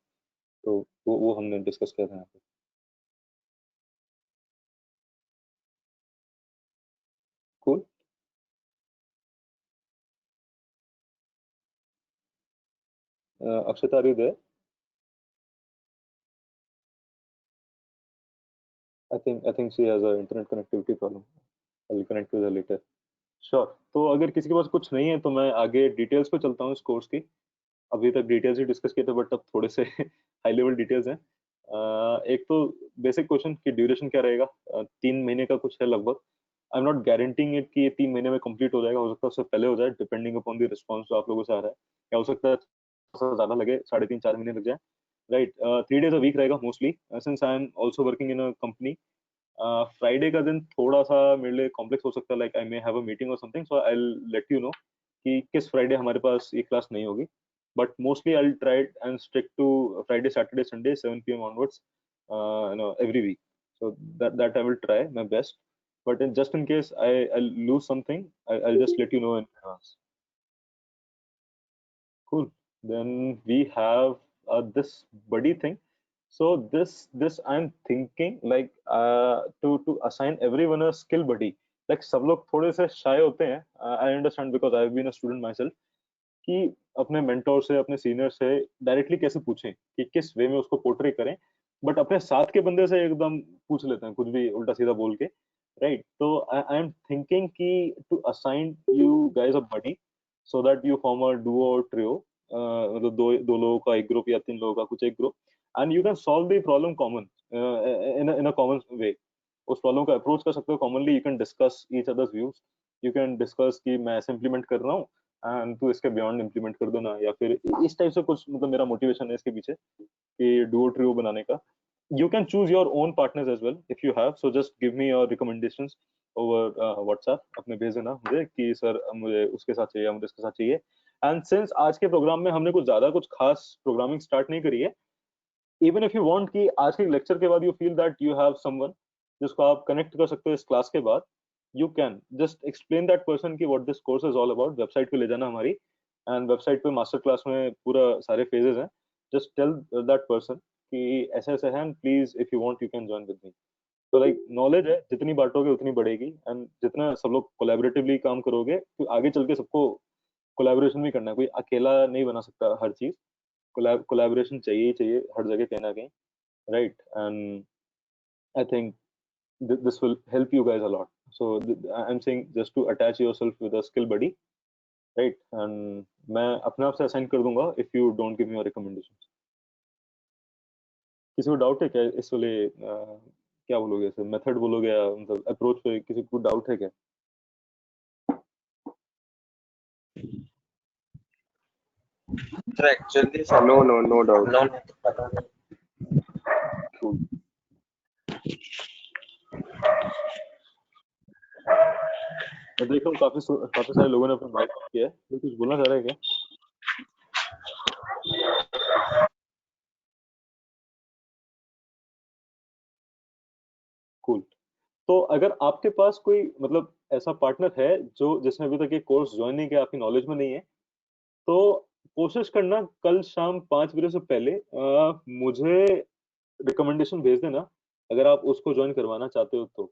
तो वो हमने डिस्कस किया था यहाँ पे. Cool. Akshita, are you there? I think she has a internet connectivity problem. I'll connect with her later. Sure. तो अगर किसी के पास कुछ नहीं है तो मैं आगे डिटेल्स पे चलता हूँ इस कोर्स की. अभी तक डिटेल्स ही डिस्कस किए थे बट अब थोड़े से हाई लेवल डिटेल्स हैं. एक तो बेसिक क्वेश्चन की ड्यूरेशन क्या रहेगा. 3 महीने का कुछ है लगभग. आई एम नॉट गारंटिंग इट कि ये 3 महीने में कंप्लीट हो जाएगा. हो सकता है उससे पहले हो जाए डिपेंडिंग अपॉन द रिस्पॉन्स जो आप लोगों से आ रहा है. या हो सकता है थोड़ा सा ज्यादा लगे, 3.5-4 महीने लग जाए. राइट. 3 days a week रहेगा mostly since I am also working in a company. Friday का दिन थोड़ा सा मेरे लिए कॉम्प्लेक्स हो सकता है. Like I may have a meeting और something, so I let you know कि किस फ्राइडे हमारे पास ये क्लास नहीं होगी. But mostly I try and stick to Friday Saturday Sunday 7 PM onwards every week. So that I will try my best. But just in case I'll lose something, I'll just let you know in advance. Cool. Then we have this buddy thing. So this I'm thinking like to assign everyone a skill buddy. Like सब लोग थोड़े से shy होते हैं. I understand because I've been a student myself. कि अपने mentor से, अपने सीनियर से डायरेक्टली कैसे पूछें कि किस वे में उसको पोर्ट्रे करें. बट अपने साथ के बंदे से एकदम पूछ लेते हैं कुछ भी उल्टा सीधा बोल के. राइट. तो आई एम थिंकिंग कि to assign you guys a buddy so that you form a duo और ट्रियो. मतलब दो लोगों का एक ग्रुप या 3 लोगों का कुछ एक group. And you can solve the problem common in a common वे. उस प्रॉब्लम को अप्रोच कर सकते हो commonly. You can discuss each others views. You can discuss कि मैं ऐसे इंप्लीमेंट कर रहा हूँ एंड तू इसके बियॉन्ड इंप्लीमेंट कर दो ना. या फिर इस टाइप से कुछ मतलब मेरा मोटिवेशन है इसके पीछे कि डुओ ट्रियो बनाने का. You can choose your own partners as well if you have. So just give me your recommendations over WhatsApp. अपने भेज देना मुझे कि सर मुझे उसके साथ चाहिए, मुझे इसके साथ चाहिए. एंड सिंस आज के प्रोग्राम में हमने कुछ ज्यादा कुछ खास प्रोग्रामिंग स्टार्ट नहीं करी है, इवन इफ यू वांट कि आज के लेक्चर के बाद you feel that you have someone जिसको आप कनेक्ट कर सकते हो इस क्लास के बाद, you can just explain that person की what this course is all about. Website पे ले जाना हमारी, एंड वेबसाइट पे मास्टर क्लास में पूरा सारे फेजेस हैं. जस्ट टेल दैट पर्सन कि ऐसे ऐसे है, please if you want you can join with me. तो लाइक नॉलेज है जितनी बांटोगे उतनी बढ़ेगी. एंड जितना सब लोग कोलैबोरेटिवली काम करोगे तो आगे चल के सबको कोलैबोरेशन भी करना है. कोई अकेला नहीं बना सकता हर चीज. कोलैबोरेशन चाहिए ही चाहिए हर जगह कहीं ना कहीं. Right. And I think this will help you guys a lot. So I'm saying just to attach yourself with a skill buddy, right? And मैं अपने आप से असाइन कर दूंगा if you don't give me your recommendations. किसी को doubt है क्या इस वाले क्या बोलोगे सर, मेथड बोलोगे या मतलब अप्रोच पे किसी को डाउट है क्या? Sir, actually, no doubt. Cool. मैं देख रहा हूँ काफी सारे लोगों ने अपना माइक ऑफ किया है. तो कुछ बोलना चाह रहे हैं क्या? Cool. तो अगर आपके पास कोई मतलब ऐसा पार्टनर है जो जिसने अभी तक ये कोर्स ज्वाइन नहीं किया, आपकी नॉलेज में नहीं है, तो कोशिश करना कल शाम 5 बजे से पहले मुझे रिकमेंडेशन भेज देना अगर आप उसको ज्वाइन करवाना चाहते हो तो.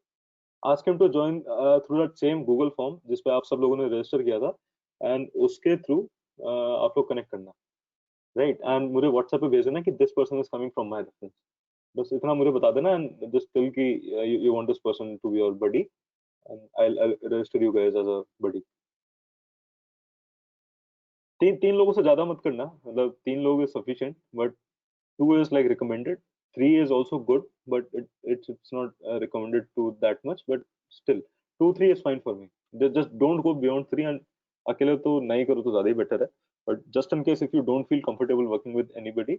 Ask him to join through that same Google form जिस पे आप सब लोगों ने रजिस्टर किया था, एंड उसके थ्रू आप लोग कनेक्ट करना. राइट. एंड मुझे व्हाट्सएप पे भेज देना कि this person is coming from my reference. बस इतना मुझे बता देना एंड जस्ट टेल कि you want this person to be your buddy and I'll register you guys as a buddy. तीन लोगों से ज्यादा मत करना. मतलब 3 लोग is sufficient, but 2 is like recommended. 3 is also good, but it's not recommended to that much. But still, 2-3 is fine for me. Just don't go beyond 3. And अकेले तो नहीं करो तो ज्यादा ही better है. But just in case if you don't feel comfortable working with anybody,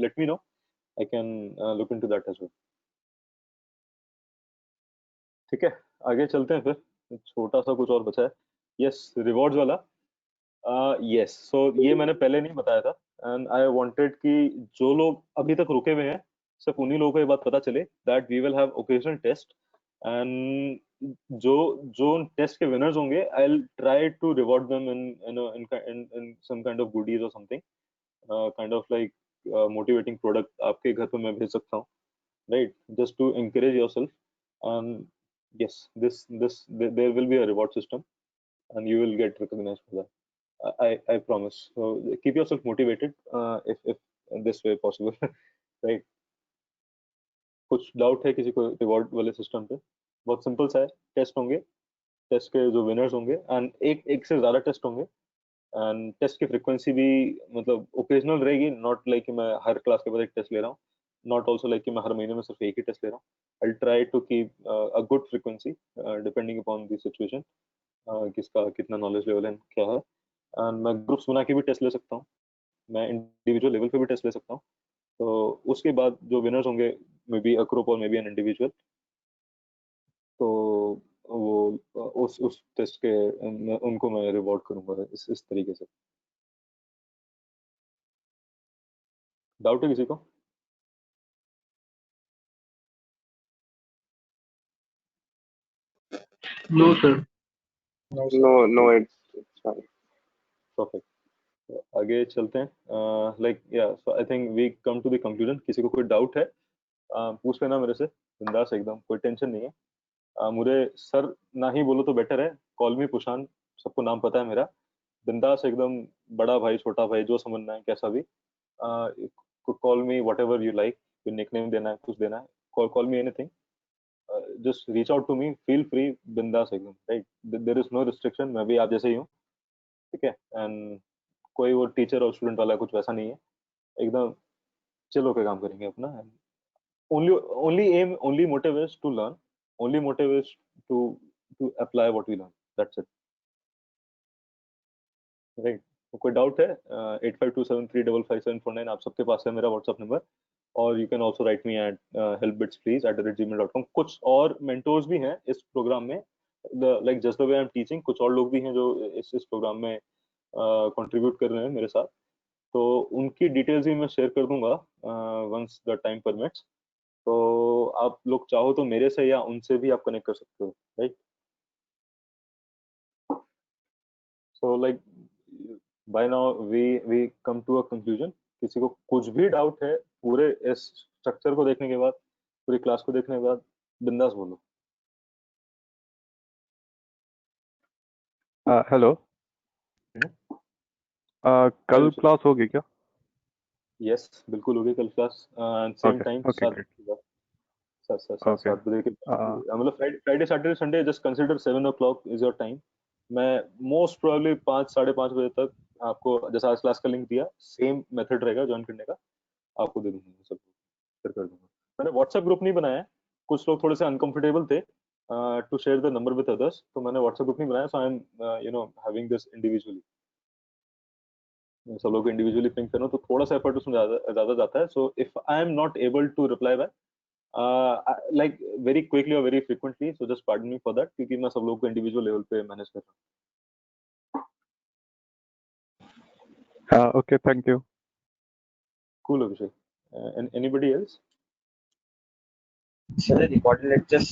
let me know. I can look into that as well. ठीक है, आगे चलते हैं फिर. छोटा सा कुछ और बचा है. यस, रिवॉर्ड्स वाला. यस. सो ये मैंने पहले नहीं बताया था एंड आई वांटेड कि जो लोग अभी तक रुके हुए हैं सिर्फ उन्हीं लोगों को ये बात पता चले that we will have occasional test. And जो जो टेस्ट के विनर्स होंगे I will try to reward them in some kind of goodies और something kind of like motivating product आपके घर पे मैं भेज सकता हूँ. Right. Just to encourage yourself. And yes, this there will be a reward system and you will get recognized for that. I promise. So keep yourself motivated if in this way possible. Right? कुछ doubt है किसी को reward वाले system पे? बहुत simple सा है, test होंगे, टेस्ट के जो विनर्स होंगे एंड एक से ज्यादा टेस्ट होंगे एंड टेस्ट की फ्रीक्वेंसी भी मतलब ओकेजनल रहेगी, नॉट लाइक कि मैं हर क्लास के बाद एक टेस्ट ले रहा हूँ, नॉट ऑल्सो लाइक कि मैं हर महीने में सिर्फ एक ही टेस्ट ले रहा हूँ। I try to keep a good frequency depending upon the situation, किसका कितना नॉलेज लेवल है क्या है, एंड मैं ग्रुप्स बना के भी टेस्ट ले सकता हूँ, मैं इंडिविजुअल लेवल पे भी टेस्ट ले सकता हूँ। तो उसके बाद जो विनर्स होंगे मे बी अ ग्रुप और मे बी एन इंडिविजुअल, तो वो उस टेस्ट के उनको मैं रिवॉर्ड करूंगा इस तरीके से। डाउट है किसी को? No, sir. No, it's fine. Perfect, आगे चलते हैं। लाइक या so I think we come to the conclusion. किसी को कोई डाउट है पूछ लेना मेरे से, बिंदास एकदम, कोई टेंशन नहीं है। मुझे सर ना ही बोलो तो बेटर है, कॉल मी पुशान, सबको नाम पता है मेरा, बिंदास एकदम, बड़ा भाई छोटा भाई जो समझना है कैसा भी, call me whatever you like, nickname देना है कुछ देना है, call me anything, just reach out to me, feel free, बिंदास एकदम, right, there is no restriction, मैं भी आप जैसे ही हूँ, ठीक है, एंड कोई वो टीचर और स्टूडेंट वाला कुछ वैसा नहीं है, एकदम चिल होकर काम करेंगे अपना। Only motive is to learn, only motive is to apply what we learn, that's it, right? तो कोई डाउट है 8527355749 आप सबके पास है मेरा व्हाट्सएप नंबर, और you can also right me at helpbitsplease@gmail.com। कुछ और मेंटोर्स भी हैं इस प्रोग्राम में, like just the way I am teaching, कुछ और लोग भी हैं जो इस प्रोग्राम में कंट्रीब्यूट कर रहे हैं मेरे साथ, तो उनकी डिटेल्स भी मैं शेयर कर दूंगा वंस द टाइम परमिट्स। तो आप लोग चाहो तो मेरे से या उनसे भी आप कनेक्ट कर सकते हो, right? So like by now we come to a conclusion. किसी को कुछ भी डाउट है पूरे इस स्ट्रक्चर को देखने के बाद, पूरी क्लास को देखने के बाद, बिंदास बोलो। हेलो, कल क्लास होगी क्या? यस बिल्कुल होगी कल class, same time Okay, 7 great. Okay. 7 बजे के मतलब Friday Saturday Sunday just consider 7 o'clock is your time. मैं मोस्ट प्रोबेबली 5 साढ़े 5 बजे तक आपको, जैसा आज क्लास का लिंक दिया, सेम मेथड रहेगा ज्वाइन करने का, आपको दे दूंगा, सब शेयर कर दूंगा। मैंने व्हाट्सएप ग्रुप नहीं बनाया है, कुछ लोग थोड़े से अनकंफर्टेबल थे to share the number with others, तो मैंने व्हाट्सएप ग्रुप नहीं बनाया, so I am having this individually, सब लोग इंडिविजुअली पिंग करना, तो थोड़ा सा एफर्ट उसमें ज्यादा जाता है। So if I am not able to reply back like very quickly और very frequently, so just pardon me for that, क्योंकि मैं सब लोग को इंडिविजुअल लेवल पे मैनेज कर रहा हूँ। Okay, thank you. Cool, Abhishek. Anybody else? Sir recorded lectures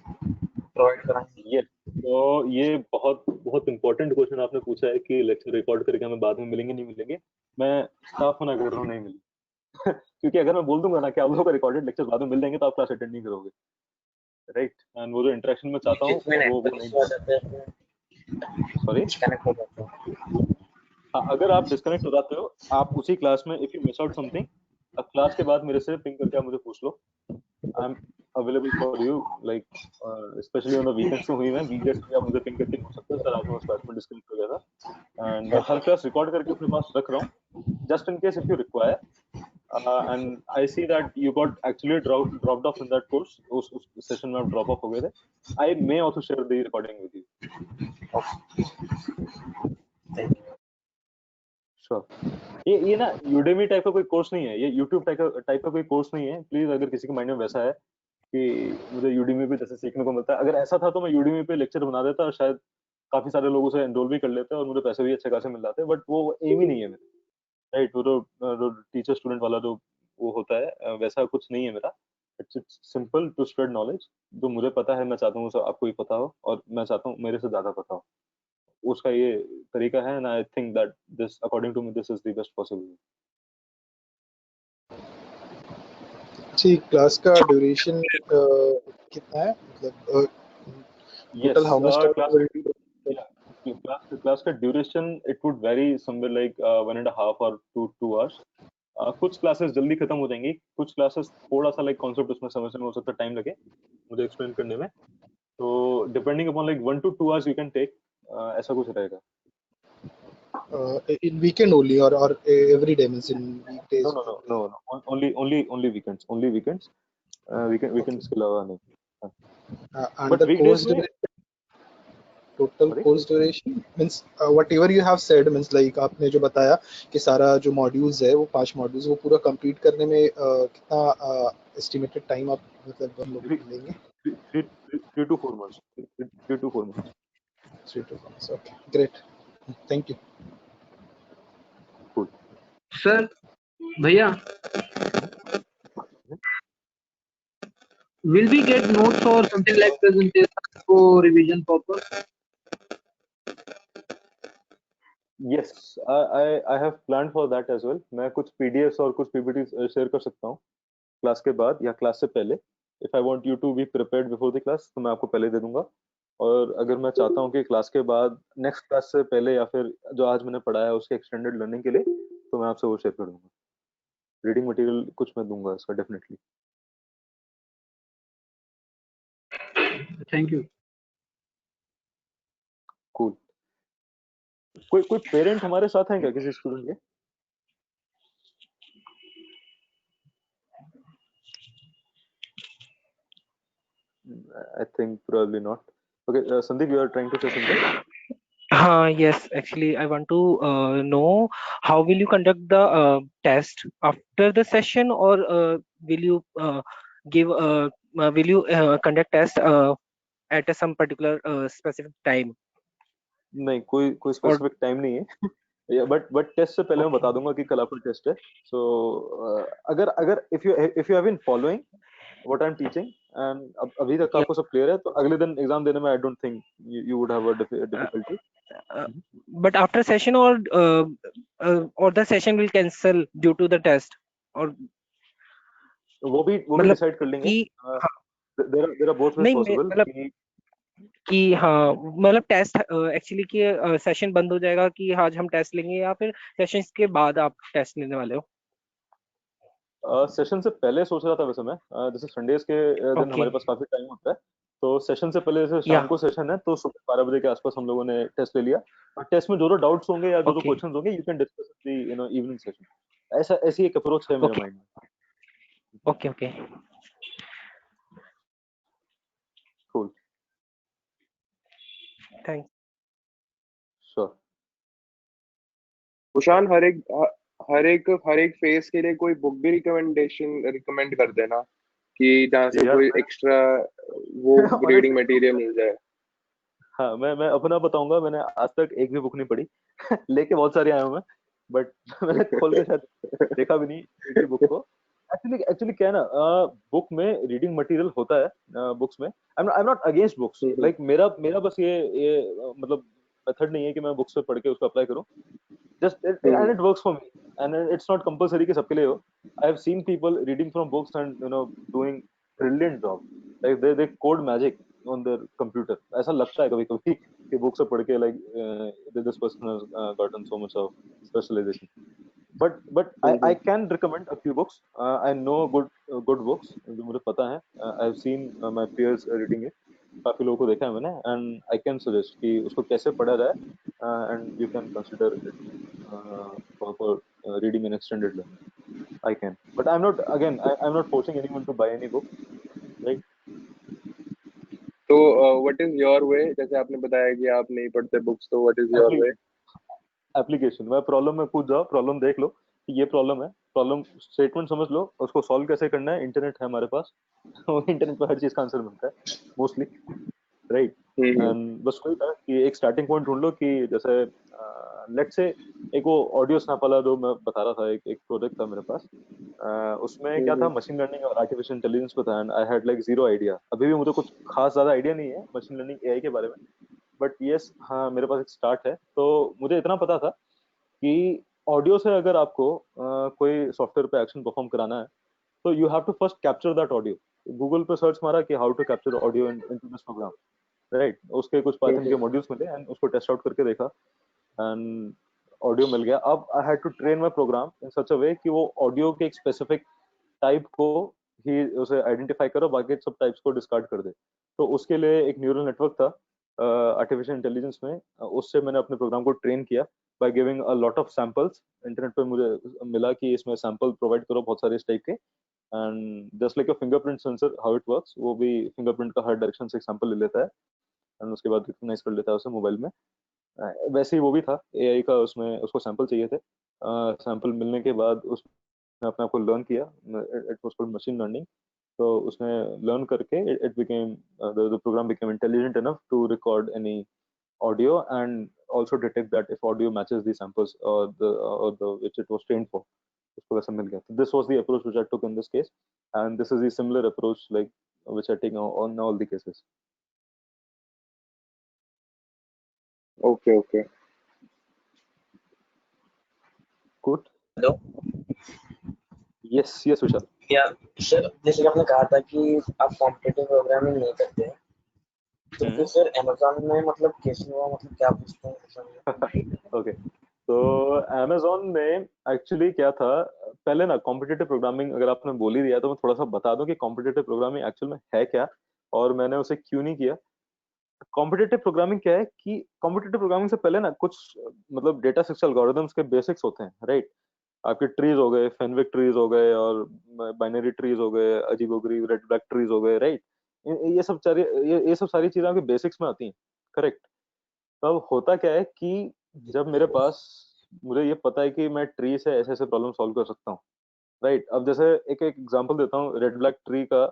provide कराएंगे? Yes. तो ये बहुत बहुत इंपॉर्टेंट क्वेश्चन आपने पूछा है कि लेक्चर रिकॉर्ड करके हमें बाद में मिलेंगे नहीं मिलेंगे। मैं साफ मना कर रहा हूँ, नहीं मिलेंगे क्योंकि अगर मैं बोल दूंगा ना कि आप लोगों को रिकॉर्डेड लेक्चर बाद में मिल जाएंगे तो आप क्लास अटेंड नहीं करोगे, राइट? एंड वो जो इंटरेक्शन में चाहता हूँ वो नहीं। सॉरी, अगर आप डिस्कनेक्ट हो जाते हो, आप उसी क्लास में, if you miss out something, class के बाद मेरे से पिंग करके आप मुझे पूछ लो, I am available for you, like specially on the weekends में हुई मैं, वीकडेज में आप मुझे पिंग करके पूछ सकते हो, सर आज मैं क्लास में डिस्कनेक्ट हो गया था, एंड हर क्लास रिकॉर्ड करके अपने पास रख रहा हूँ, just in case if you require, and I see that you got actually dropped off in that course, उस सेशन में आप ड्रॉप ऑफ हो गए थे, I may also share the recording with you. Sure. ये ना यूडेमी टाइप का कोई कोर्स नहीं है, ये यूट्यूब टाइप का कोई कोर्स नहीं है, प्लीज। अगर किसी के माइंड में वैसा है कि मुझे यूडेमी पे जैसे सीखने को मिलता है, अगर ऐसा था तो मैं यूडेमी पे लेक्चर बना देता और शायद काफी सारे लोगों से एनरोल भी कर लेते और मुझे पैसे भी अच्छे खासे मिल जाते, बट वो एम ही नहीं है मेरा, राइट? वो जो टीचर स्टूडेंट वाला जो वो होता है, वैसा कुछ नहीं है मेरा। It's simple to spread knowledge, जो मुझे पता है मैं चाहता हूँ आपको भी पता हो, और मैं चाहता हूँ मेरे से ज्यादा पता हो, उसका ये तरीका है, and I think that this, according to me, this is the best possible. जी, क्लास का ड्यूरेशन कितना है, मतलब total how much time? Class का duration it would vary somewhere like 1.5 और 2 hours. कुछ क्लासेस जल्दी खत्म हो जाएंगी, कुछ क्लासेस थोड़ा सा लाइक कॉन्सेप्ट उसमें समझने में हो सकता है टाइम लगे मुझे एक्सप्लेन करने में, तो depending upon like 1 to 2 hours you can take, ऐसा कुछ रहेगा. In weekend only or every day, means in weekdays? No. Only weekends. Weekends के अलावा नहीं. And But the weekdays course में duration, total Sorry? course duration means whatever you have said, means like आपने जो बताया कि सारा जो modules है वो 5 modules वो पूरा complete करने में कितना estimated time आप मतलब हम लोग लेंगे? 3 to 4 months. 3 to 4 months. 3 to 4 months. Okay, great. Thank you. Cool. Sir, भैया, will we get notes or something like presentation for revision purpose? Yes, I have planned for that as well. मैं कुछ PDFs और कुछ PPTs share कर सकता हूँ class के बाद या क्लास से पहले. If I want you to be prepared before the class, तो मैं आपको पहले दे दूंगा. और अगर मैं चाहता हूँ कि क्लास के बाद नेक्स्ट क्लास से पहले या फिर जो आज मैंने पढ़ाया है उसके एक्सटेंडेड लर्निंग के लिए, तो मैं आपसे वो शेयर कर दूंगा. रीडिंग मटेरियल कुछ मैं दूंगा इसका डेफिनेटली. Thank you. कूल. कोई पेरेंट हमारे साथ हैं क्या किसी स्टूडेंट के? I think probably not. Okay, Sandeep, you are trying to say something? Yes, actually, I want to know how will you conduct the test after the session, or will you give will you conduct test at some particular specific time? नहीं, कोई specific time नहीं है. But test से पहले मैं बता दूंगा कि कल आपका टेस्ट है. सो अगर if you have been following what I am teaching and अभी तक आपको सब क्लियर है, तो अगले दिन एग्जाम देने में I don't think you would have a difficulty. But after session, or the session will cancel due to the test, or वो भी डिसाइड कर लेंगे. There are both ways possible कि हाँ, मतलब टेस्ट एक्चुअली कि सेशन बंद हो जाएगा कि आज हम टेस्ट लेंगे, या फिर सेशन के बाद आप टेस्ट लेने वाले हो? सेशन से पहले सोच रहा था वैसे मैं, जैसे संडेज के दिन हमारे पास काफी टाइम होता है, तो सेशन से पहले जैसे शाम को सेशन है तो सुबह 12 बजे के आसपास हम लोगों ने टेस्ट ले लिया, और टेस्ट में जो डाउट्स होंगे या जो क्वेश्चंस होंगे you can discuss the evening session. ऐसी एक अप्रोच है मेरे माइंड में. Okay. Cool. Thanks. Sure. Kushan, हर एक फेस के लिए कोई बुक भी रिकमेंड कर देना कि जहाँ से कोई एक्स्ट्रा वो रीडिंग मटेरियल मिल जाए. हाँ, मैं अपना बताऊंगा. मैंने आज तक एक भी बुक नहीं पढ़ी. लेके बहुत सारी आया हूँ मैं, बट मैंने खोल के शायद देखा भी नहीं एक भी बुक को. एक्चुअली क्या है ना, बुक में रीडिंग मटेरियल होता है बुक्स में. आई am not against books. Like मेरा बस ये मतलब मेथड नहीं है कि मैं बुक्स पे पढ़ के उसको अप्लाई करूं. Just and it works for me, and it's not compulsory कि सबके लिए हो. I have seen people reading from books and doing brilliant job. Like they code magic on their computer. ऐसा लगता है कभी कभी कि बुक से पढ़ के like this person has gotten so much of specialization. But I can recommend a few books. I know good books जो मुझे पता है. I have seen my peers reading it. काफी लोगों को देखा है मैंने, and I can suggest कि उसको कैसे पढ़ा जाए, and you can consider it for reading an extended learning. I can, but I'm not forcing anyone to buy any book, right? तो what is your way? जैसे आपने बताया कि आप नहीं पढ़ते बुक्स, तो what is your way? Application. वह प्रॉब्लम में कूद जाओ, प्रॉब्लम देख लो कि ये प्रॉब्लम है, प्रॉब्लम स्टेटमेंट समझ लो, उसको सॉल्व कैसे करना है. इंटरनेट है हमारे पास. इंटरनेट पर हर चीज का आंसर मिलता है मोस्टली, राइट. एंड बस वही था कि एक स्टार्टिंग पॉइंट ढूंढ लो कि जैसे लेट्स से एक वो ऑडियो स्नैप वाला जो मैं बता रहा था, एक प्रोजेक्ट था मेरे पास. उसमें क्या था, मशीन लर्निंग और आर्टिफिशियल इंटेलिजेंस पे था, and I had like zero idea. अभी भी मुझे कुछ खास ज्यादा आइडिया नहीं है मशीन लर्निंग एआई के बारे में, बट यस हाँ मेरे पास एक स्टार्ट है. तो मुझे इतना पता था कि ऑडियो से अगर आपको कोई सॉफ्टवेयर पे एक्शन परफॉर्म कराना है, तो you have to first capture that audio. Google पे सर्च मारा कि how to capture audio into this program, right. उसके कुछ पाइथन के मॉड्यूल्स मिले एंड उसको टेस्ट आउट करके देखा एंड ऑडियो मिल गया। अब I had to train my program in such a way कि वो ऑडियो के एक स्पेसिफिक टाइप को ही उसे आइडेंटिफाई करो, बाकी सब टाइप्स को डिस्कार्ड कर दे। तो उसके लिए एक न्यूरल नेटवर्क था आर्टिफिशियल इंटेलिजेंस में, उससे मैंने अपने प्रोग्राम को ट्रेन किया by giving a lot of samples. Internet पे मुझे मिला कि इसमें सैंपल प्रोवाइड करो बहुत सारे इस टाइप के, and just like a fingerprint sensor how it works, वो भी फिंगरप्रिंट का हर डायरेक्शन से एक सैंपल ले लेता है एंड उसके बाद रिकॉग्नाइज कर लेता है उसे मोबाइल में। वैसे ही वो भी था एआई का, उसमें उसको सैंपल चाहिए थे। सैंपल मिलने के बाद उसने अपने आप को लर्न किया, it was called machine learning. तो उसने लर्न करके it became the program became intelligent enough to record any audio and also detect that if audio matches the samples or the which it was trained for, उसको वैसा मिल गया। So this was the approach which I took in this case, and this is the similar approach like which I take on all the cases. Okay. Good. Hello Yes, विशाल। या sir, जैसे कि आपने कहा था कि आप कॉम्पिटिटिव प्रोग्रामिंग नहीं करते हैं, तो फिर सर अमेज़न में मतलब कैसे हुआ, मतलब क्या पूछते हैं? ओके, तो अमेज़न में एक्चुअली क्या था, पहले ना कॉम्पिटिटिव प्रोग्रामिंग अगर आपने बोल ही दिया तो मैं थोड़ा सा बता दूं कि कॉम्पिटिटिव प्रोग्रामिंग एक्चुअल में है क्या और मैंने उसे क्यों नहीं किया। कॉम्पिटिटिव प्रोग्रामिंग क्या है कि कॉम्पिटिटिव प्रोग्रामिंग से पहले ना कुछ मतलब डेटा स्ट्रक्चर एल्गोरिथम्स के बेसिक्स होते हैं, राइट। आपके ट्रीज हो गए, फेनविक ट्रीज हो गए और बाइनरी ट्रीज हो गए, अजीबोगरीब रेड ब्लैक ट्रीज हो गए, राइट। ये सब सारी चीजें आपके बेसिक्स में आती हैं, करेक्ट। तब होता क्या है कि जब मेरे पास मुझे ये पता है कि मैं ट्री से ऐसे ऐसे प्रॉब्लम सॉल्व कर सकता हूँ, राइट। अब जैसे एक एग्जांपल देता हूँ रेड ब्लैक ट्री का,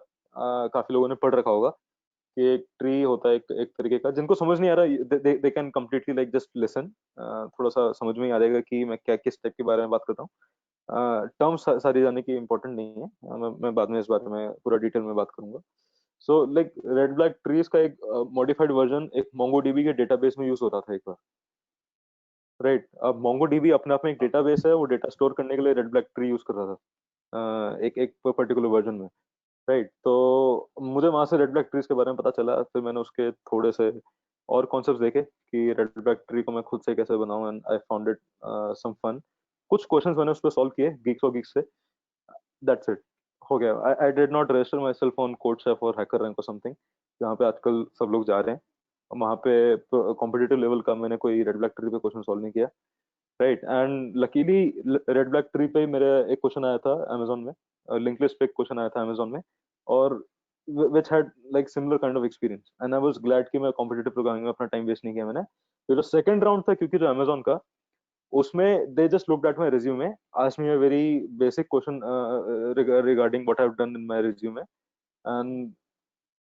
काफी लोगों ने पढ़ रखा होगा कि एक ट्री होता है एक तरीके का, जिनको समझ नहीं आ रहा they can completely like just listen, थोड़ा सा समझ में ही आ जाएगा कि मैं क्या किस टाइप के बारे में बात करता हूँ। टर्म्स सारी जाने की इम्पोर्टेंट नहीं है, मैं बाद में इस बारे में पूरा डिटेल में बात करूंगा। So like red black trees का एक मॉडिफाइड वर्जन एक मोंगोडीबी के डेटाबेस में यूज हो रहा था एक बार, राइट। अब मोंगोडीबी अपने आप में एक डेटाबेस है, वो डेटा स्टोर करने के लिए रेड ब्लैक ट्री यूज कर रहा था एक पर्टिकुलर वर्जन में, राइट। तो मुझे वहां से रेड ब्लैक ट्रीज के बारे में पता चला, फिर मैंने उसके थोड़े से और कॉन्सेप्ट्स देखे कि रेड ब्लैक ट्री को मैं खुद से कैसे बनाऊं, and I found it some fun. कुछ क्वेश्चंस मैंने उस पर सॉल्व किए गीक्स से, दैट्स इट, हो गया। I did not register my self on CodeChef और हैकर रैंक और समथिंग, जहाँ पे आजकल सब लोग जा रहे हैं। वहाँ पे कॉम्पिटिटिव लेवल का मैंने कोई रेड ब्लैक ट्री पे क्वेश्चन सॉल्व नहीं किया, right. And luckily red black tree पे मेरा एक क्वेश्चन आया था अमेजोन में, लिंक लिस्ट पे एक क्वेश्चन आया था अमेजोन में, और which had like similar kind of experience, and I was glad कि मैं competitive programming में अपना टाइम वेस्ट नहीं किया मैंने। फिर जो सेकंड राउंड था, क्योंकि जो अमेजोन का, उसमें they just looked at my resume, asked me a very basic question regarding what I've done in my resume, and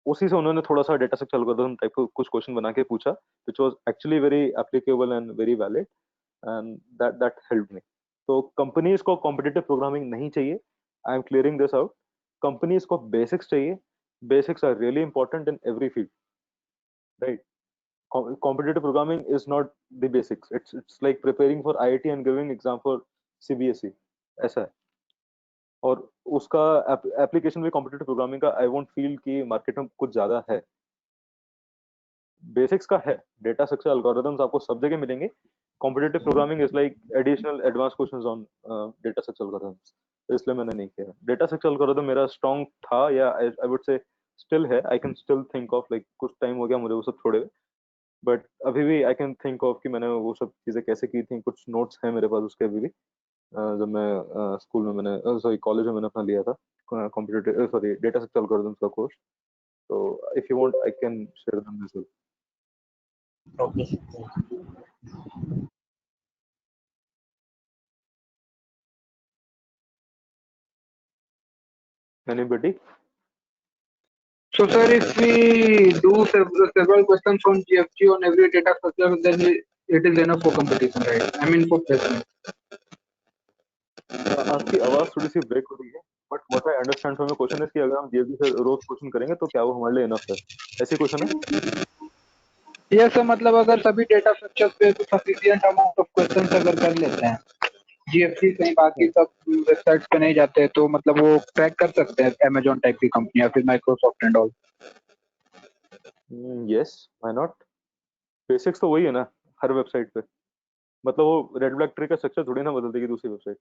उसी से उन्होंने थोड़ा सा डेटा स्ट्रक्चर एल्गोरिथम टाइप का कुछ क्वेश्चन बना के पूछा, which was actually very applicable and very valid, and that helped me. तो कंपनीज को कॉम्पिटिटिव प्रोग्रामिंग नहीं चाहिए, I am clearing this out. Companies को बेसिक्स चाहिए, basics are really important in every field, right? Competitive programming is not the basics, it's like preparing for IIT and giving exam for CBSE, ऐसा है। और उसका application भी competitive programming का I won't feel कि market में कुछ ज्यादा है। बेसिक्स का है, डेटा स्ट्रक्चर एल्गोरिथम्स आपको सब जगह मिलेंगे। Competitive programming is like additional advance questions on data structure algorithms, इसलिए मैंने नहीं किया। डेटा स्ट्रक्चर एल्गोरिथम मेरा स्ट्रांग था, या आई वुड से स्टिल है। I can still think of, like कुछ टाइम हो गया मुझे वो सब छोड़े, बट अभी भी आई कैन थिंक ऑफ कि मैंने वो सब चीजें कैसे की थी। कुछ नोट्स हैं मेरे पास उसके अभी भी, जब मैं स्कूल में मैंने सॉरी कॉलेज में मैंने अपना लिया था competitive sorry data structure algorithms का कोर्स। तो if you want I can share them with you. Okay. Anybody? So, sir, if we do several questions on GFG on every data structure, then it is enough for competition, right? I mean, for placement. आपकी आवाज थोड़ी सी break हो रही है, but what I understand from your question is कि अगर हम GFG से रोज क्वेश्चन करेंगे तो क्या वो हमारे लिए इनफ है, ऐसी क्वेश्चन है? यस सर, मतलब अगर सभी डेटा स्ट्रक्चर पे तो सफिशिएंट अमाउंट ऑफ क्वेश्चंस अगर कर लेते हैं, जीएफसी कहीं बाकी सब वेबसाइट्स पे नहीं जाते, तो मतलब वो ट्रैक कर सकते हैं अमेजोन टाइप की कंपनी या फिर Microsoft and all. Yes, why not? Basics तो वही है ना हर वेबसाइट पे, मतलब वो रेड ब्लैक ट्री का स्ट्रक्चर थोड़ी ना बदल देगी दूसरी website.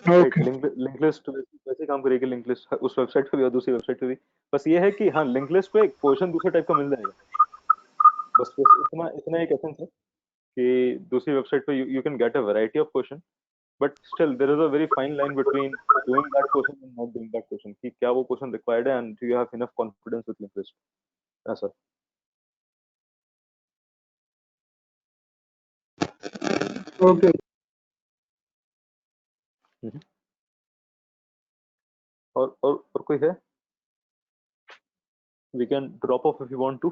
Right, Okay. Link list वैसे काम करेगी, लिंक लिस्ट उस वेबसाइट पे भी और दूसरी वेबसाइट पे भी। बस ये है कि हाँ, लिंक लिस्ट पे क्वेश्चन दूसरे टाइप का मिल जाएगा। बस इतना इतना एक एसेंस है कि दूसरी वेबसाइट पे you can get a variety of question, but still there is a very fine line between doing that question and not doing that question, कि क्या वो क्वेश्चन रिक्वायर्ड है and do you have enough confidence with link list, ऐसा। Okay. Hmm. और कोई है? We can drop off if you want to.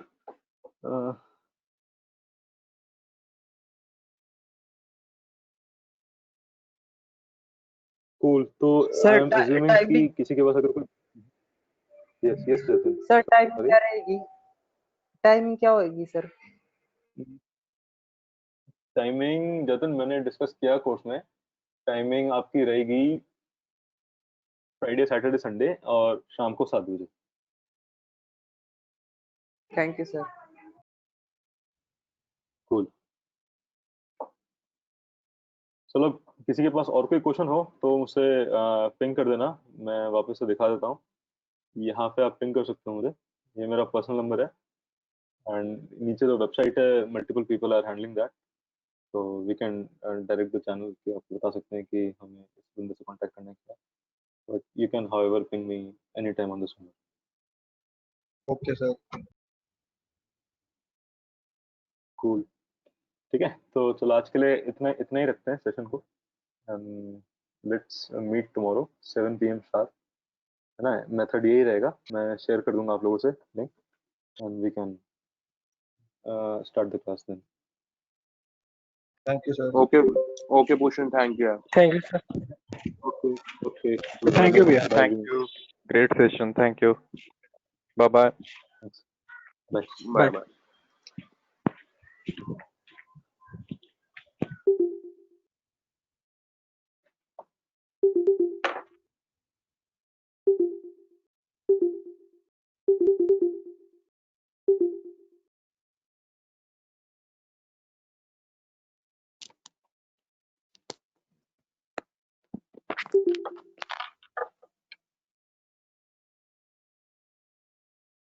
Cool, तो I sir am assuming कि टाइमिंग किसी के पास अगर कोई, yes yes Jatin, sir timing sorry. क्या रहेगी? टाइमिंग क्या होगी सर? टाइमिंग जतिन मैंने डिस्कस किया कोर्स में, टाइमिंग आपकी रहेगी फ्राइडे सैटरडे संडे और शाम को 7 बजे। Thank you sir. कूल, चलो किसी के पास और कोई क्वेश्चन हो तो मुझसे पिंग कर देना, मैं वापस से दिखा देता हूँ। यहाँ पे आप पिंग कर सकते हो मुझे, ये मेरा पर्सनल नंबर है, एंड नीचे जो वेबसाइट है multiple people are handling that, तो we can direct the channel कि आप बता सकते हैं कि हमें इस बंदे से कांटेक्ट करना है, but you can however ping me any time on this number. Okay, sir. Cool, ठीक है, तो चलो आज के लिए इतना इतना ही रखते हैं सेशन को। Let's meet tomorrow 7 PM sharp, है ना? मेथड यही रहेगा, मैं शेयर कर दूंगा आप लोगों से link, and we can start the class then. Thank you, sir. Okay, Bhushan, thank you. Thank you, sir. Okay okay, Thank you, भैया. Thank you. Great session. Thank you. Bye bye. Bye. Bye Bye. bye.